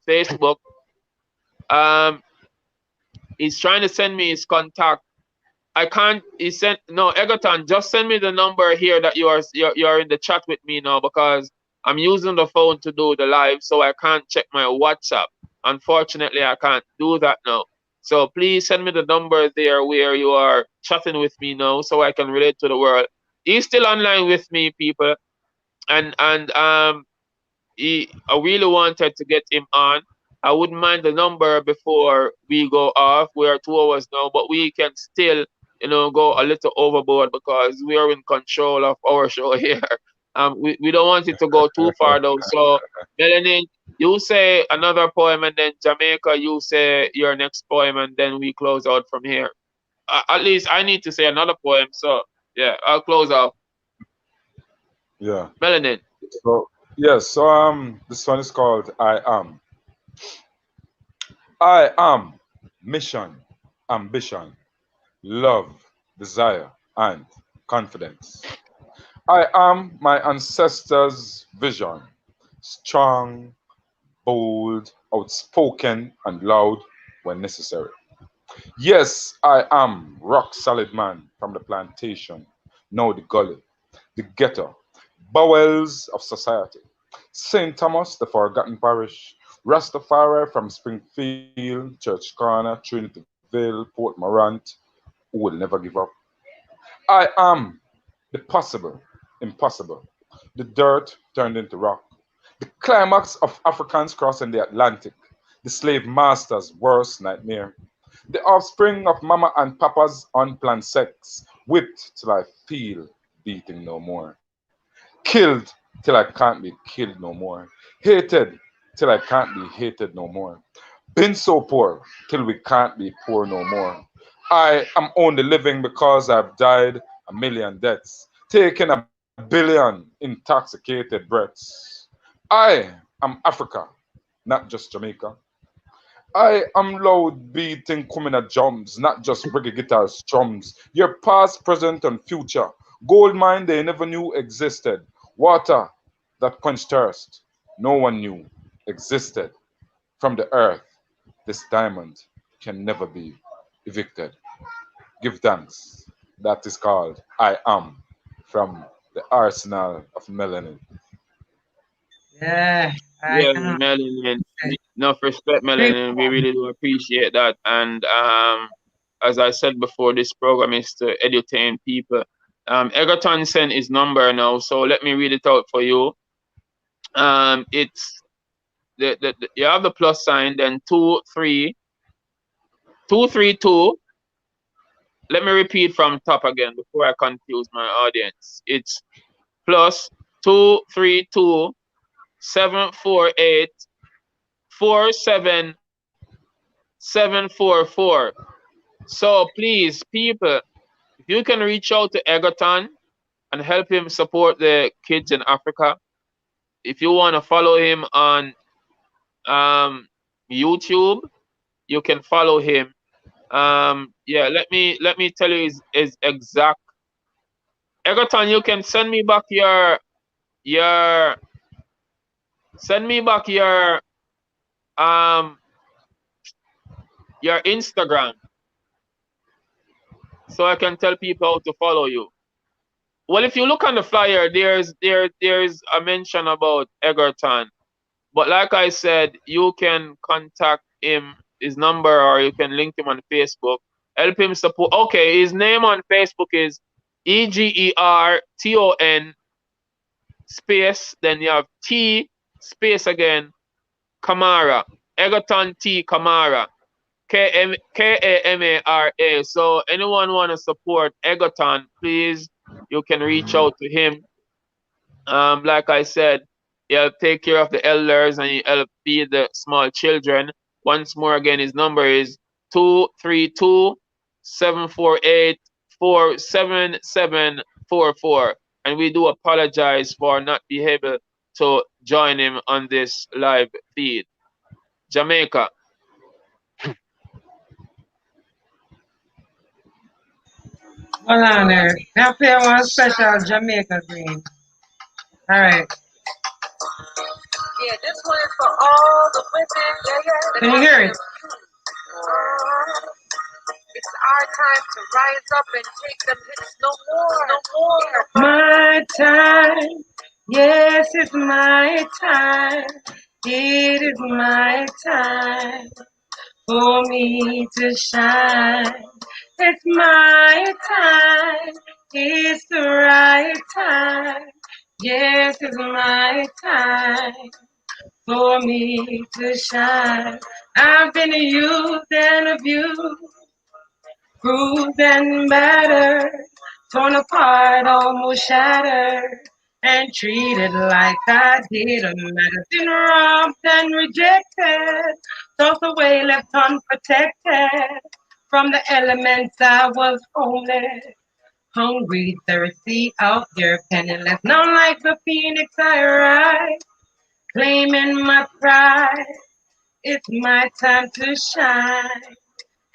Speaker 1: Facebook. He's trying to send me his contact. I can't. He sent no Egerton. Just send me the number here that you're in the chat with me now, because I'm using the phone to do the live, so I can't check my WhatsApp. Unfortunately, I can't do that now. So please send me the number there where you are chatting with me now, so I can relate to the world. He's still online with me, people, and I really wanted to get him on. I wouldn't mind the number before we go off. We are 2 hours now, but we can still, go a little overboard because we are in control of our show here. We don't want it to go too far though. So, Melenin, you say another poem, and then Jahmayka, you say your next poem, and then we close out from here. At least I need to say another poem. So, yeah, I'll close out.
Speaker 6: Yeah.
Speaker 1: Melenin.
Speaker 6: So yes, so this one is called I Am. I am mission, ambition, love, desire, and confidence. I am my ancestors' vision, strong, bold, outspoken, and loud when necessary. Yes, I am rock solid man from the plantation, now the gully, the ghetto, bowels of society. St. Thomas, the forgotten parish, Rastafari from Springfield, Church Corner, Trinityville, Port Morant, who will never give up. I am the possible, impossible, the dirt turned into rock, the climax of Africans crossing the Atlantic, the slave master's worst nightmare, the offspring of mama and papa's unplanned sex, whipped till I feel beating no more, killed till I can't be killed no more, hated till I can't be hated no more, been so poor till we can't be poor no more. I am only living because I've died a million deaths, taken a billion intoxicated breaths. I am Africa, not just Jamaica. I am loud beating Kumina drums, not just reggae guitar strums. Your past, present, and future. Gold mine they never knew existed. Water that quenched thirst no one knew existed. From the earth, this diamond can never be evicted. Give thanks. That is called I Am from the Arsenal of Melanin.
Speaker 3: Yeah, I
Speaker 1: Yeah,
Speaker 3: am.
Speaker 1: Melanin. Enough respect, Melanin. We really do appreciate that. And as I said before, this program is to edutain people. Egerton sent his number now, so let me read it out for you. It's the you have the plus sign, then 232. Let me repeat from top again before I confuse my audience. It's plus 232 748 47744. So please, people, if you can reach out to Egerton and help him support the kids in Africa, if you want to follow him on YouTube, you can follow him. Yeah, let me tell you his exact. Egerton, you can send me back your send me back your Instagram so I can tell people how to follow you. Well, if you look on the flyer, there's a mention about Egerton. But like I said, you can contact him, his number, or you can link him on Facebook. Help him support. Okay, his name on Facebook is EGERTON space, then you have T space again Kamara. Egerton T. Kamara. Kamara. So anyone want to support Egerton, please, you can reach out to him. Like I said, he'll take care of the elders and he'll help feed the small children. Once more again, his number is 232-748-47744. And we do apologize for not being able to join him on this live feed. Jahmayka.
Speaker 3: Hold on there. Now play one special Jahmayka green. All right.
Speaker 10: Yeah, this one is for all the women.
Speaker 3: Can you hear it?
Speaker 10: It's our time to rise up and take them hits no more, no more.
Speaker 3: My time, yes, it's my time. It is my time for me to shine. It's my time. It's the right time. Yes, it's my time for me to shine. I've been used and abused, bruised and battered, torn apart, almost shattered, and treated like I didn't matter. Been robbed and rejected, tossed away, left unprotected. From the elements I was homeless, hungry, thirsty, out there penniless. Now like the phoenix I rise, claiming my pride. It's my time to shine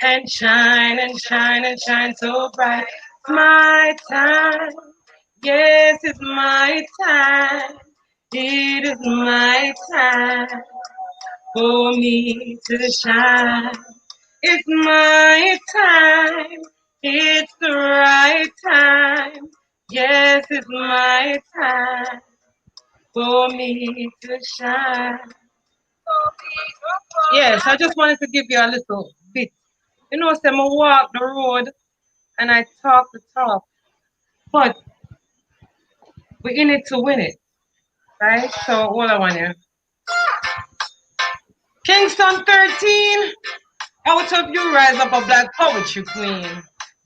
Speaker 3: and shine and shine and shine so bright. It's my time, yes, it's my time. It is my time for me to shine. It's my time, it's the right time. Yes, it's my time for me to shine. Yes, I just wanted to give you a little bit. You know, say I walk the road and I talk the talk, but we're in it to win it, right? So all I want you. Kingston 13, out of you rise up a black poetry queen.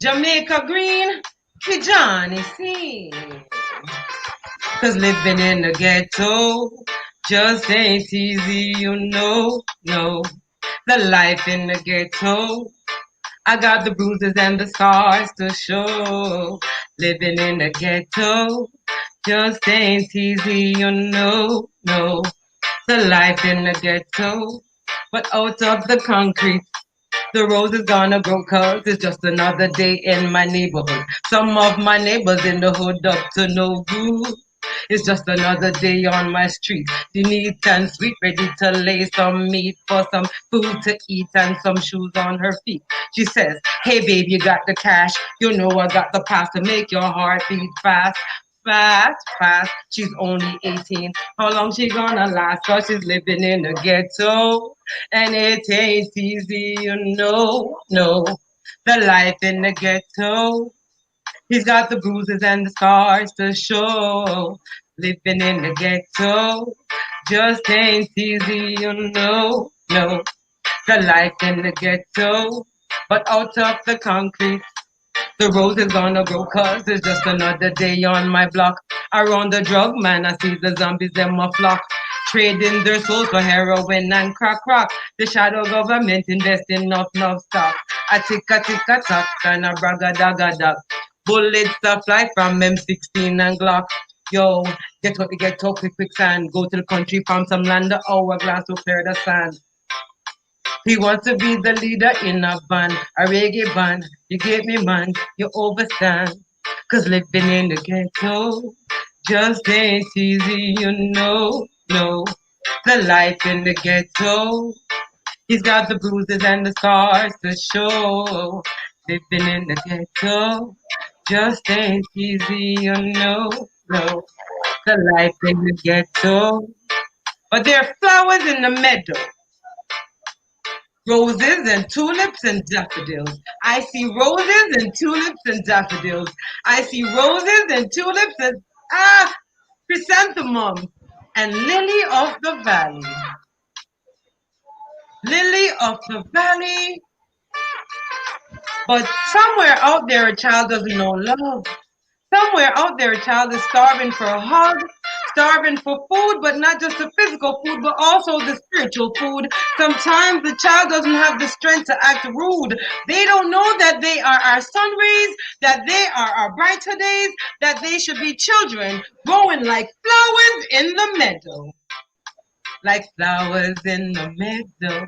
Speaker 3: Jahmayka Green, Kijani C. Cause living in the ghetto just ain't easy, you know, no. The life in the ghetto, I got the bruises and the scars to show. Living in the ghetto just ain't easy, you know, no. The life in the ghetto, but out of the concrete, the rose is gonna grow 'cause it's just another day in my neighborhood. Some of my neighbors in the hood up to no good. It's just another day on my street. The neat and sweet, ready to lay some meat for some food to eat and some shoes on her feet. She says, hey babe, you got the cash. You know I got the pass to make your heart beat fast. Fast, fast. She's only 18. How long she gonna last? 'Cause she's living in the ghetto. And it ain't easy, you know, no. The life in the ghetto. He's got the bruises and the scars to show. Living in the ghetto just ain't easy, you know, no. The life in the ghetto, but out of the concrete, the rose is gonna grow 'cause it's just another day on my block. Around the drug man, I see the zombies in my flock, trading their souls for heroin and crack rock. The shadow government investing enough stock. A tick a tock and a bragga dagga dog. Bullets that fly from M16 and Glock. Yo, get out the ghetto quick sand. Go to the country, farm some land, the hourglass will clear the sand. He wants to be the leader in a band, a reggae band. You get me, man, you overstand. 'Cause living in the ghetto just ain't easy, you know, no. The life in the ghetto, he's got the bruises and the scars to show. Living in the ghetto just ain't easy, you know, no. The life in the ghetto, but there are flowers in the meadow. Roses and tulips and daffodils. I see roses and tulips and daffodils. I see roses and tulips and chrysanthemums and lily of the valley. lily of the valley. But somewhere out there, a child doesn't know love. Somewhere out there, a child is starving for a hug, starving for food, but not just the physical food, but also the spiritual food. Sometimes the child doesn't have the strength to act rude. They don't know that they are our sun rays, that they are our brighter days, that they should be children growing like flowers in the meadow. Like flowers in the meadow.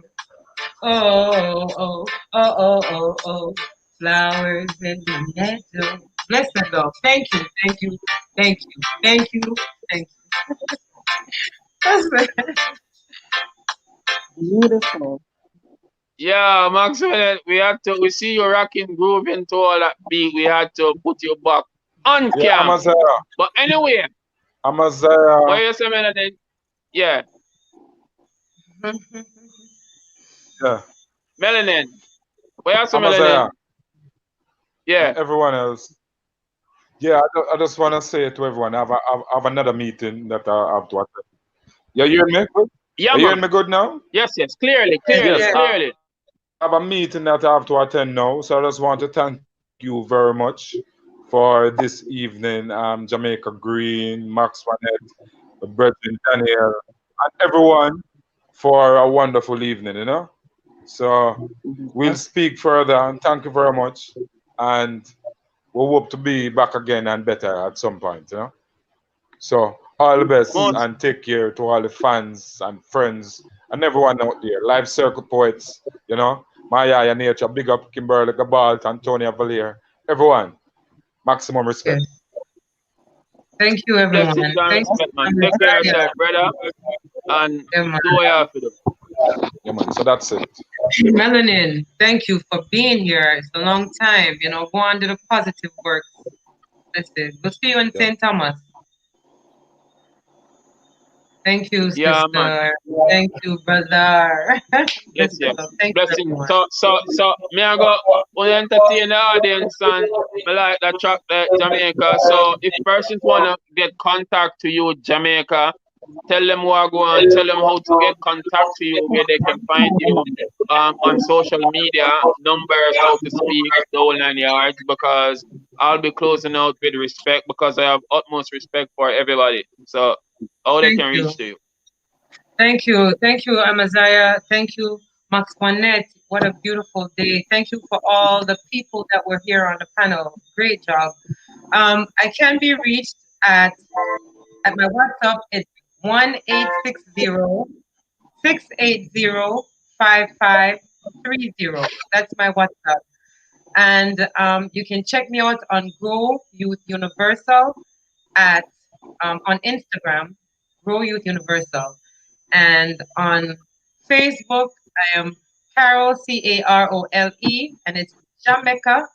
Speaker 3: Oh, oh, oh, oh, oh, oh. Flowers in the meadow. Bless the Lord. Thank you, thank you, thank you, thank you, thank you. That's it.
Speaker 7: Beautiful.
Speaker 1: Yeah, Maxwell, we see you rocking groove into all that beat. We had to put you back on
Speaker 6: Yeah,
Speaker 1: cam.
Speaker 6: Amaziyah.
Speaker 1: But anyway,
Speaker 6: Amaziyah.
Speaker 1: what you say, Melenin? Yeah,
Speaker 6: Yeah.
Speaker 1: Melenin. What you say,
Speaker 6: Amaziyah.
Speaker 1: Melenin? Yeah.
Speaker 6: And everyone else. Yeah, I just want to say to everyone, I have another meeting that I have to attend. You hearing me good?
Speaker 1: Yeah,
Speaker 6: You hearing
Speaker 1: man.
Speaker 6: me good now?
Speaker 1: Yes, clearly,
Speaker 6: Yes,
Speaker 1: clearly.
Speaker 6: I have a meeting that I have to attend now, so I just want to thank you very much for this evening. Jahmayka Green, Maxwanette, the brethren Daneyel, and everyone for a wonderful evening, you know? So we'll speak further, and thank you very much. And we hope to be back again and better at some point, you know? So all the best and take care to all the fans and friends and everyone out there. Live Circle Poets, you know, Maya Nature, big up Kimberly Gabalt, Antonia Valier, everyone. Maximum respect.
Speaker 3: Yes. Thank you, everyone.
Speaker 1: Blessings and
Speaker 3: Thank
Speaker 1: respect, man.
Speaker 3: you.
Speaker 1: Take care of yourself, brother. And
Speaker 3: Yeah, man.
Speaker 1: do what you have to do.
Speaker 6: Yeah, man. So that's it.
Speaker 3: Melanin, thank you for being here. It's a long time. You know, go on to the positive work. Listen, we'll see you in St. Thomas. Thank you,
Speaker 1: Yeah,
Speaker 3: sister.
Speaker 1: man.
Speaker 3: Thank you, brother.
Speaker 1: Yes.
Speaker 3: Thank you,
Speaker 1: Blessings.
Speaker 3: everyone.
Speaker 1: So me I go entertain the audience and me like that track Jahmayka. So if persons wanna get contact to you, Jahmayka, tell them where go on, tell them how to get contact to you, where they can find you on social media, numbers, how to speak, the whole 9 yards, because I'll be closing out with respect because I have utmost respect for everybody. So how they can reach to you.
Speaker 3: Thank you. Thank you, Amaziyah. Thank you, Maxwanette. What a beautiful day. Thank you for all the people that were here on the panel. Great job. I can be reached at my WhatsApp. It's 1-860-680-5530. That's my WhatsApp. And you can check me out on Grow Youth Universal at on Instagram, Grow Youth Universal. And on Facebook, I am Carol, Carole, and it's Jahmayka,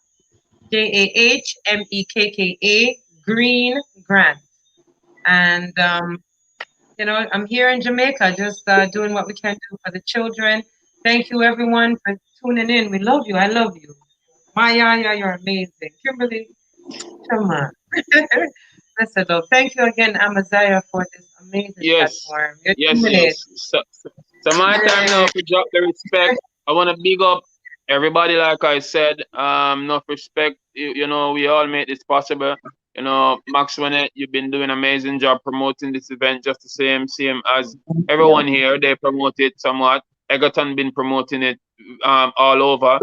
Speaker 3: Jahmekka, Green Grant. And, you know, I'm here in Jamaica, just doing what we can do for the children. Thank you, everyone, for tuning in. We love you. I love you. Maya, you're amazing. Kimberly, come on. Listen, though, thank you again, Amaziyah, for this amazing platform.
Speaker 1: Yes. So my time now to drop the respect. I want to big up everybody, like I said. Enough respect. You know, we all made this possible. You know, Maxwanette, you've been doing an amazing job promoting this event, just the same as everyone here. They promote it somewhat. Egerton been promoting it all over.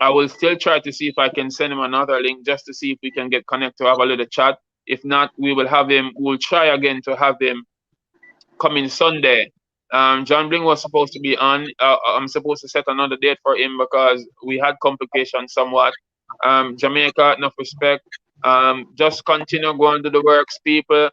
Speaker 1: I will still try to see if I can send him another link just to see if we can get connected to have a little chat. If not, we will have him. We'll try again to have him coming Sunday. John Bling was supposed to be on. I'm supposed to set another date for him because we had complications somewhat. Jahmayka, enough respect. Just continue going to the works, people.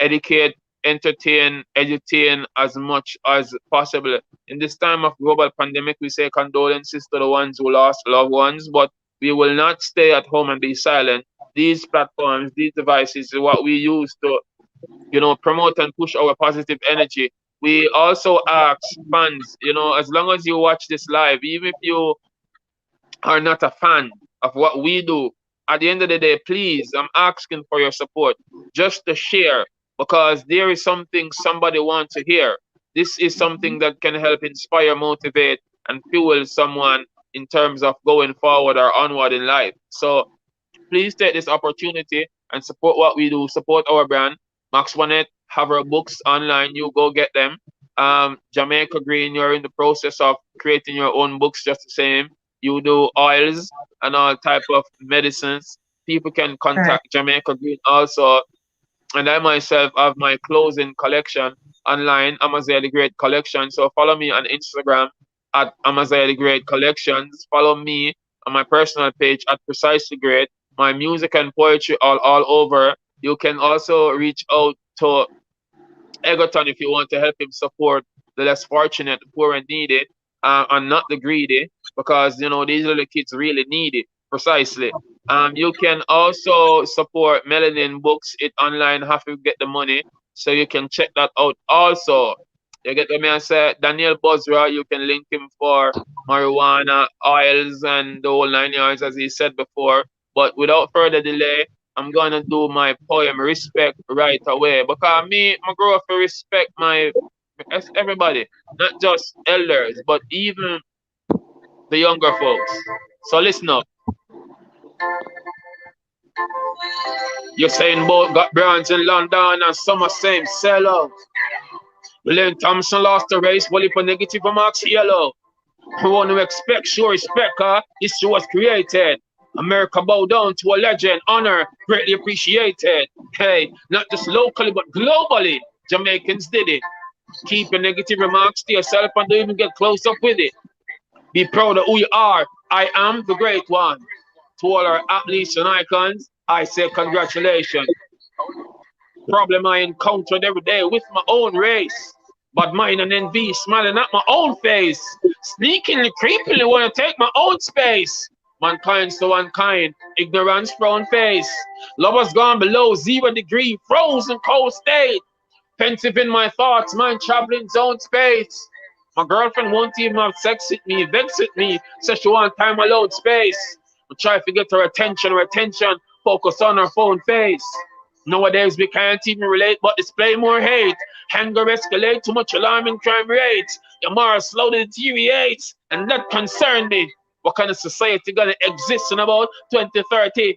Speaker 1: Educate, entertain, edutain as much as possible. In this time of global pandemic, we say condolences to the ones who lost loved ones, but we will not stay at home and be silent. These platforms, these devices is what we use to, you know, promote and push our positive energy. We also ask fans, you know, as long as you watch this live, even if you are not a fan of what we do, at the end of the day, please, I'm asking for your support just to share because there is something somebody wants to hear. this is something that can help inspire, motivate, and fuel someone in terms of going forward or onward in life. So please take this opportunity and support what we do, support our brand. Maxwanette have our books online, you go get them. Jahmayka Green, you're in the process of creating your own books just the same. You do oils and all type of medicines. People can
Speaker 3: Right.
Speaker 1: contact Jahmayka Green also. And I myself have my clothing collection online, Amaziyah the Great Collection. So follow me on Instagram at Amaziyah the Great Collections. Follow me on my personal page at Precisely Great. My music and poetry all over. You can also reach out to Egerton if you want to help him support the less fortunate, the poor and needy, and not the greedy, because you know these little kids really need it. Precisely. You can also support Melenin Books. It online have to get the money, so you can check that out. Also, you get me. I say Daneyel Bozra. You can link him for marijuana, oils, and the whole 9 yards, as he said before. But without further delay, I'm gonna do my poem "Respect" right away because me, I grow up to respect my everybody, not just elders, but even the younger folks. So listen up. You're saying both got brands in London and some are saying sell out. William Thompson lost the race, well if a negative remarks yellow. Who want to expect, sure respect her, history was created. America bow down to a legend, honor, greatly appreciated. Hey, not just locally but globally, Jamaicans did it. Keep your negative remarks to yourself and don't even get close up with it. Be proud of who you are. I am the great one. To all our athletes and icons, I say congratulations. Problem I encountered every day with my own race. But mine and envy smiling at my own face. Sneakingly, creepily wanna take my own space. Mankind so unkind, ignorance frown face. Lovers gone below 0 degree, frozen cold state. Pensive in my thoughts, mind traveling zone space. My girlfriend won't even have sex with me, vex with me, says she want time alone space. I try to get her attention, focus on her phone face. Nowadays we can't even relate but display more hate. Anger escalate, too much alarming crime rates. Your morals slowly deteriorates, and that concern me. What kind of society gonna exist in about 2030?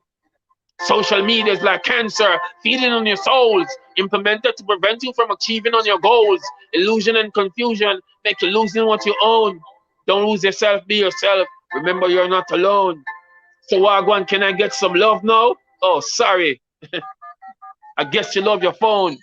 Speaker 1: Social media is like cancer, feeding on your souls, implemented to prevent you from achieving on your goals. Illusion and confusion make you losing what you own. Don't lose yourself, be yourself. Remember, you're not alone. So, Wagwan, can I get some love now? Oh, sorry. I guess you love your phone.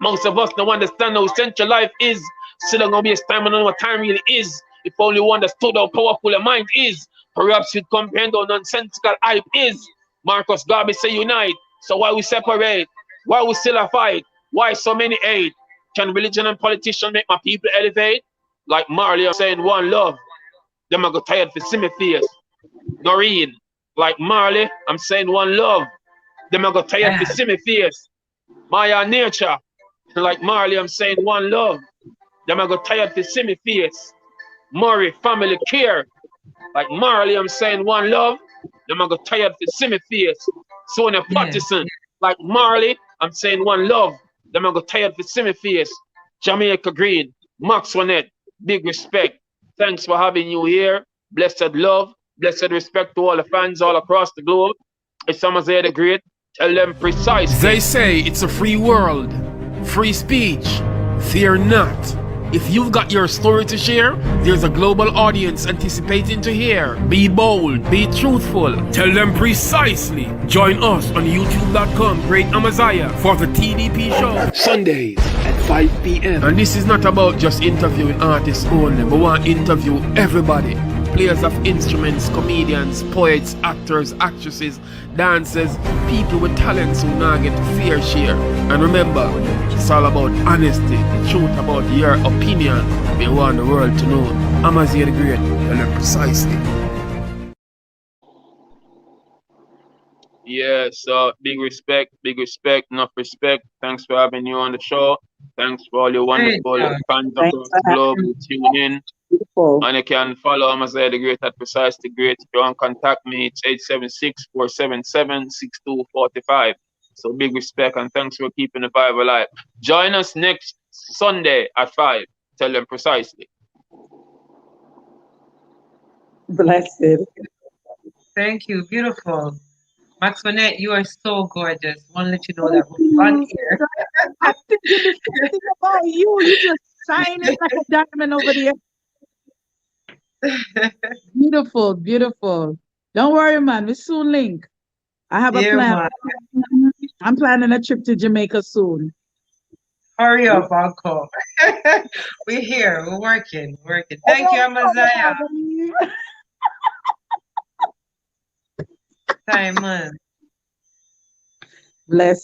Speaker 1: Most of us don't understand how essential life is. Still don't gonna be a time and know what time really is. If only one understood how powerful a mind is. Perhaps you'd comprehend how nonsensical hype is. Marcus Garvey say unite. So why we separate? Why we still a fight? Why so many hate? Can religion and politician make my people elevate? Like Marley, I'm saying one love. Them I go tired for see me face. Noreen, like Marley, I'm saying one love. Them I go tired for see me face. Maya Nature, like Marley, I'm saying one love. Them I go tired for see me face. Murray, family care. Like Marley, I'm saying one love. Them I go tired for see me face. Sonia Patterson, like Marley, I'm saying one love. Them I go tired for see me face. Jahmayka Green, Maxwanette, big respect. Thanks for having you here. Blessed love, blessed respect to all the fans all across the globe. It's Amaziyah the Great. Tell them precisely.
Speaker 2: They say it's a free world, free speech. Fear not. If you've got your story to share, there's a global audience anticipating to hear. Be bold, be truthful, tell them precisely. Join us on youtube.com, Great Amaziyah, for the TDP show. Sundays at 5 p.m. And this is not about just interviewing artists only, but we want to interview everybody. Players of instruments, comedians, poets, actors, actresses, dancers, people with talents who now get fair share. And remember, it's all about honesty, the truth about your opinion. We want the world to know. Amaziyah the Great, tell them precisely.
Speaker 1: Yeah, so big respect, enough respect. Thanks for having you on the show. Thanks for all your wonderful fans across the globe who tune in. And you can follow Amaziyah the Great at Precisely Great. If you want to contact me, it's 876-477-6245. So big respect and thanks for keeping the vibe alive. Join us next Sunday at 5. Tell them precisely.
Speaker 7: Blessed.
Speaker 3: Thank you. Beautiful. Maxwanette, you are so gorgeous. Want to let you know that we're on air.
Speaker 7: I'm thinking the same thing about you. You just shine it like a diamond over there. Beautiful, beautiful. Don't worry, man. We soon link. I have a
Speaker 3: Yeah,
Speaker 7: plan.
Speaker 3: man.
Speaker 7: I'm planning a trip to Jamaica soon.
Speaker 3: Hurry up, I'll come. We're here. We're working. Thank you, Amaziyah. Simon.
Speaker 7: Bless.